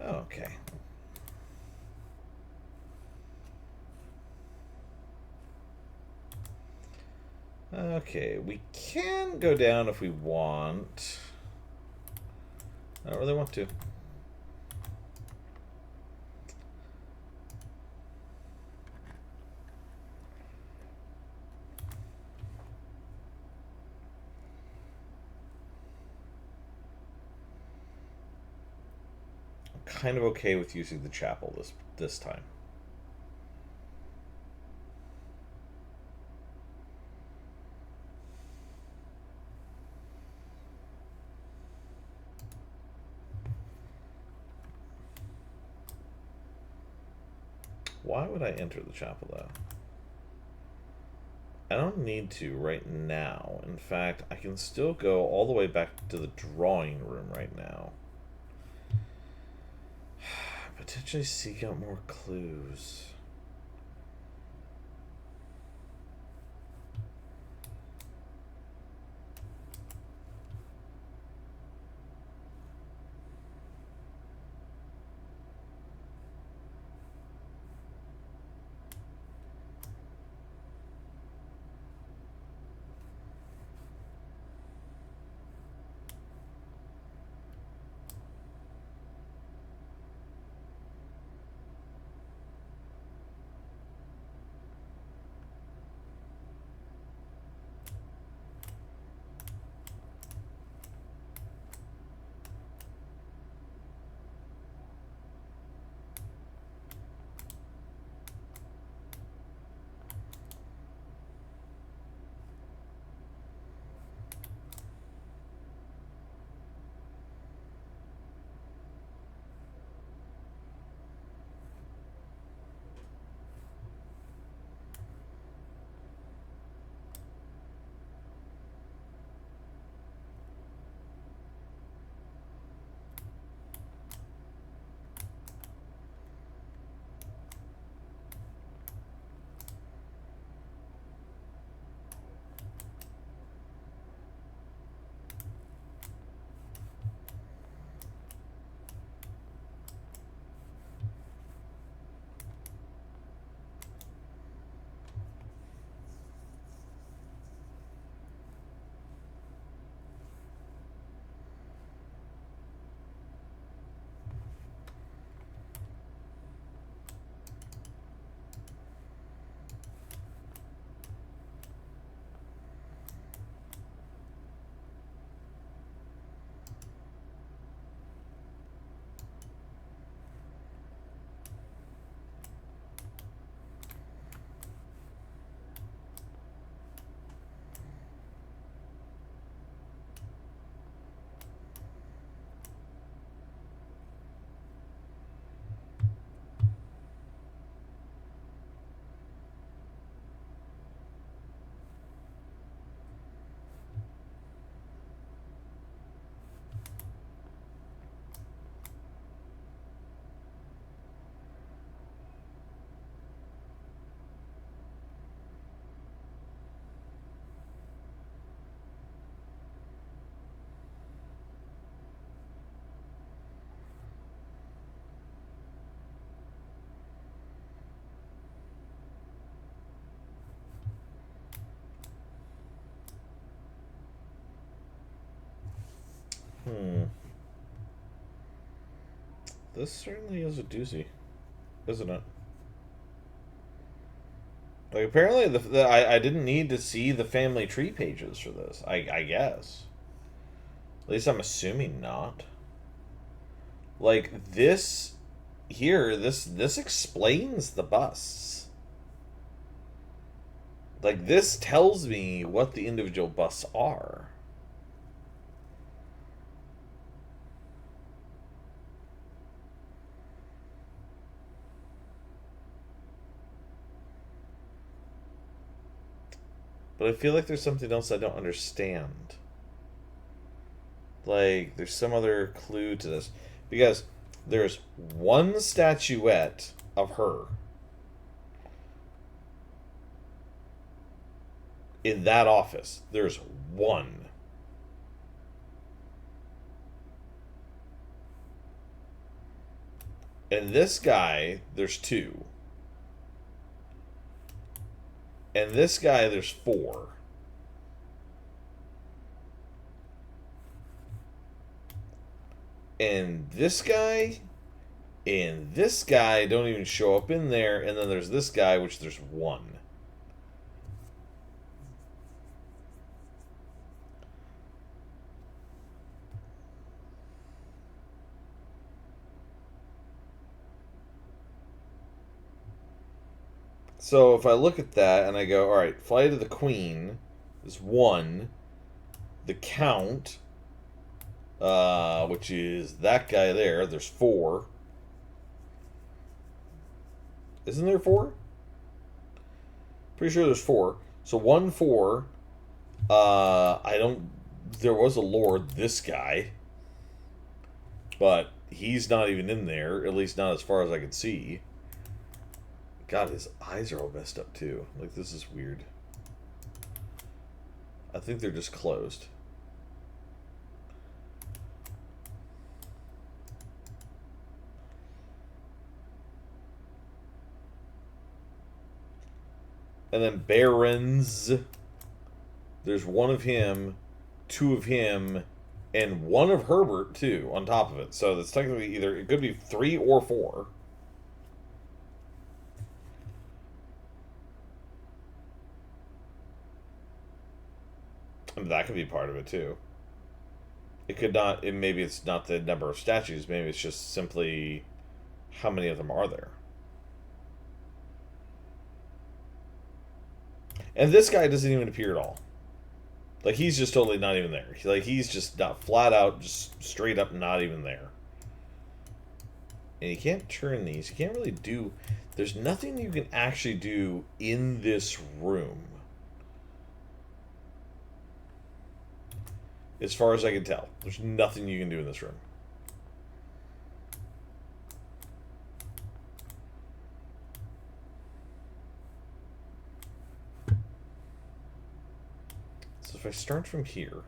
Okay. Okay, we can go down if we want. I don't really want to. I'm kind of okay with using the chapel this time. Why would I enter the chapel, though? I don't need to right now. In fact, I can still go all the way back to the drawing room right now. Potentially seek out more clues. Hmm. This certainly is a doozy, isn't it? Like apparently, I didn't need to see the family tree pages for this. I guess. At least I'm assuming not. Like this here, this explains the busts. Like this tells me what the individual busts are. But I feel like there's something else I don't understand. Like there's some other clue to this because there's one statuette of her in that office. There's one. And this guy, there's 2. And this guy, there's 4. And this guy don't even show up in there. And then there's this guy, which there's 1. So if I look at that and I go, all right, Flight of the Queen is 1. The Count, which is that guy there, there's 4. Isn't there 4? Pretty sure there's 4. So 1, 4. I don't. There was a Lord, this guy, but he's not even in there. At least not as far as I can see. God, his eyes are all messed up too. Like, this is weird. I think they're just closed. And then Barons. There's 1 of him, 2 of him, and 1 of Herbert too on top of it. So that's technically either, it could be 3 or 4. And that could be part of it too. It could not. Maybe it's not the number of statues. Maybe it's just simply how many of them are there. And this guy doesn't even appear at all. Like, he's just totally not even there. Like, he's just not flat out, just straight up not even there. And you can't turn these. You can't really do. There's nothing you can actually do in this room, as far as I can tell. There's nothing you can do in this room. So if I start from here,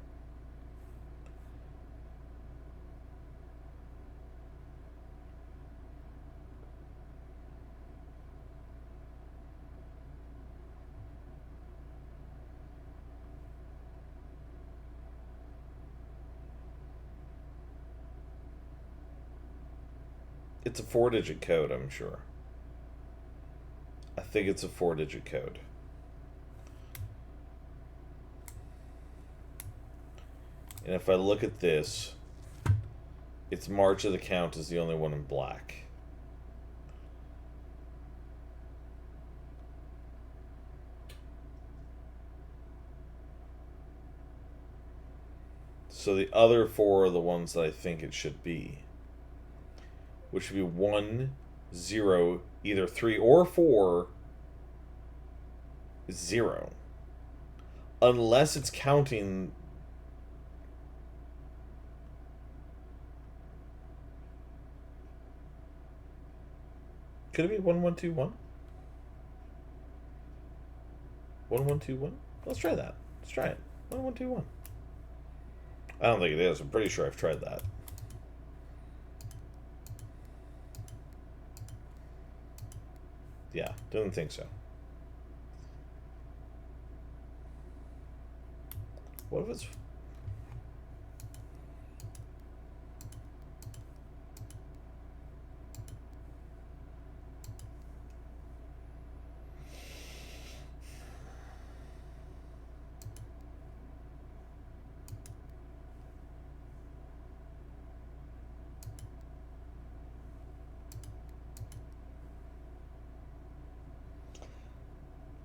it's a 4-digit code, I'm sure. I think it's a 4-digit code. And if I look at this, it's March of the Count is the only one in black. So the other 4 are the ones that I think it should be, which would be 1, 0, either 3 or 4, 0. Unless it's counting. Could it be 1121? 1121? Let's try that. Let's try it. 1121. I don't think it is. I'm pretty sure I've tried that. Yeah, doesn't think so. What if it's...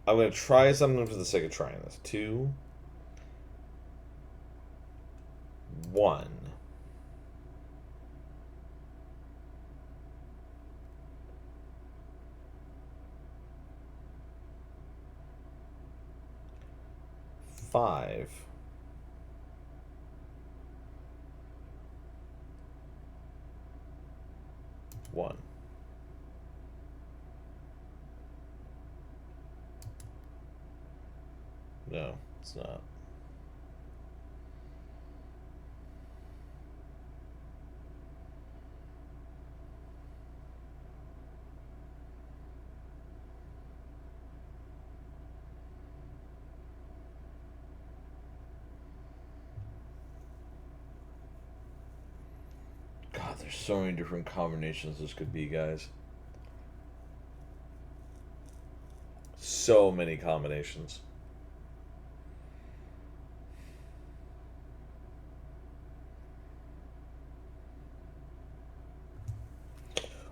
I'm going to try something for the sake of trying this. 2, 1. Five. One. No, it's not. there's so many different combinations this could be, guys. So many combinations.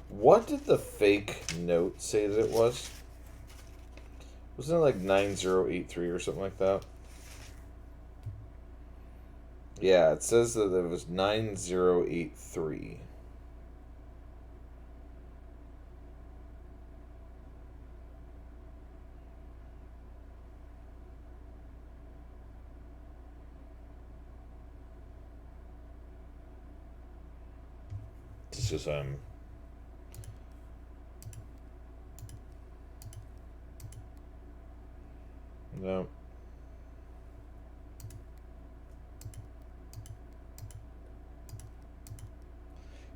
What did the fake note say that it was? Wasn't it like 9083 or something like that? Yeah, it says that it was 9083. It's just no.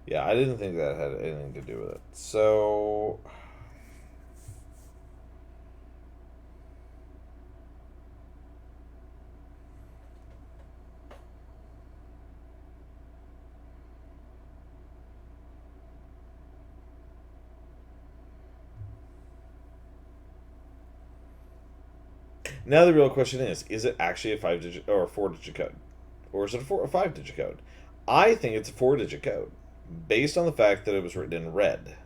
Yeah, I didn't think that had anything to do with it. So now the real question is it actually a 5-digit or a 4-digit code? Or is it a 5-digit code? I think it's a 4-digit code, based on the fact that it was written in red.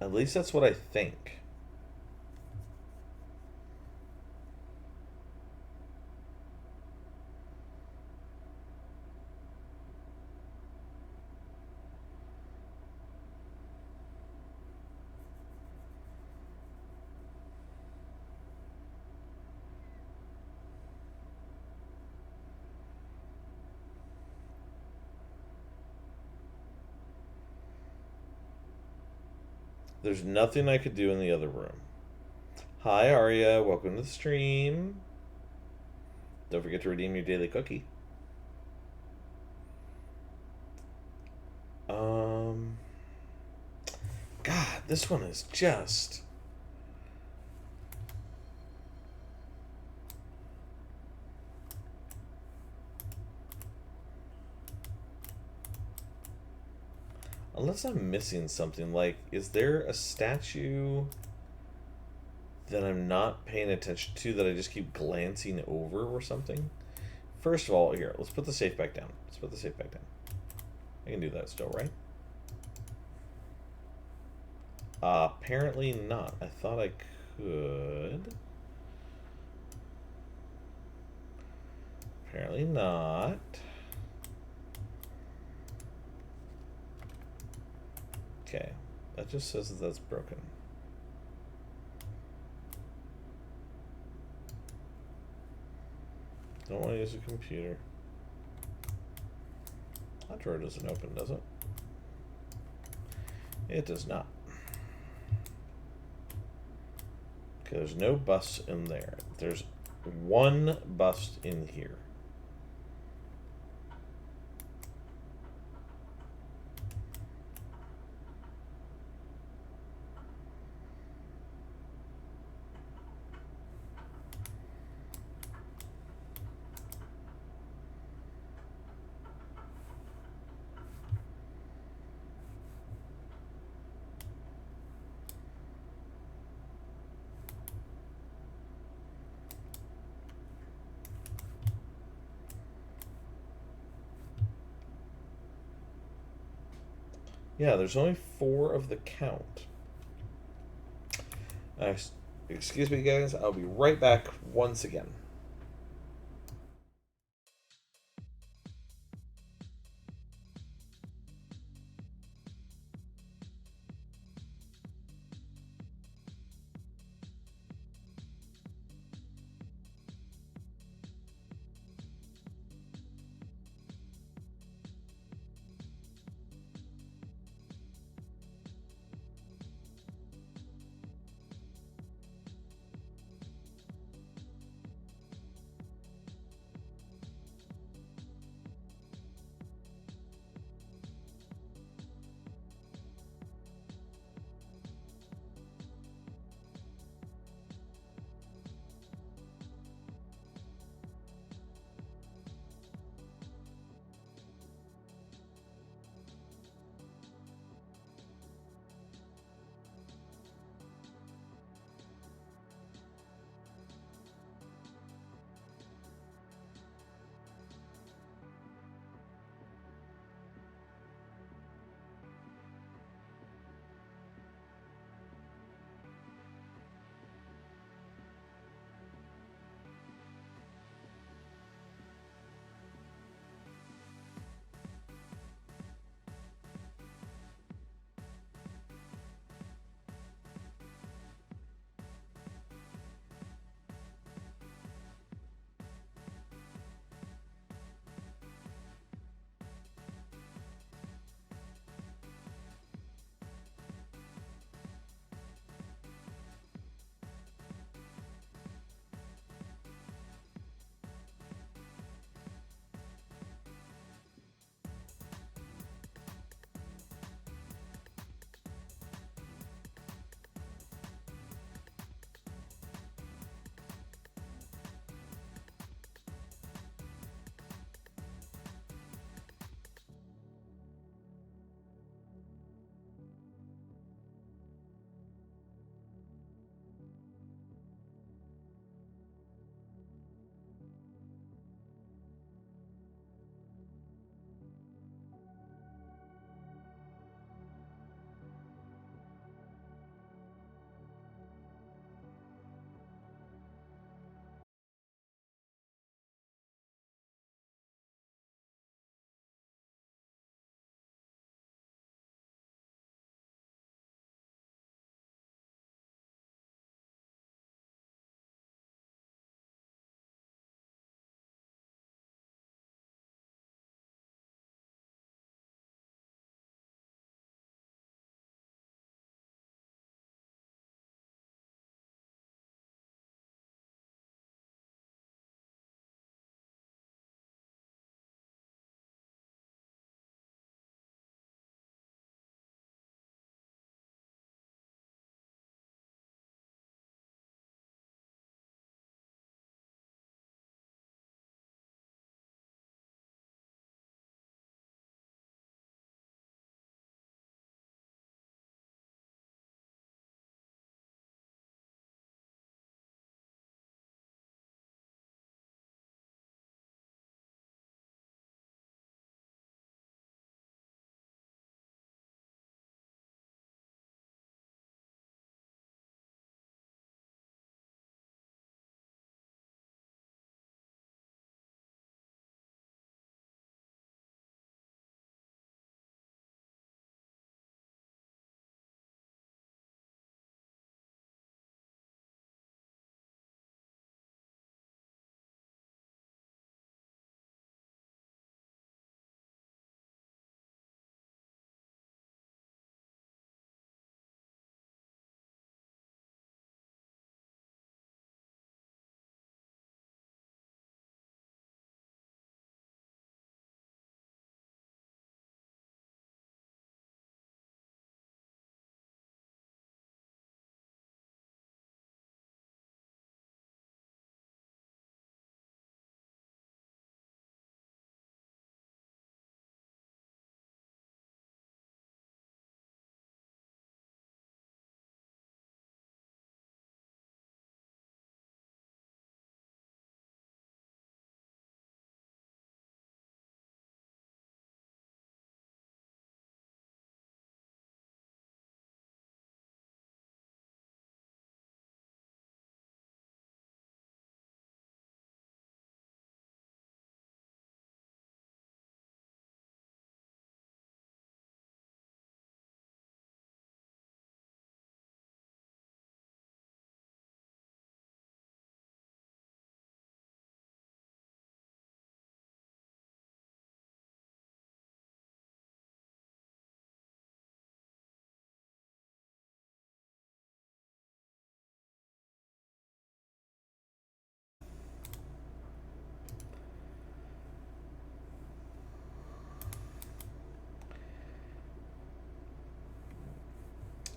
At least that's what I think. There's nothing I could do in the other room. Hi, Arya. Welcome to the stream. Don't forget to redeem your daily cookie. God, this one is just... Unless I'm missing something, like, is there a statue that I'm not paying attention to that I just keep glancing over or something? First of all, here, let's put the safe back down. Let's put the safe back down. I can do that still, right? Apparently not. I thought I could. Apparently not. Okay. That just says that that's broken. Don't want to use a computer. That drawer doesn't open, does it? It does not. Okay, there's no bust in there. There's one bust in here. Yeah, there's only 4 of the count. Excuse me, guys. I'll be right back once again.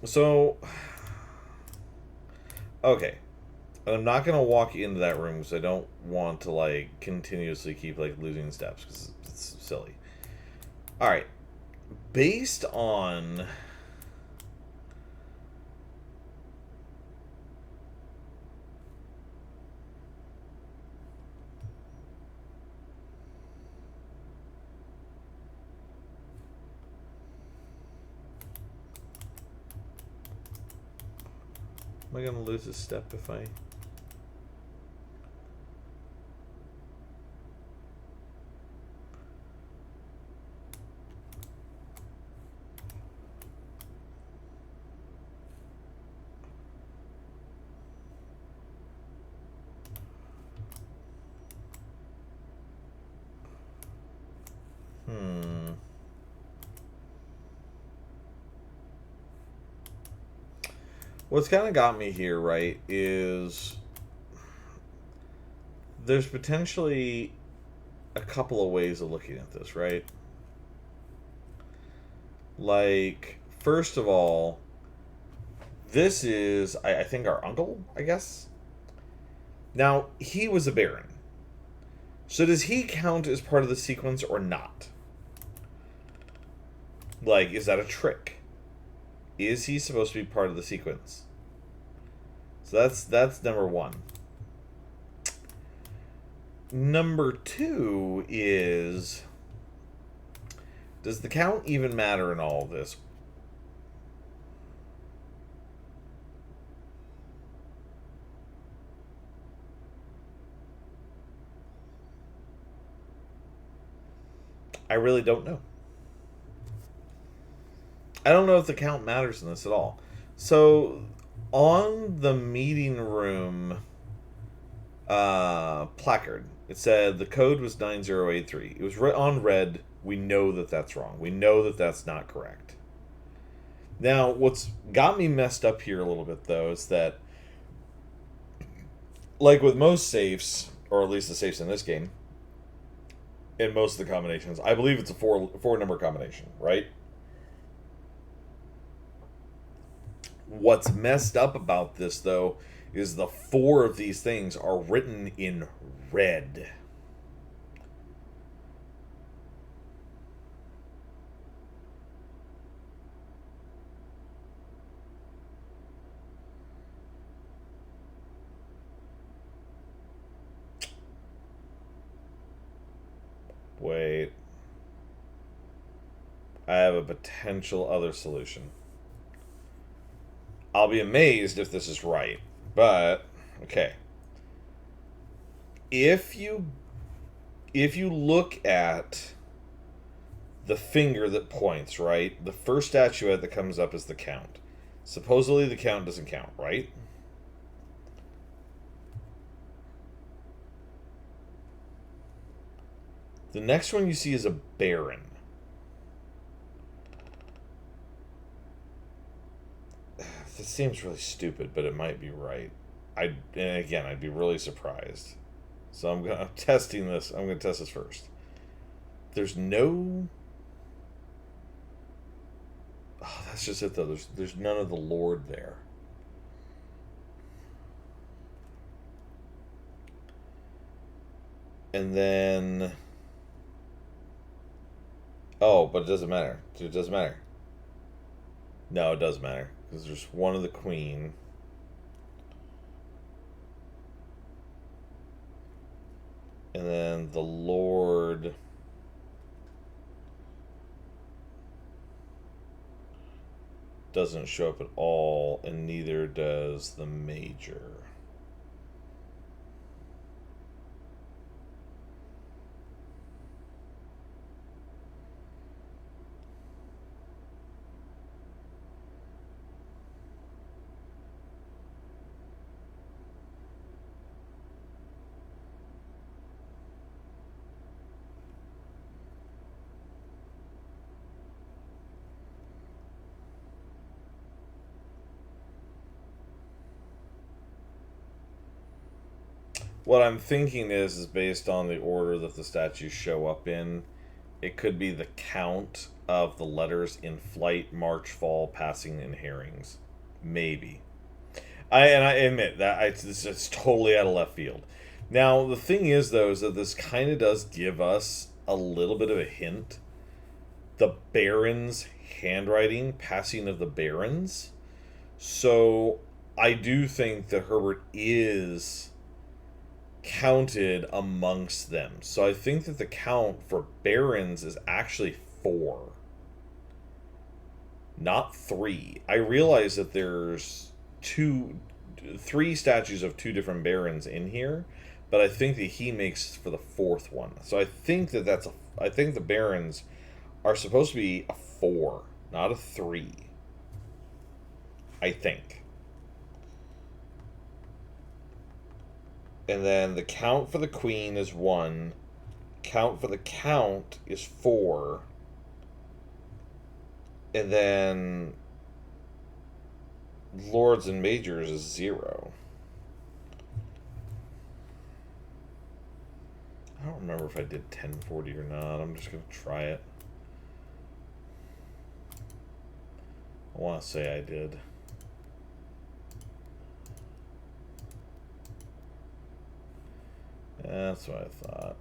So, okay. I'm not going to walk into that room because I don't want to, like, continuously keep, like, losing steps because it's silly. Alright. Based on... Am I going to lose a step if I... What's kind of got me here, right, is there's potentially a couple of ways of looking at this, right? Like, first of all, this is, I think, our uncle, I guess? Now, he was a baron. So does he count as part of the sequence or not? Like, is that a trick? Is he supposed to be part of the sequence? So that's number one. Number two is... Does the count even matter in all of this? I really don't know. I don't know if the count matters in this at all. So, on the meeting room placard, it said the code was 9083. It was on red. We know that that's wrong. We know that that's not correct. Now, what's got me messed up here a little bit, though, is that, like with most safes, or at least the safes in this game, in most of the combinations, I believe it's a four number combination, right? What's messed up about this, though, is the four of these things are written in red. Wait. I have a potential other solution. I'll be amazed if this is right. But, okay. If you look at the finger that points, right? The first statuette that comes up is the count. Supposedly the count doesn't count, right? The next one you see is a baron. This seems really stupid, but it might be right. And again, I'd be really surprised. So I'm testing this. I'm gonna test this first. There's no... Oh, that's just it, though. There's none of the Lord there. And then... Oh, but it doesn't matter. It doesn't matter. No, it does matter. Because there's one of the Queen. And then the Lord... doesn't show up at all, and neither does the Major. What I'm thinking is based on the order that the statues show up in, It could be the count of the letters in flight, march, fall, passing, and herrings. Maybe. I admit that it's totally out of left field. Now the thing is though is that this kind of does give us a little bit of a hint. The Baron's handwriting, passing of the Barons. So I do think that Herbert is counted amongst them. So I think that the count for Barons is actually 4, not 3. I realize that there's 3 statues of 2 different Barons in here, but I think that he makes for the 4th one. So I think that I think the Barons are supposed to be a 4, not a 3. I think. And then the count for the Queen is 1. Count for the Count is 4. And then Lords and Majors is 0. I don't remember if I did 1040 or not. I'm just going to try it. I want to say I did. That's what I thought.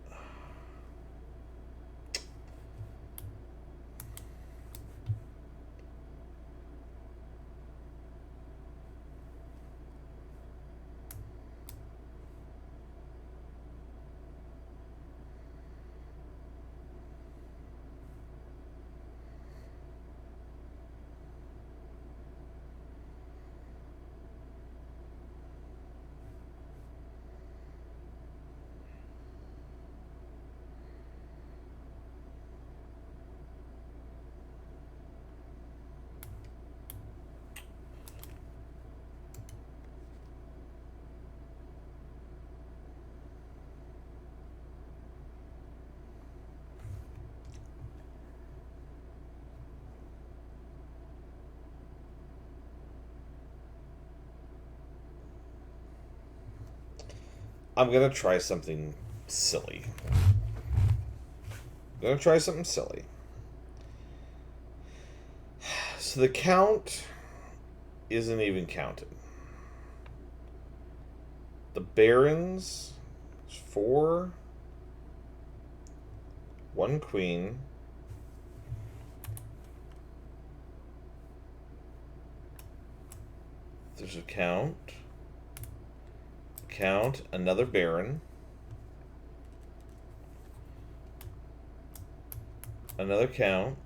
I'm going to try something silly. So the Count isn't even counted. The Barons is 4. 1 Queen. There's a Count. Another Baron. Another Count.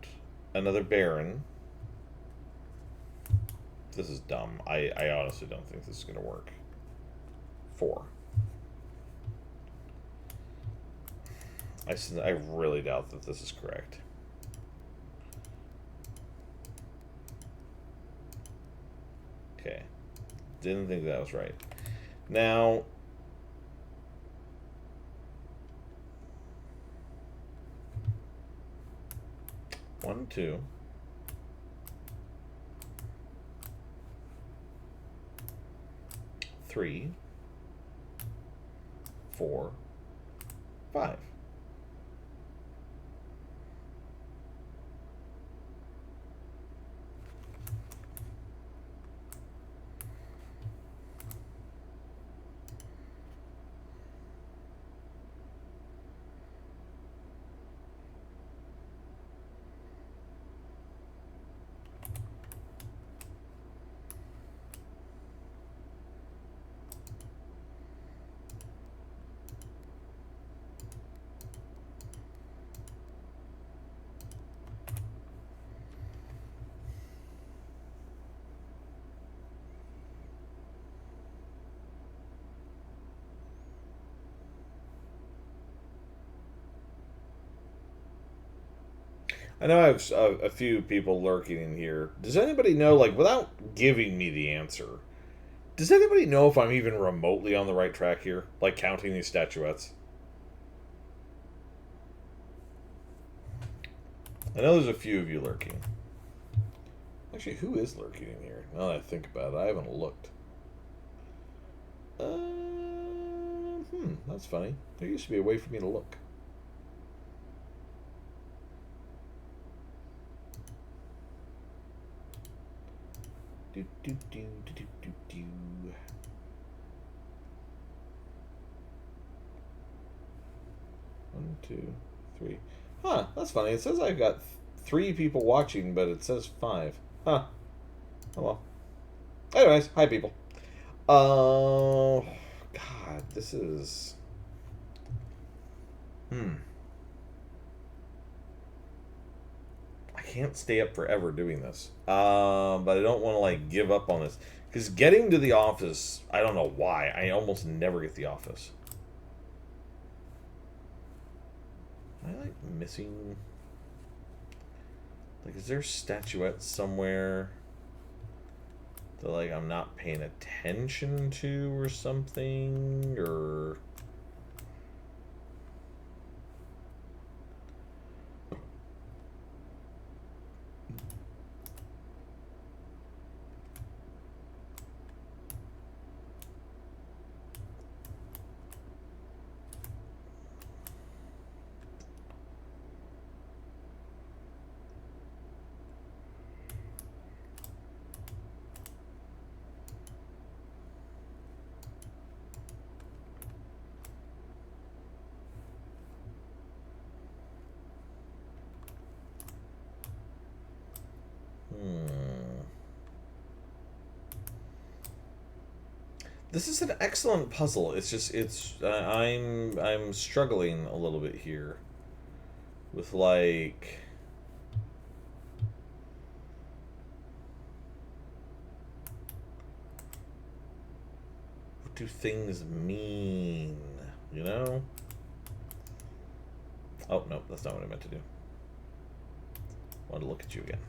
Another Baron. This is dumb. I honestly don't think this is going to work. 4. I really doubt that this is correct. Okay. Didn't think that was right. Now, one, 2, 3, 4, 5. I know I have a few people lurking in here. Does anybody know, like, without giving me the answer, does anybody know if I'm even remotely on the right track here? Like, counting these statuettes? I know there's a few of you lurking. Actually, who is lurking in here? Now that I think about it, I haven't looked. That's funny. There used to be a way for me to look. Do, do, do, do, do, do, do. One, two, three. Huh, that's funny. It says I've got 3 people watching, but it says 5. Huh. Oh well. Anyways, hi people. Oh, God, this is... I can't stay up forever doing this. But I don't want to, like, give up on this. Because getting to the office, I don't know why. I almost never get the office. Am I, like, missing... Like, is there a statuette somewhere that, like, I'm not paying attention to or something? Or... This is an excellent puzzle. It's just I'm struggling a little bit here with, like, what do things mean? You know? Oh no, that's not what I meant to do. I wanted to look at you again.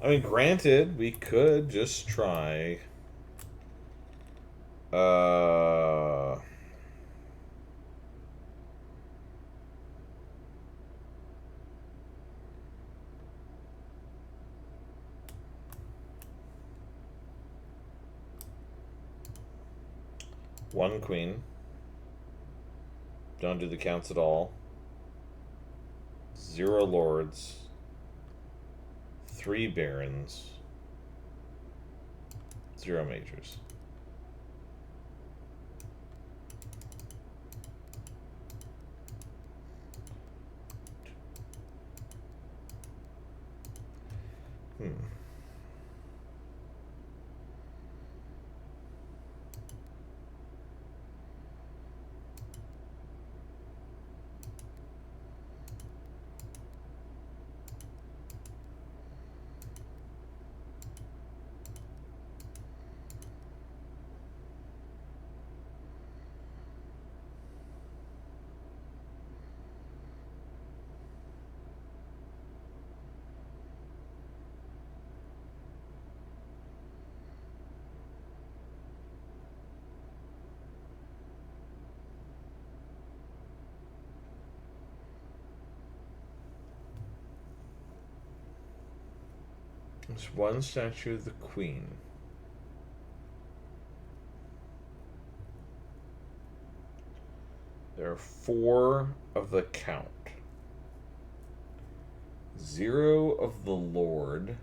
I mean, granted, we could just try. Uh, one queen. Don't do the counts at all. 0 lords. 3 barons. 0 majors. There's 1 statue of the queen. There are 4 of the count. 0 of the lord.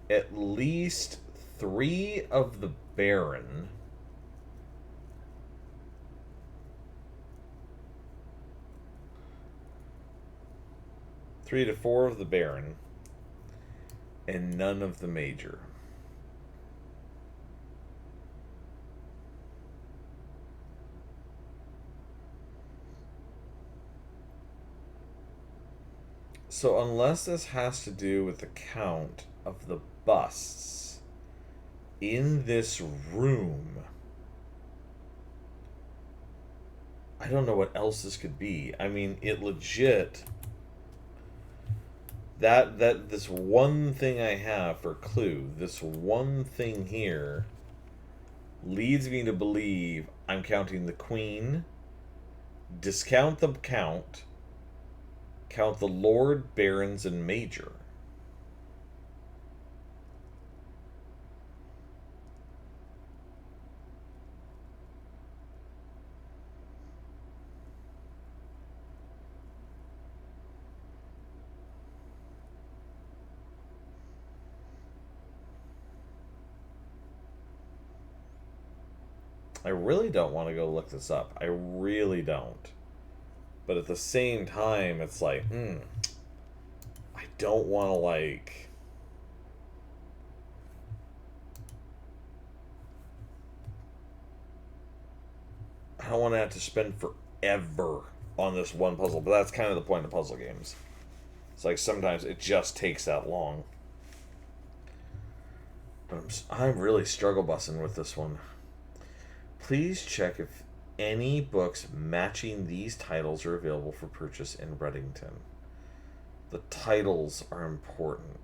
At least 3 of the baron. Three to 4 of the baron, and none of the major. So unless this has to do with the count of the busts in this room, I don't know what else this could be. I mean, it legit... That this one thing I have for clue, this one thing here, leads me to believe I'm counting the queen, discount the count, count the lord, barons, and major. I really don't want to go look this up. I really don't. But at the same time, it's like, I don't want to, like... I don't want to have to spend forever on this one puzzle. But that's kind of the point of puzzle games. It's like sometimes it just takes that long. But I'm really struggle bussing with this one. Please check if any books matching these titles are available for purchase in Reddington. The titles are important.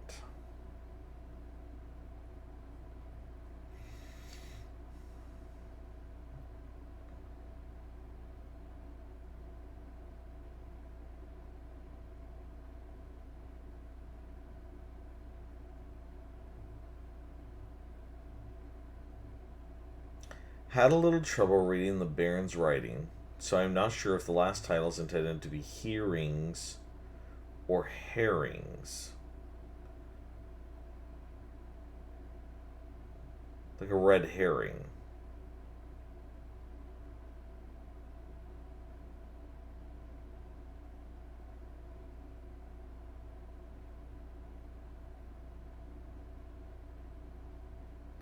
Had a little trouble reading the Baron's writing, so I'm not sure if the last title is intended to be hearings or herrings. Like a red herring.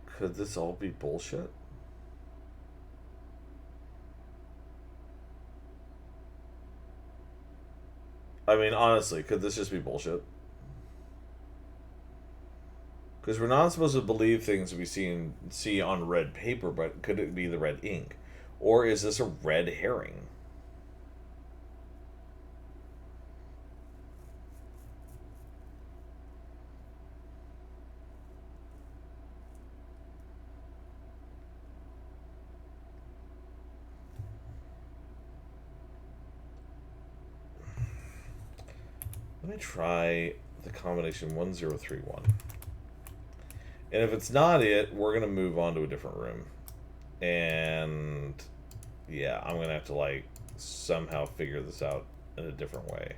Could this all be bullshit? I mean, honestly, could this just be bullshit? Because we're not supposed to believe things we see on red paper, but could it be the red ink? Or is this a red herring? Let me try the combination 1031. And if it's not it, we're going to move on to a different room. And yeah, I'm going to have to like somehow figure this out in a different way.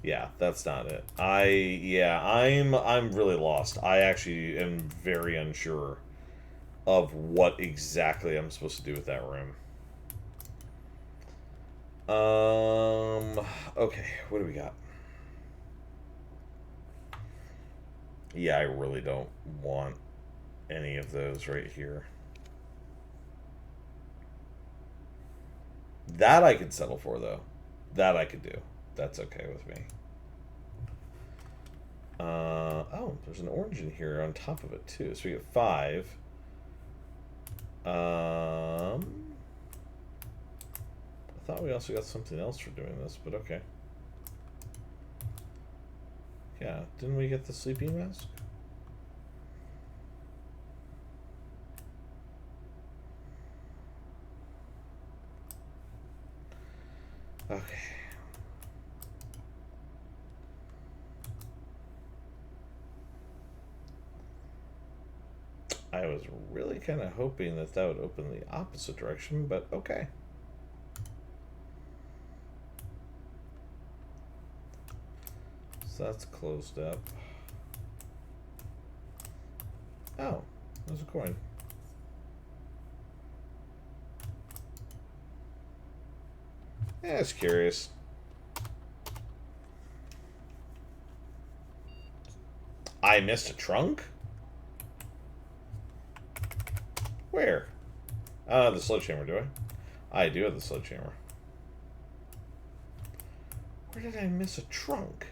Yeah, that's not it. I'm really lost. I actually am very unsure of what exactly I'm supposed to do with that room. Okay, what do we got? Yeah, I really don't want any of those right here. That I could settle for, though. That I could do. That's okay with me. Oh, there's an orange in here on top of it, too. So we get 5. I thought we also got something else for doing this, but okay. Yeah, didn't we get the sleeping mask? Okay. I was really kind of hoping that that would open the opposite direction, but okay. So that's closed up. Oh, there's a coin. Yeah, it's curious. I missed a trunk? Where? The sledgehammer, do I? I do have the sledgehammer. Where did I miss a trunk?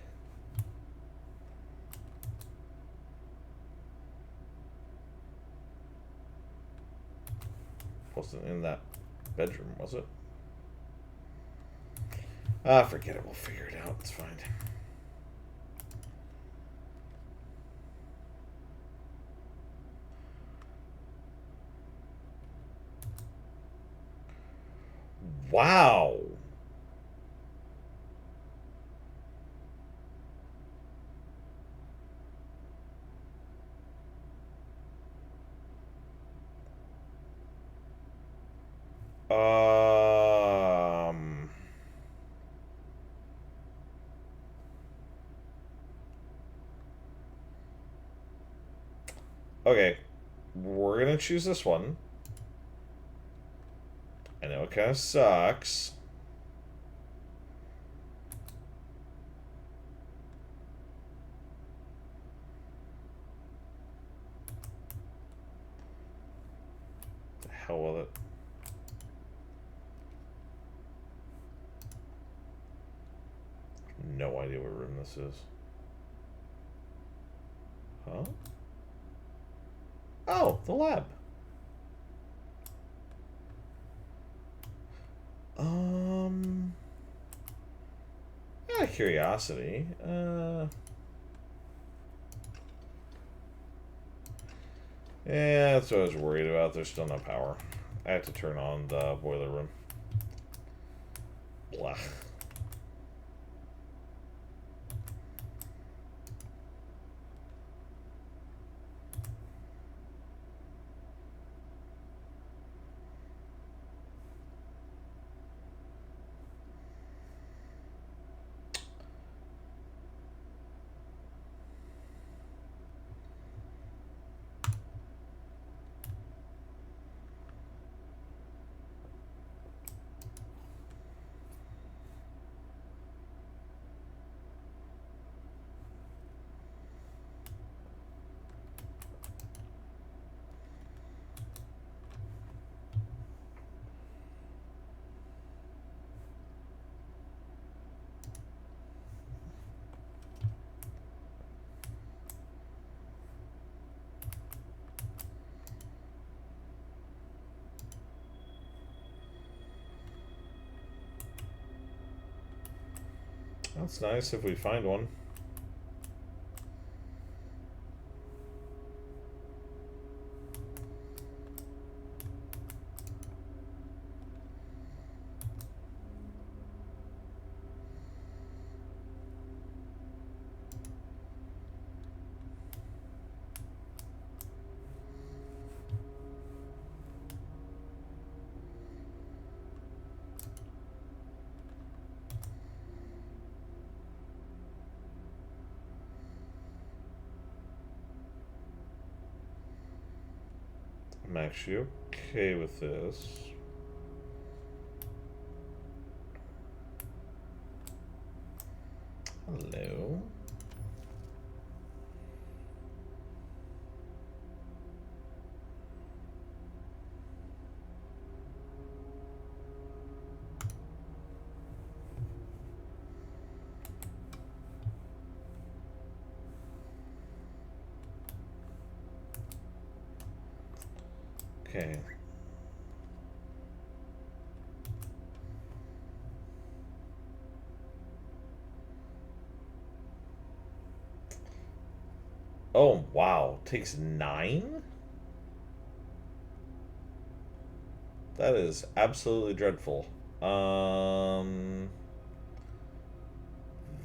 Wasn't in that bedroom, was it? Ah, forget it. We'll figure it out. It's fine. Wow. Um. Okay. We're gonna choose this one. I know it kind of sucks. The hell with it. No idea what room this is. Huh? Oh, the lab. Out of curiosity, yeah, that's what I was worried about. There's still no power. I have to turn on the boiler room. Blah. That's nice if we find one. I'm actually okay with this. Hello. Okay. Oh, wow. Takes 9? That is absolutely dreadful.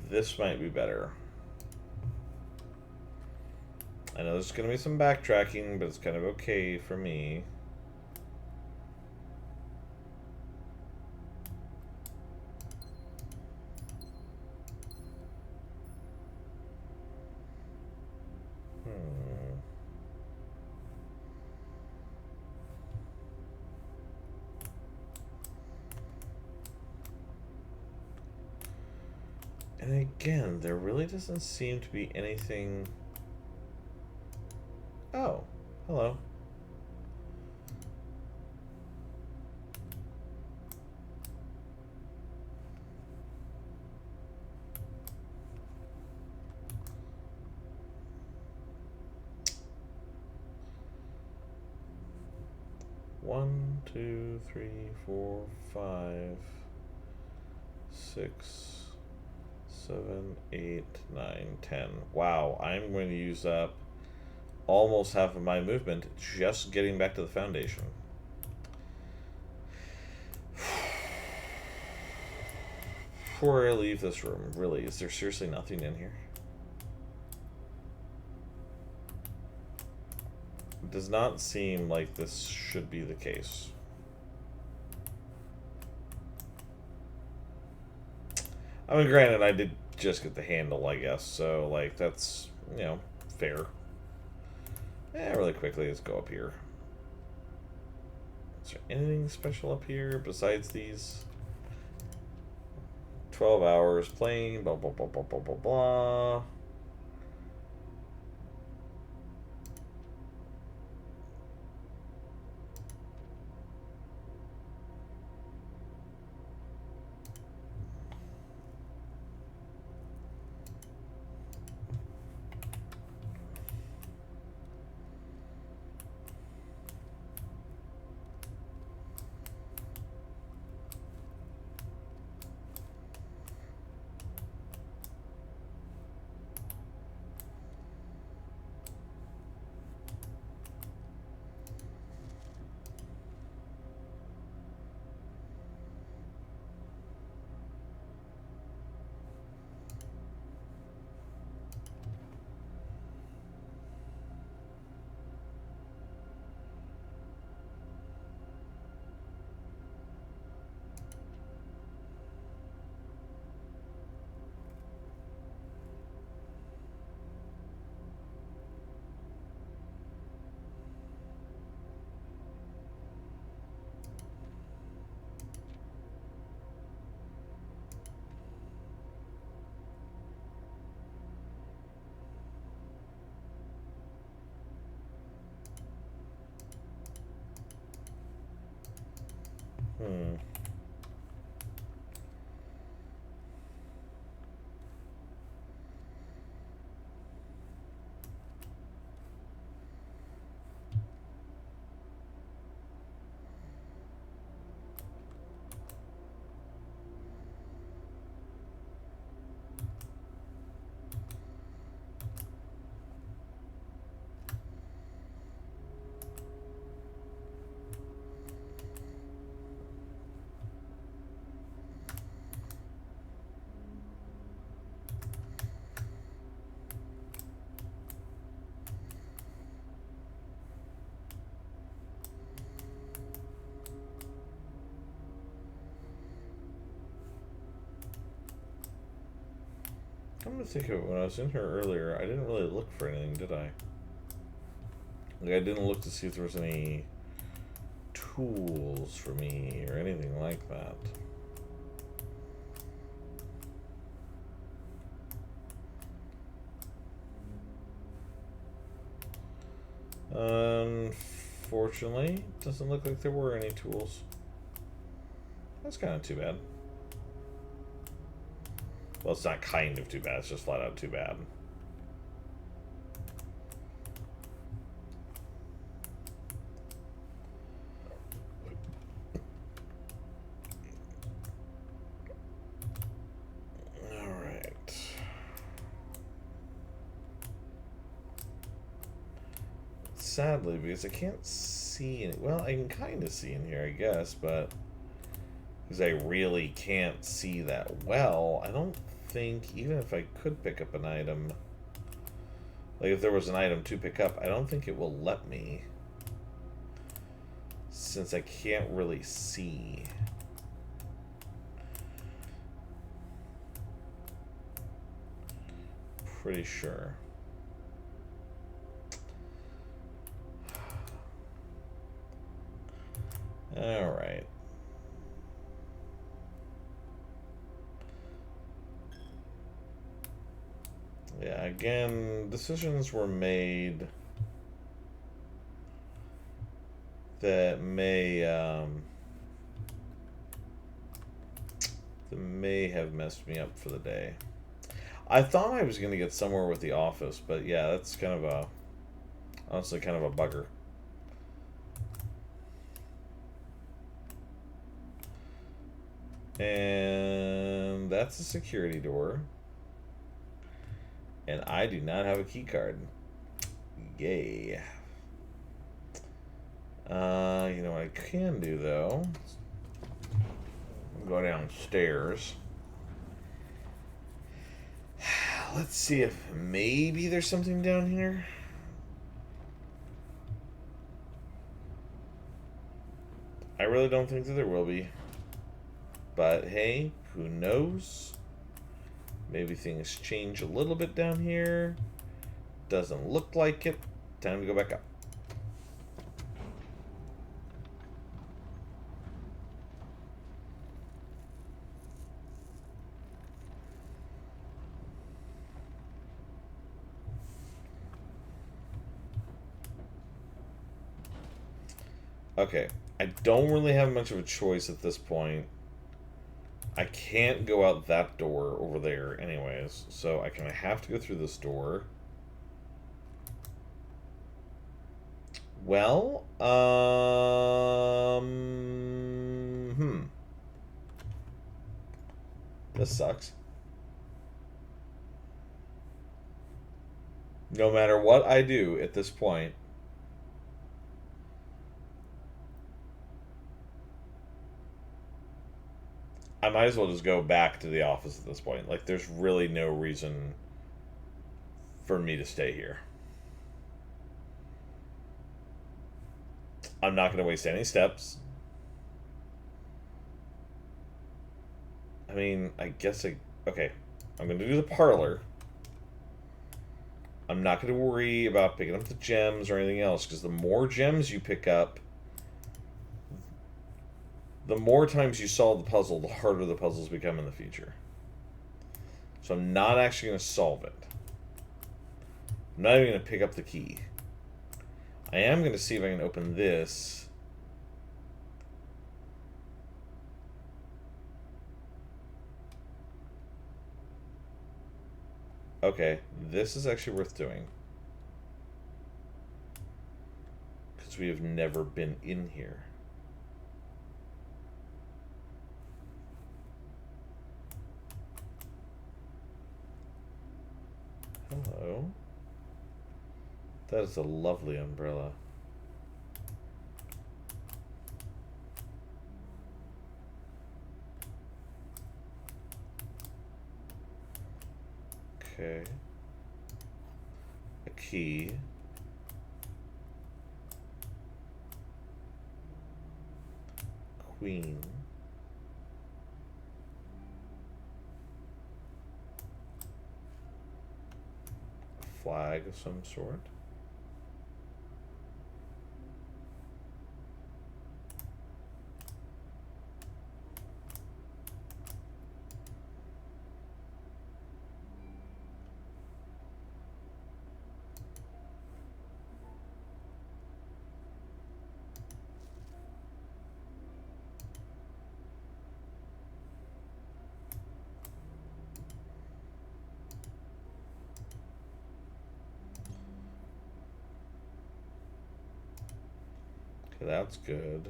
This might be better. I know there's going to be some backtracking, but it's kind of okay for me. And again, there really doesn't seem to be anything... Oh, hello. One, two, three, 4, 5, 6, 7, 8, 9, 10. Wow, I'm going to use up almost half of my movement just getting back to the foundation. before I leave this room, really, is there seriously nothing in here? It does not seem like this should be the case. I mean, granted, I did just get the handle, I guess, so, like, that's, you know, fair. Really quickly, let's go up here. Is there anything special up here besides these? 12 hours playing, blah, blah, blah, blah, blah, blah, blah. Hmm. I'm gonna think of it. When I was in here earlier, I didn't really look for anything, did I? Like, I didn't look to see if there was any tools for me or anything like that. Unfortunately, it doesn't look like there were any tools. That's kind of too bad. Well, it's not kind of too bad, it's just flat out too bad. Alright. Sadly, because I can't see any, well, I can kind of see in here, I guess, but because I really can't see that well, I don't think, even if I could pick up an item, like if there was an item to pick up, I don't think it will let me, since I can't really see. Pretty sure. All right. Yeah, again, decisions were made that may have messed me up for the day. I thought I was going to get somewhere with the office, but yeah, that's kind of a, honestly, kind of a bugger. And that's a security door. And I do not have a key card. Yay. You know what I can do, though? Go downstairs. Let's see if maybe there's something down here. I really don't think that there will be. But hey, who knows? Maybe things change a little bit down here. Doesn't look like it. Time to go back up. Okay, I don't really have much of a choice at this point. I can't go out that door over there anyways, so I kind of have to go through this door. Well, this sucks. No matter what I do at this point, I might as well just go back to the office at this point. Like, there's really no reason for me to stay here. I'm not going to waste any steps. I mean, I guess okay, I'm going to do the parlor. I'm not going to worry about picking up the gems or anything else, because the more gems you pick up, the more times you solve the puzzle, the harder the puzzles become in the future. So I'm not actually going to solve it. I'm not even going to pick up the key. I am going to see if I can open this. Okay, this is actually worth doing. Because we have never been in here. Hello. That is a lovely umbrella. Okay. A key. Queen. A flag of some sort. Okay, that's good.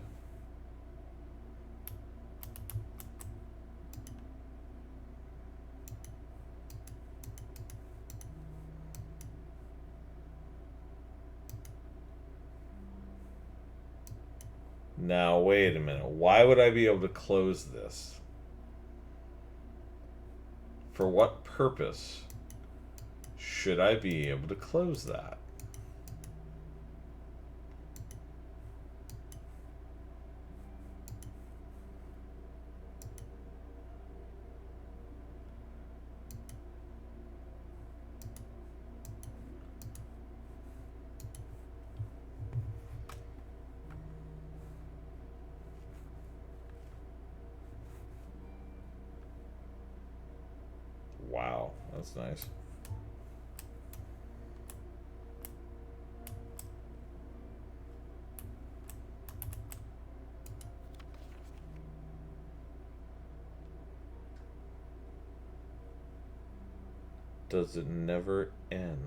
Now, wait a minute. Why would I be able to close this? For what purpose should I be able to close that? Wow, that's nice. Does it never end?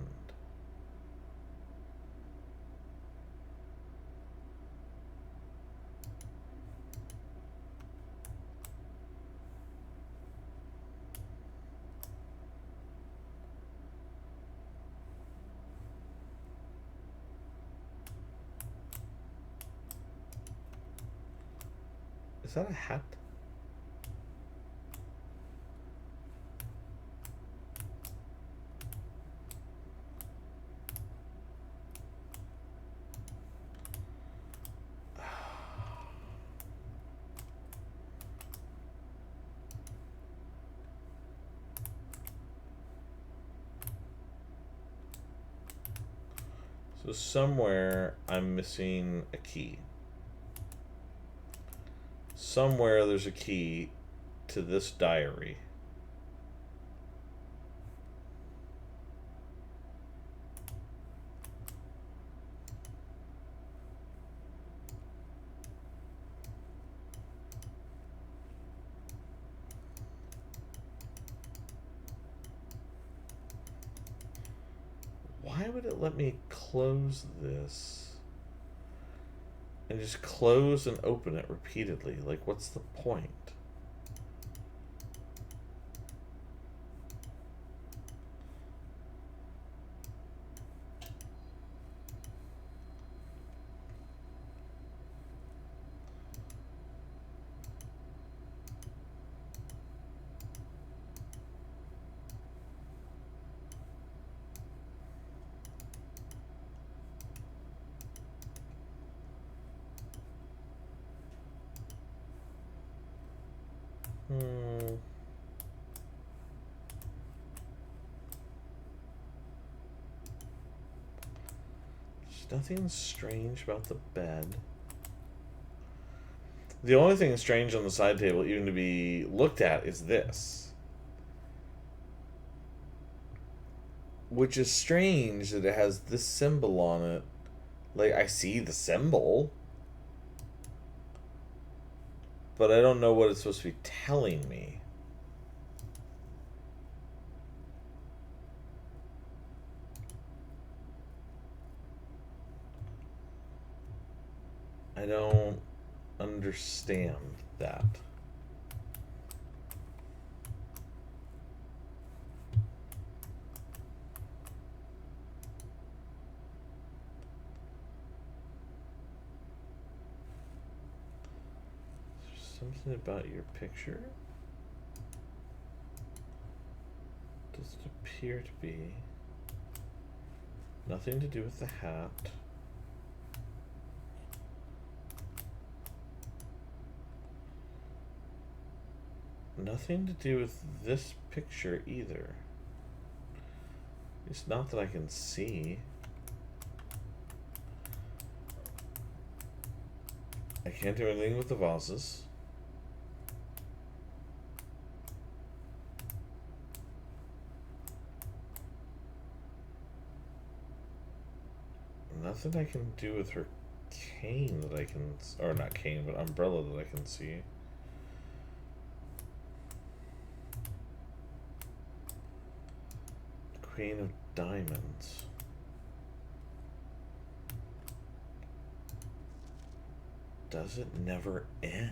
Is that a hat? So somewhere I'm missing a key. Somewhere there's a key to this diary. Why would it let me close this and just close and open it repeatedly? Like, what's the point? There's nothing strange about the bed. The only thing strange on the side table, even to be looked at, is this. Which is strange that it has this symbol on it. Like, I see the symbol, but I don't know what it's supposed to be telling me. I don't understand that. Something about your picture? Does it appear to be? Nothing to do with the hat. Nothing to do with this picture either. It's not that I can see. I can't do anything with the vases. Nothing I can do with her cane that I can, or not cane, but umbrella that I can see. Queen of Diamonds. Does it never end?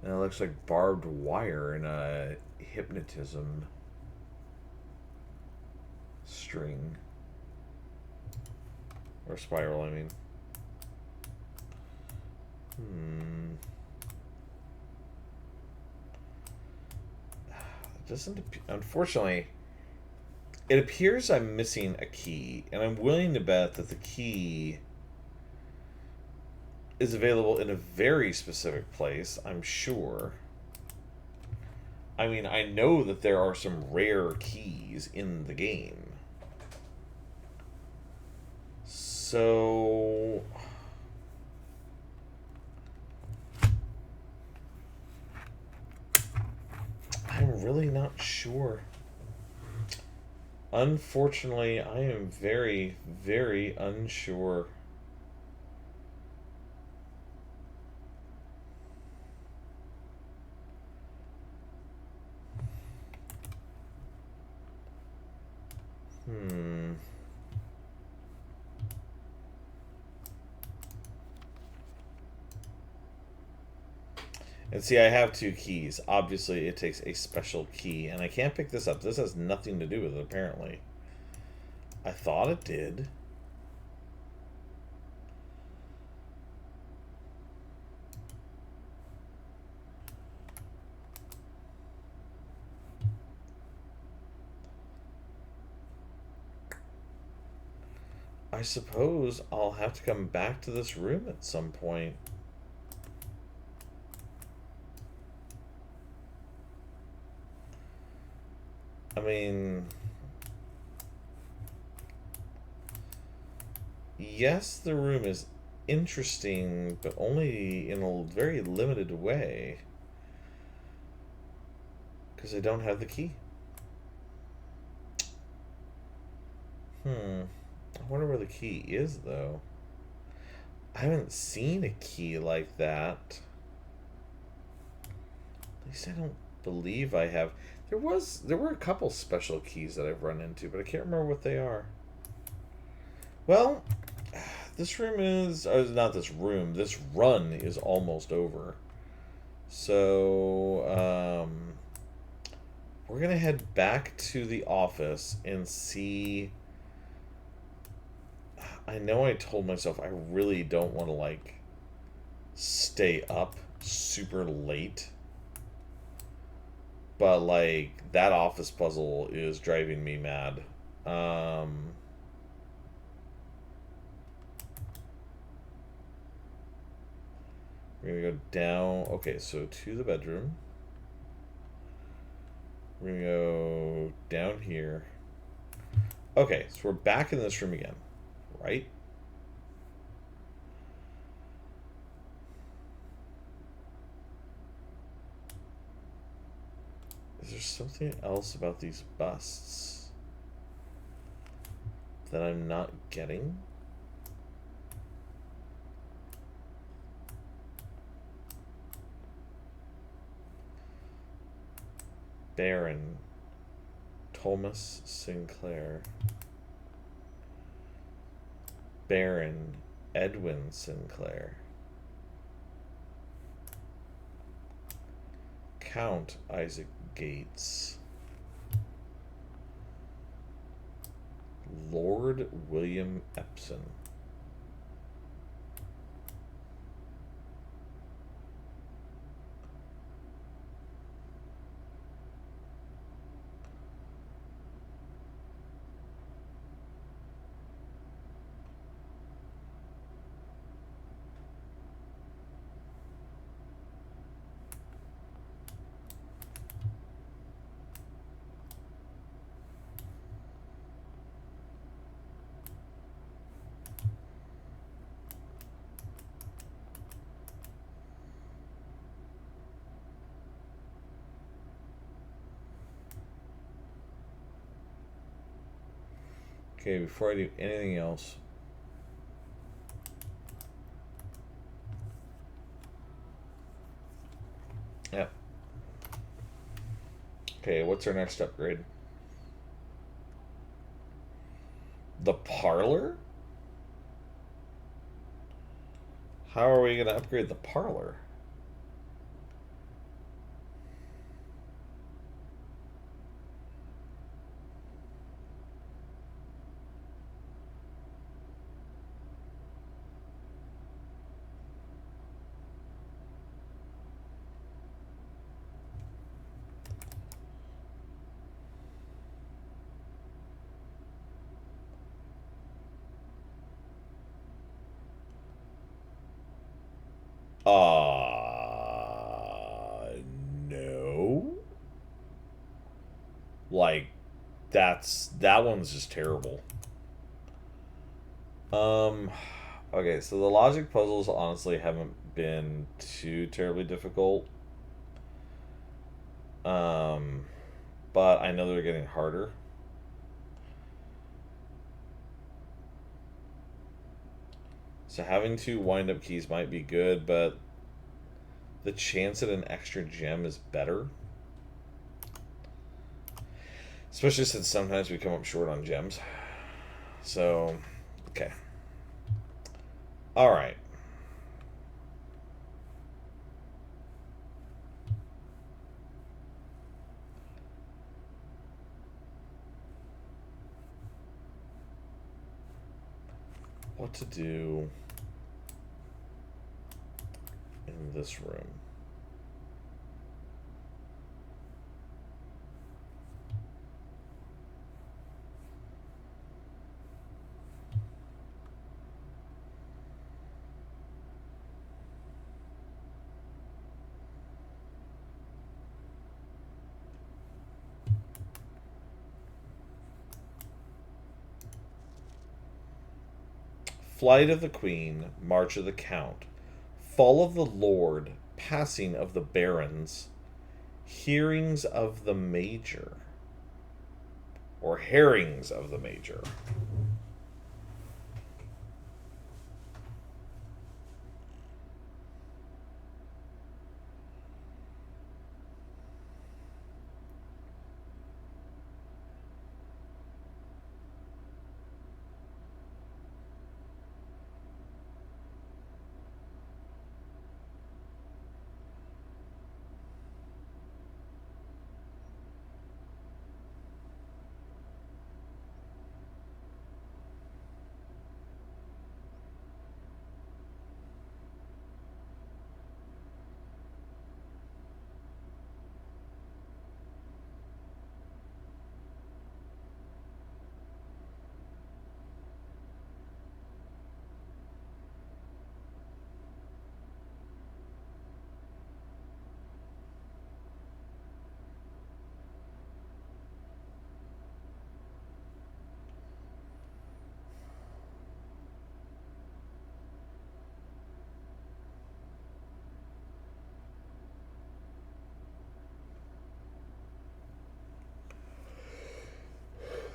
And it looks like barbed wire in a hypnotism string. Or spiral, I mean. It doesn't, unfortunately, it appears I'm missing a key, and I'm willing to bet that the key is available in a very specific place, I'm sure. I mean, I know that there are some rare keys in the game. So I'm really not sure. Unfortunately, I am very, very unsure. And see, I have two keys. Obviously, it takes a special key, and I can't pick this up. This has nothing to do with it, apparently. I thought it did. I suppose I'll have to come back to this room at some point. I mean, yes, the room is interesting, but only in a very limited way. Because I don't have the key. I wonder where the key is, though. I haven't seen a key like that. At least I don't believe I have. There were a couple special keys that I've run into, but I can't remember what they are. Well, this room is not this room. This run is almost over. So we're gonna head back to the office and see. I know I told myself I really don't want to like stay up super late, but like that office puzzle is driving me mad. We're gonna go down. Okay, so to the bedroom. We're gonna go down here. Okay, so we're back in this room again, right? Is there something else about these busts that I'm not getting? Baron Thomas Sinclair. Baron Edwin Sinclair. Count Isaac Gates. Lord William Epson. Okay, before I do anything else, yep. Okay, what's our next upgrade? The parlor? How are we going to upgrade the parlor? No. Like, that one's just terrible. Okay, so the logic puzzles honestly haven't been too terribly difficult. But I know they're getting harder. So having two wind-up keys might be good, but the chance at an extra gem is better. Especially since sometimes we come up short on gems. So, okay. Alright. What to do in this room? Flight of the Queen, March of the Count, Fall of the Lord, Passing of the Barons, Hearings of the Major. Or Herrings of the Major.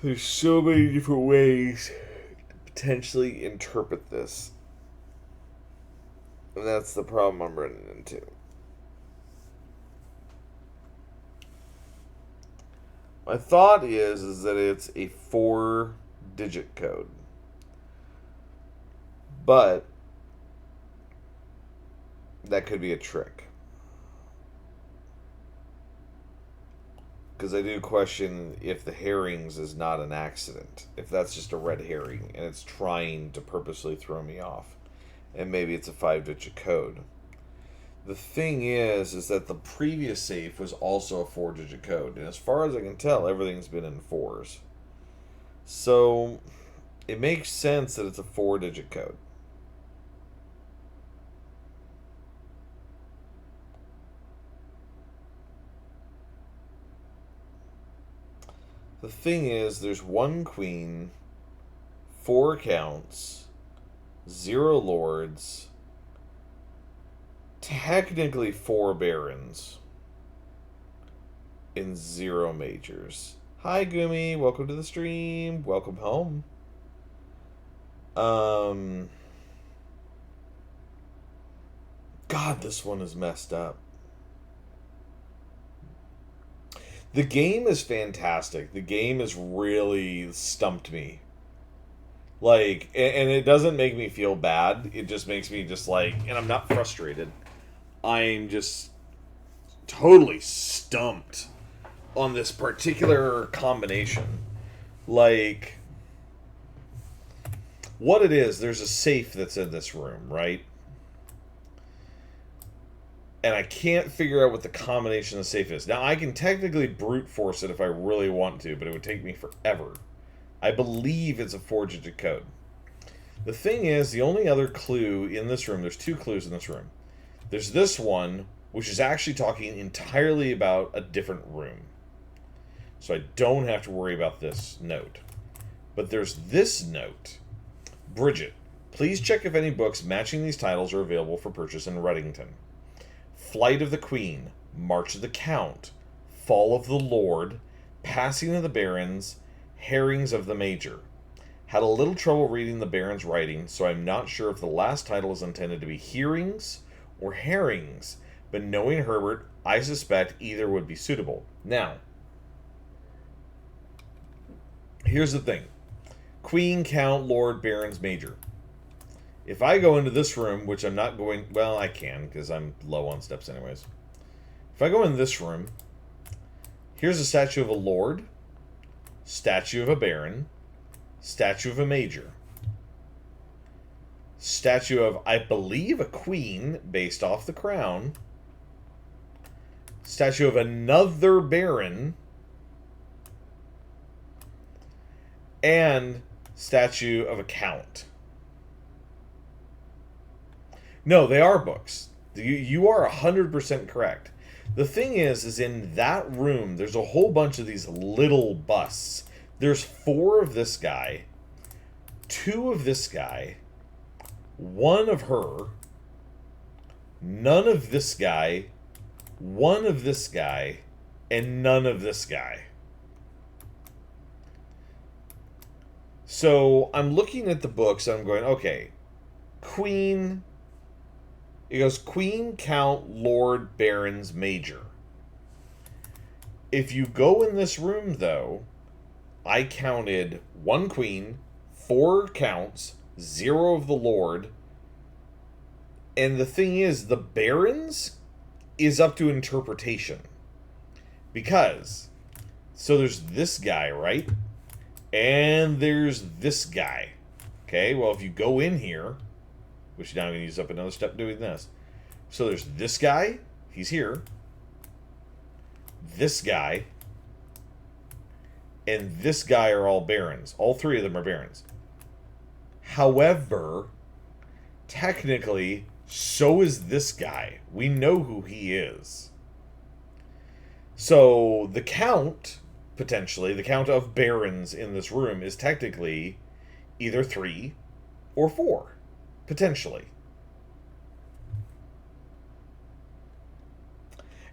There's so many different ways to potentially interpret this. And that's the problem I'm running into. My thought is that it's a 4-digit code. But that could be a trick. Because I do question if the herrings is not an accident. If that's just a red herring and it's trying to purposely throw me off. And maybe it's a 5-digit code. The thing is that the previous safe was also a 4-digit code. And as far as I can tell, everything's been in 4s. So it makes sense that it's a 4-digit code. The thing is, there's 1 queen, 4 counts, 0 lords, technically 4 barons, and 0 majors. Hi, Gumi. Welcome to the stream. Welcome home. God, this one is messed up. The game is fantastic. The game has really stumped me. Like, and it doesn't make me feel bad. It just makes me just like, and I'm not frustrated. I'm just totally stumped on this particular combination. Like, what it is, there's a safe that's in this room, right? And I can't figure out what the combination of the safe is. Now, I can technically brute force it if I really want to, but it would take me forever. I believe it's a 4-digit code. The thing is, the only other clue in this room, there's 2 clues in this room. There's this one, which is actually talking entirely about a different room. So I don't have to worry about this note. But there's this note. Bridget, please check if any books matching these titles are available for purchase in Reddington. Flight of the Queen, March of the Count, Fall of the Lord, Passing of the Barons, Herrings of the Major. Had a little trouble reading the Baron's writing, so I'm not sure if the last title is intended to be Hearings or Herrings, but knowing Herbert, I suspect either would be suitable. Now, here's the thing. Queen, Count, Lord, Barons, Major. If I go into this room, which I'm not going... Well, I can, because I'm low on steps anyways. If I go in this room, here's a statue of a lord, statue of a baron, statue of a major, statue of, I believe, a queen, based off the crown, statue of another baron, and statue of a count. No, they are books. You are 100% correct. The thing is in that room, there's a whole bunch of these little busts. There's 4 of this guy, 2 of this guy, one of her, none of this guy, one of this guy, and none of this guy. So I'm looking at the books and I'm going, okay, Queen. It goes Queen, Count, Lord, Barons, Major. If you go in this room, though, I counted 1 Queen, 4 Counts, 0 of the Lord. And the thing is, the Barons is up to interpretation. Because, so there's this guy, right? And there's this guy. Okay, well, if you go in here, which now I'm going to use up another step doing this. So there's this guy. He's here. This guy. And this guy are all barons. All 3 of them are barons. However, technically, so is this guy. We know who he is. So the count, potentially, the count of barons in this room is technically either 3 or 4. Potentially.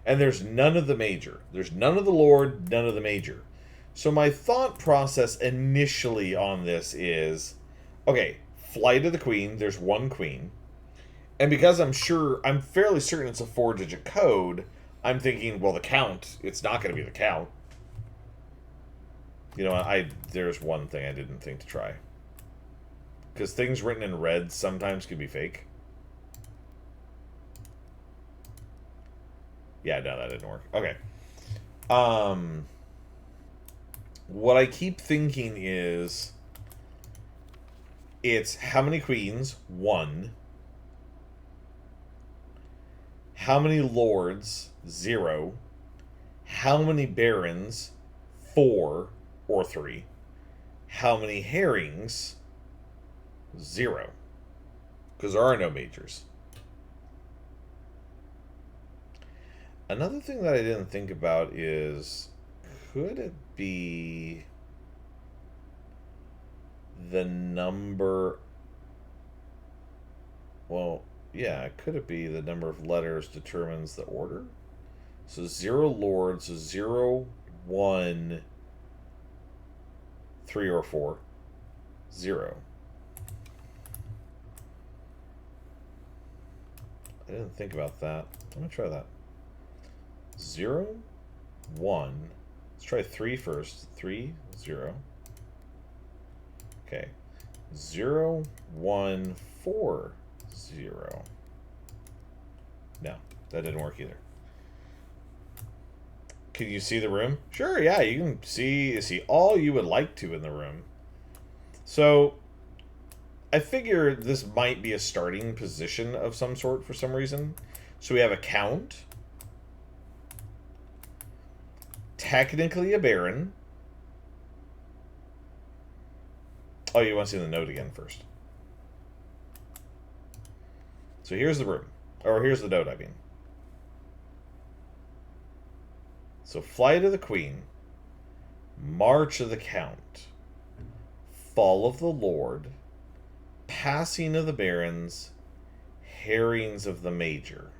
And there's none of the major. There's none of the Lord, none of the major. So my thought process initially on this is, okay, Flight of the Queen, there's 1 Queen. And because I'm fairly certain it's a 4-digit code, I'm thinking, well, the count, it's not going to be the count. You know, there's one thing I didn't think to try. Because things written in red sometimes can be fake. Yeah, no, that didn't work. Okay. What I keep thinking is, it's how many queens? 1. How many lords? 0. How many barons? 4 or 3. How many herrings? 0. Because there are no majors. Another thing that I didn't think about is, could it be the number... Well, yeah, could it be the number of letters determines the order? So 0 lords, so 0, 1, 3 or 4, 0. I didn't think about that. Let me try that. 0, 1. Let's try 3 first. 3, 0. Okay. 0, 1, 4, 0. No, that didn't work either. Can you see the room? Sure, yeah, you can see all you would like to in the room. So, I figure this might be a starting position of some sort for some reason. So we have a count. Technically a baron. Oh, you want to see the note again first. So here's the room. Or here's the note, I mean. So Flight of the Queen. March of the Count. Fall of the Lord. Passing of the Barons. Herrings of the Major.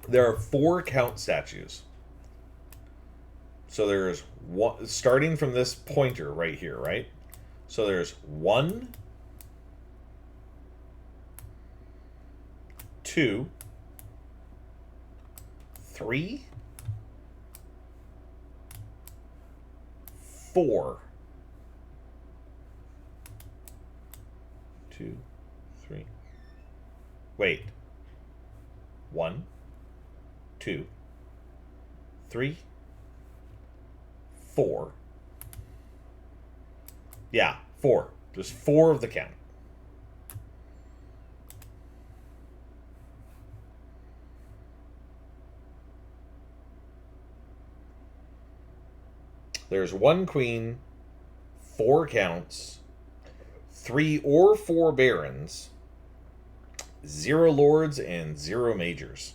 There are 4 count statues. So there's one, starting from this pointer right here, right? So there's 1, 2, 3, 4. 2, 3. Wait. 1, 2, 3, 4. Yeah, 4. There's 4 of the count. There's 1 queen, 4 counts, 3 or 4 barons, 0 lords, and 0 majors.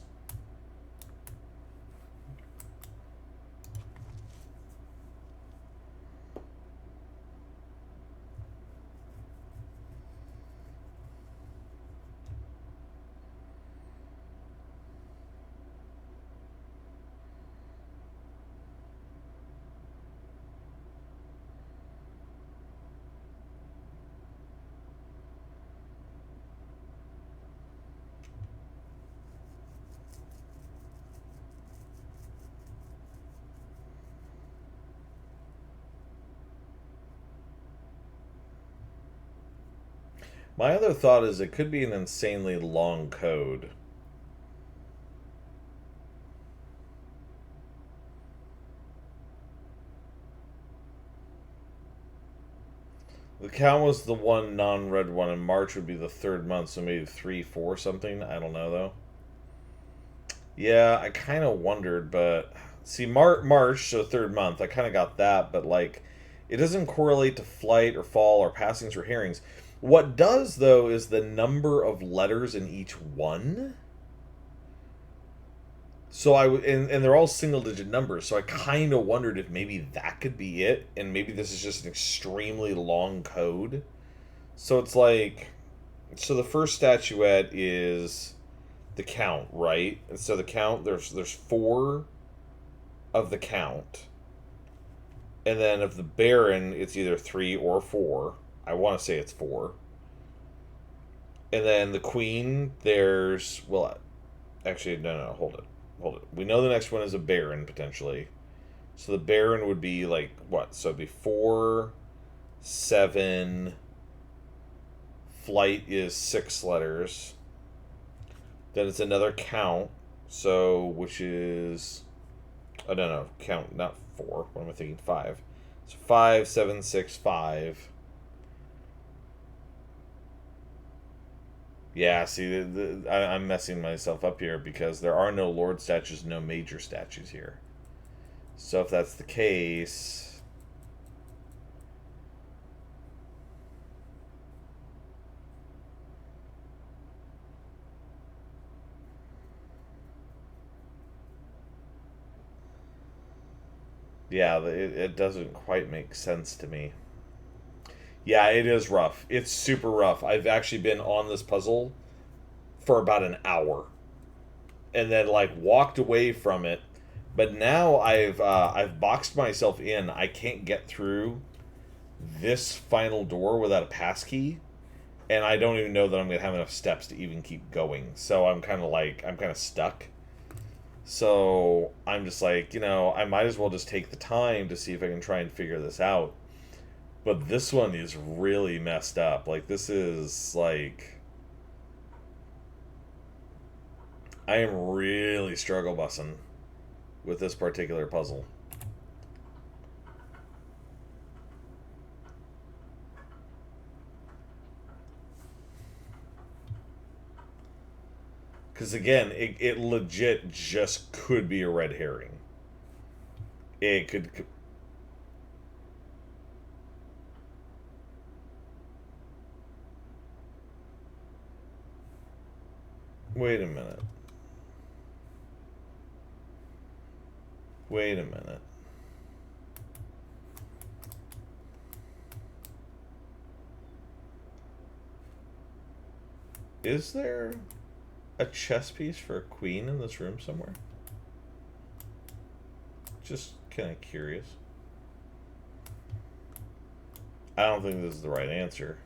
My other thought is it could be an insanely long code. The count was the one non-red one, and March would be the third month, so maybe 3, 4 something. I don't know though. Yeah, I kind of wondered, but see, March, so third month. I kind of got that, but like, it doesn't correlate to flight or fall or passings or herrings. What does though is the number of letters in each one. So and they're all single digit numbers. So I kind of wondered if maybe that could be it, and maybe this is just an extremely long code. So it's like, so the first statuette is the count, right? And so the count, there's 4 of the count, and then of the Baron, it's either 3 or 4. I want to say it's 4. And then the Queen, there's, well, actually no, hold it. We know the next one is a Baron potentially. So the Baron would be like what? So it'd be 4, 7. Flight is 6 letters. Then it's another count. So which is, I don't know, count not 4. What am I thinking? 5. So 5, 7, 6, 5. Yeah, see, I'm messing myself up here because there are no Lord statues, no major statues here. So if that's the case, yeah, it doesn't quite make sense to me. Yeah, it is rough. It's super rough. I've actually been on this puzzle for about an hour, and then like walked away from it. But now I've boxed myself in. I can't get through this final door without a passkey, and I don't even know that I'm gonna have enough steps to even keep going. So I'm kind of stuck. So I'm just like, I might as well just take the time to see if I can try and figure this out. But this one is really messed up. Like, this is like, I am really struggle bussing with this particular puzzle. Because again, it legit just could be a red herring. It could. Wait a minute. Wait a minute. Is there a chess piece for a queen in this room somewhere? Just kind of curious. I don't think this is the right answer.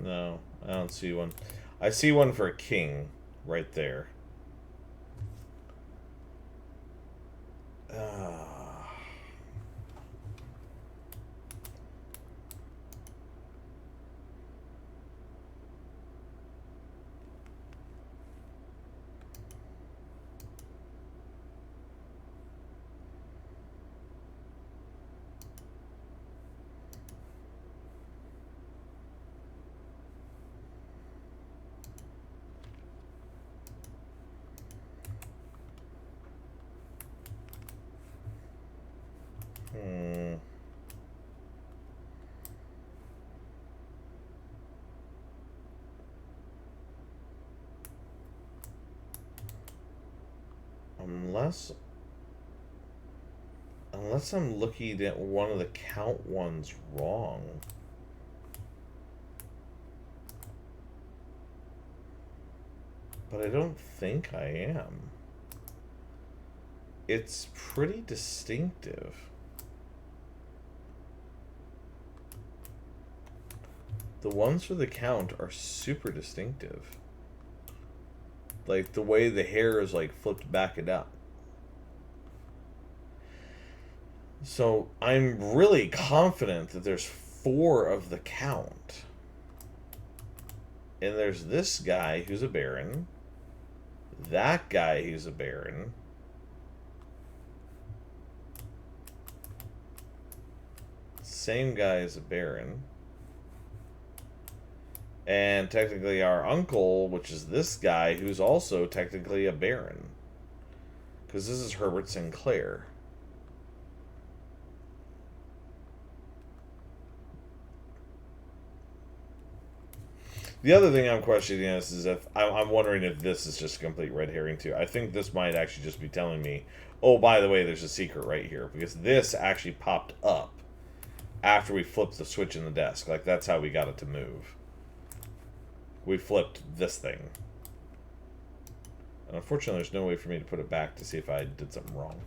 No, I don't see one. I see one for a king right there. Unless I'm looking at one of the count ones wrong. But I don't think I am. It's pretty distinctive. The ones for the count are super distinctive. Like the way the hair is like flipped back and up. So I'm really confident that there's 4 of the count. And there's this guy who's a baron. That guy who's a baron. Same guy as a baron. And technically our uncle, which is this guy, who's also technically a baron. Because this is Herbert Sinclair. The other thing I'm questioning is if I'm wondering if this is just a complete red herring too. I think this might actually just be telling me, oh, by the way, there's a secret right here. Because this actually popped up after we flipped the switch in the desk. Like, that's how we got it to move. We flipped this thing. And unfortunately, there's no way for me to put it back to see if I did something wrong.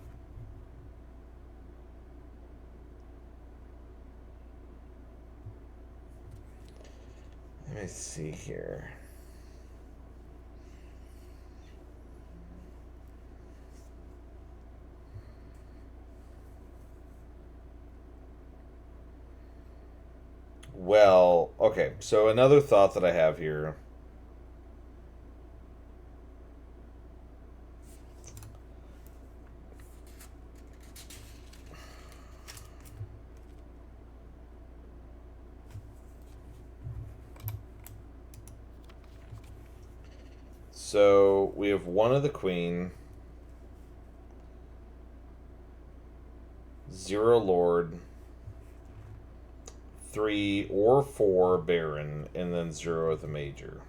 Let me see here. Well, okay, so another thought that I have here. So we have 1 of the queen, 0 lord, 3 or 4 baron, and then 0 of the major.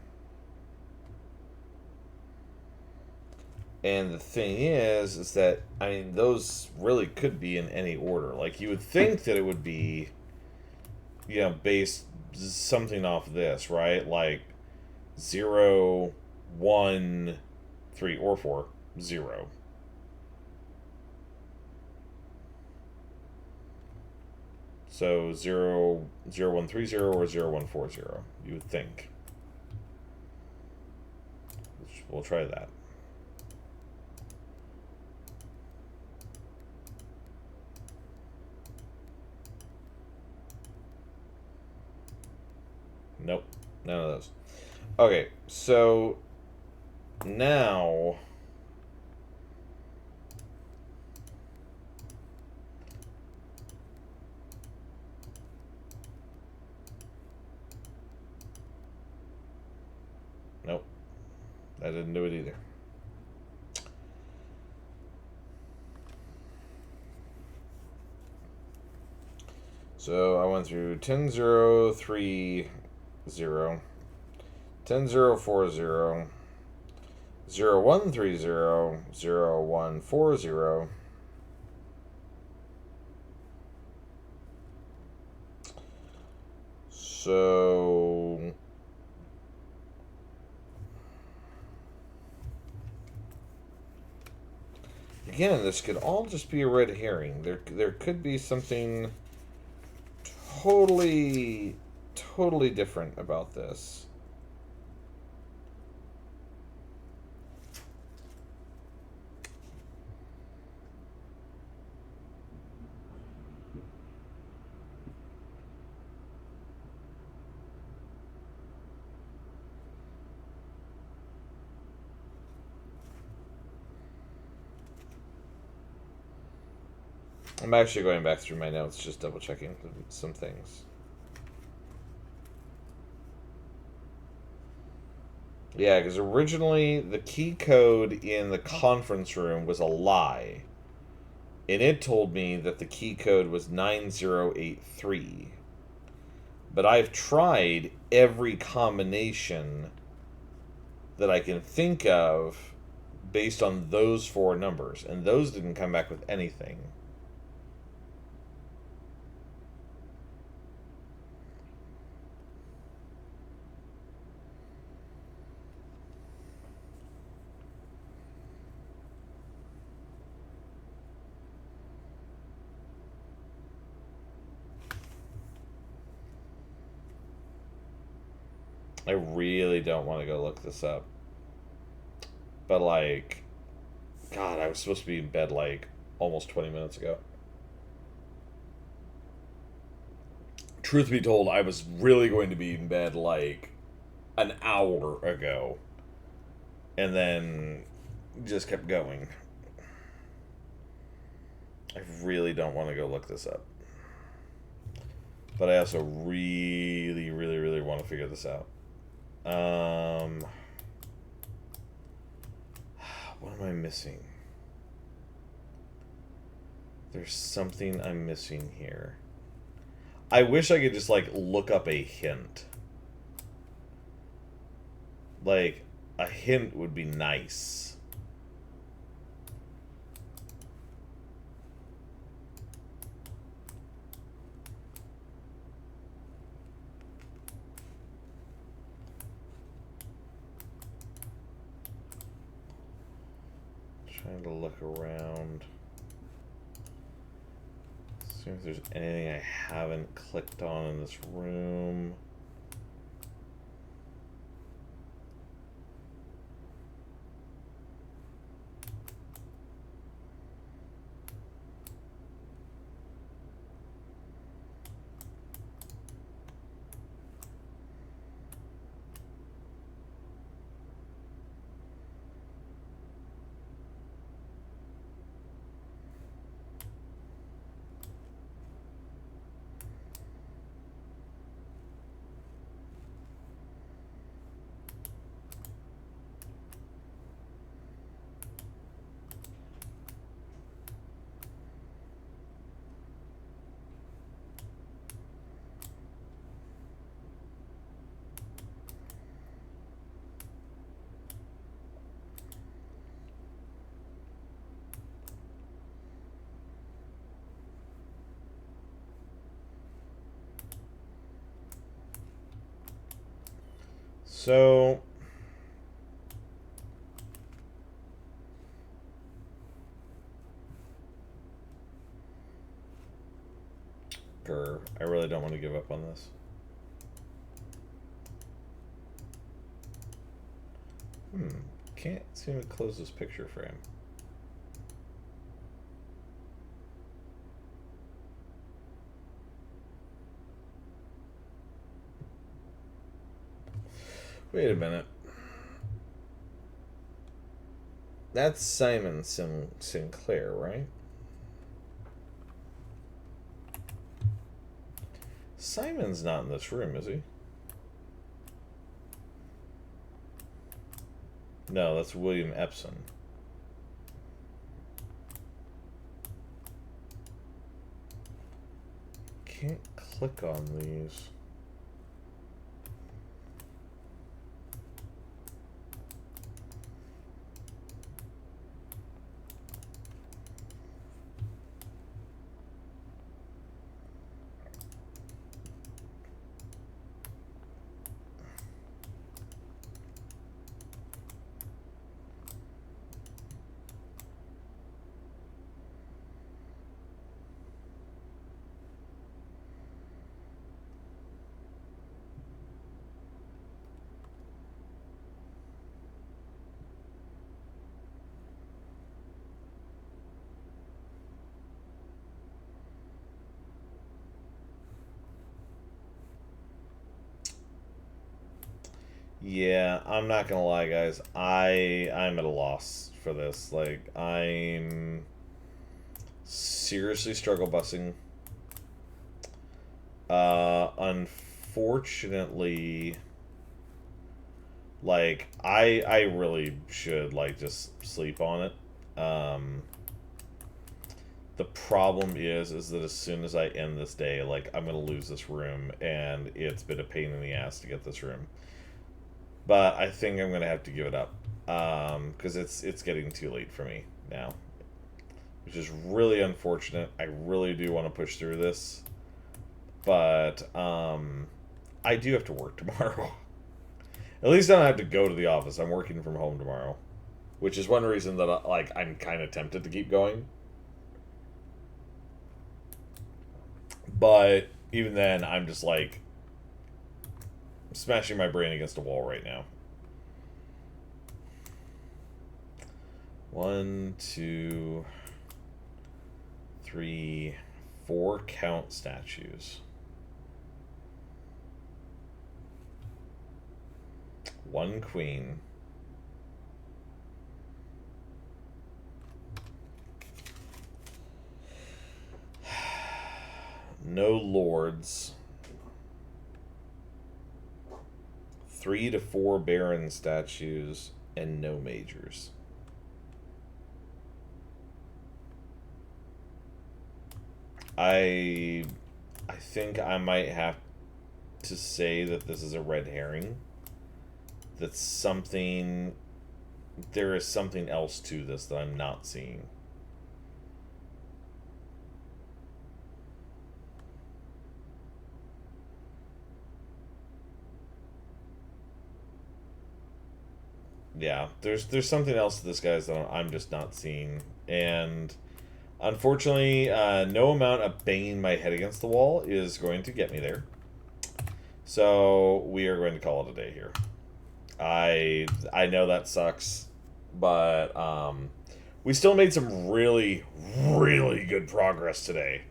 And the thing is that, I mean, those really could be in any order. Like, you would think that it would be, you know, based something off this, right? Like 0, 1, 3, or 4, 0. So 0, 0, 1, 3, 0 or 0, 1, 4, 0, you would think. We'll try that. Nope, none of those. Okay, so now nope, that didn't do it either. So I went through 10, 0, 3, 0, 10, 0, 4, 0, 0, 1, 3, 0, 0, 1, 4, 0. So again, this could all just be a red herring. There could be something totally different about this. I'm actually going back through my notes, just double checking some things. Yeah, because originally the key code in the conference room was a lie. And it told me that the key code was 9083. But I've tried every combination that I can think of based on those 4 numbers, and those didn't come back with anything. I really don't want to go look this up. But, like, God, I was supposed to be in bed, like, almost 20 minutes ago. truth be told, I was really going to be in bed like an hour ago. And then just kept going. I really don't want to go look this up. But I also really, really, really want to figure this out. What am I missing? There's something I'm missing here. I wish I could just, like, look up a hint. Like, a hint would be nice. Trying to look around. See if there's anything I haven't clicked on in this room. So, I really don't want to give up on this. Can't seem to close this picture frame. Wait a minute. That's Simon Sinclair, right? Simon's not in this room, is he? No, that's William Epson. Can't click on these. Yeah, I'm not gonna lie, guys. I'm at a loss for this. Like, I'm seriously struggle busing. Unfortunately, like, I really should, like, just sleep on it. The problem is that as soon as I end this day, like, I'm gonna lose this room, and it's been a pain in the ass to get this room. But I think I'm gonna have to give it up, because it's getting too late for me now, which is really unfortunate. I really do want to push through this, but I do have to work tomorrow. At least I don't have to go to the office. I'm working from home tomorrow, which is one reason that I'm kind of tempted to keep going. But even then, I'm just like smashing my brain against a wall right now. 1, 2, 3, 4 count statues. 1 queen. No lords. 3 to 4 baron statues and no majors. I think I might have to say that this is a red herring. That's something. There is something else to this that I'm not seeing. Yeah, there's something else to this guy's that I'm just not seeing, and unfortunately, no amount of banging my head against the wall is going to get me there. So we are going to call it a day here. I know that sucks, but we still made some really good progress today.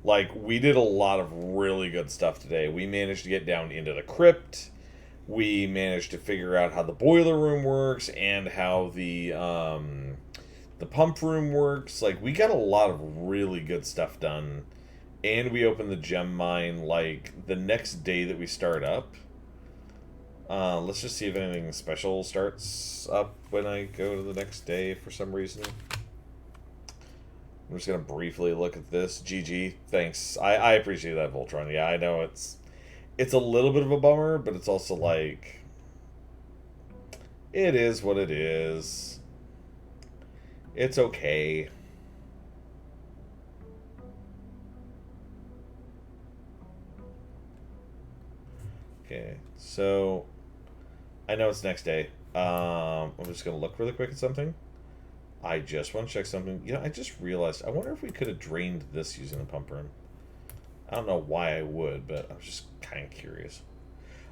Like, we did a lot of really good stuff today. We managed to get down into the crypt. We managed to figure out how the boiler room works and how the pump room works. Like, we got a lot of really good stuff done. And we opened the gem mine, like, the next day that we start up. Let's just see if anything special starts up when I go to the next day for some reason. I'm just going to briefly look at this. GG, thanks. I appreciate that, Voltron. Yeah, I know it's a little bit of a bummer, but it's also like, it is what it is. It's okay. Okay, so I know it's next day. I'm just going to look really quick at something. I just want to check something. You know, I just realized, I wonder if we could have drained this using the pump room. I don't know why I would, but I was just kind of curious.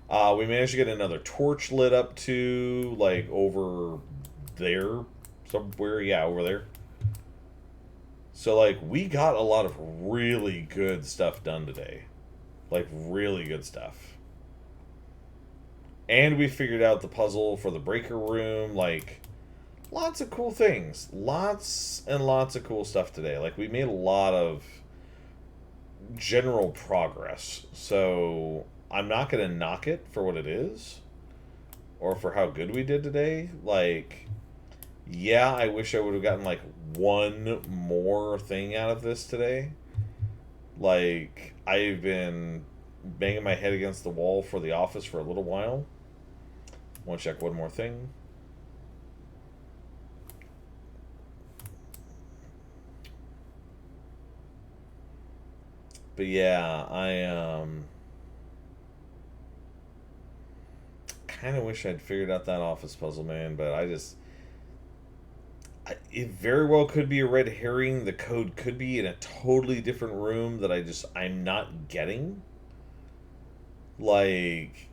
We managed to get another torch lit up too, like over there somewhere. Yeah, over there. So, like, we got a lot of really good stuff done today. Like, really good stuff. And we figured out the puzzle for the breaker room. Like, lots of cool things. Lots and lots of cool stuff today. Like, we made a lot of general progress. So, I'm not going to knock it for what it is. Or for how good we did today. Like, yeah, I wish I would have gotten, like, one more thing out of this today. Like, I've been banging my head against the wall for the office for a little while. Want to check one more thing. But yeah, I kind of wish I'd figured out that office puzzle, man, but it very well could be a red herring. The code could be in a totally different room that I'm not getting. Like,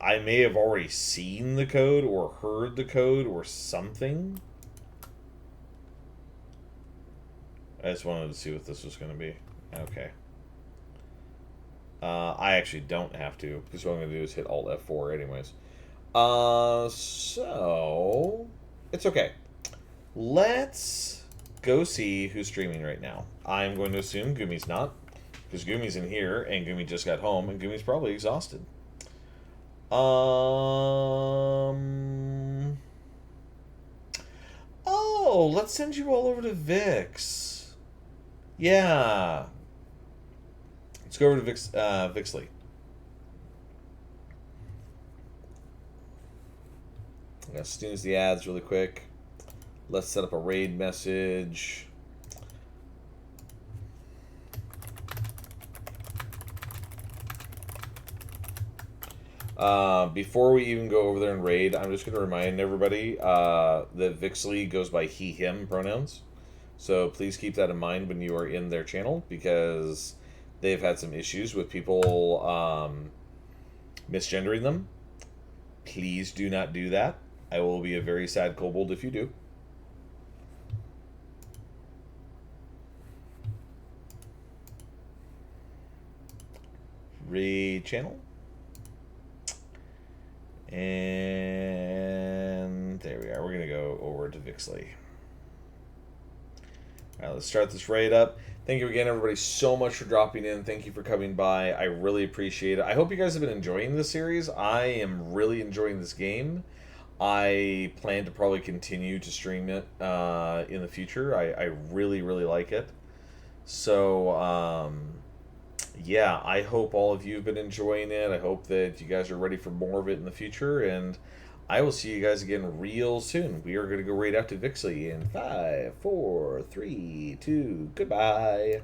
I may have already seen the code or heard the code or something. I just wanted to see what this was going to be. Okay. I actually don't have to, because what I'm going to do is hit Alt F4 anyways. So it's okay. Let's go see who's streaming right now. I'm going to assume Gumi's not, because Gumi's in here, and Gumi just got home, and Gumi's probably exhausted. Oh, let's send you all over to Vix. Yeah. Let's go over to Vixley. I'm going to snooze the ads really quick. Let's set up a raid message. Before we even go over there and raid, I'm just going to remind everybody that Vixley goes by he, him pronouns. So please keep that in mind when you are in their channel, because they've had some issues with people misgendering them. Please do not do that. I will be a very sad kobold if you do. Raid channel. And are. We're going to go over to Vixley. All right, let's start this raid up. Thank you again, everybody, so much for dropping in. Thank you for coming by. I really appreciate it. I hope you guys have been enjoying this series. I am really enjoying this game. I plan to probably continue to stream it in the future. I really, really like it. So, yeah, I hope all of you have been enjoying it. I hope that you guys are ready for more of it in the future. And I will see you guys again real soon. We are going to go right out to Vixley in 5, 4, 3, 2, goodbye.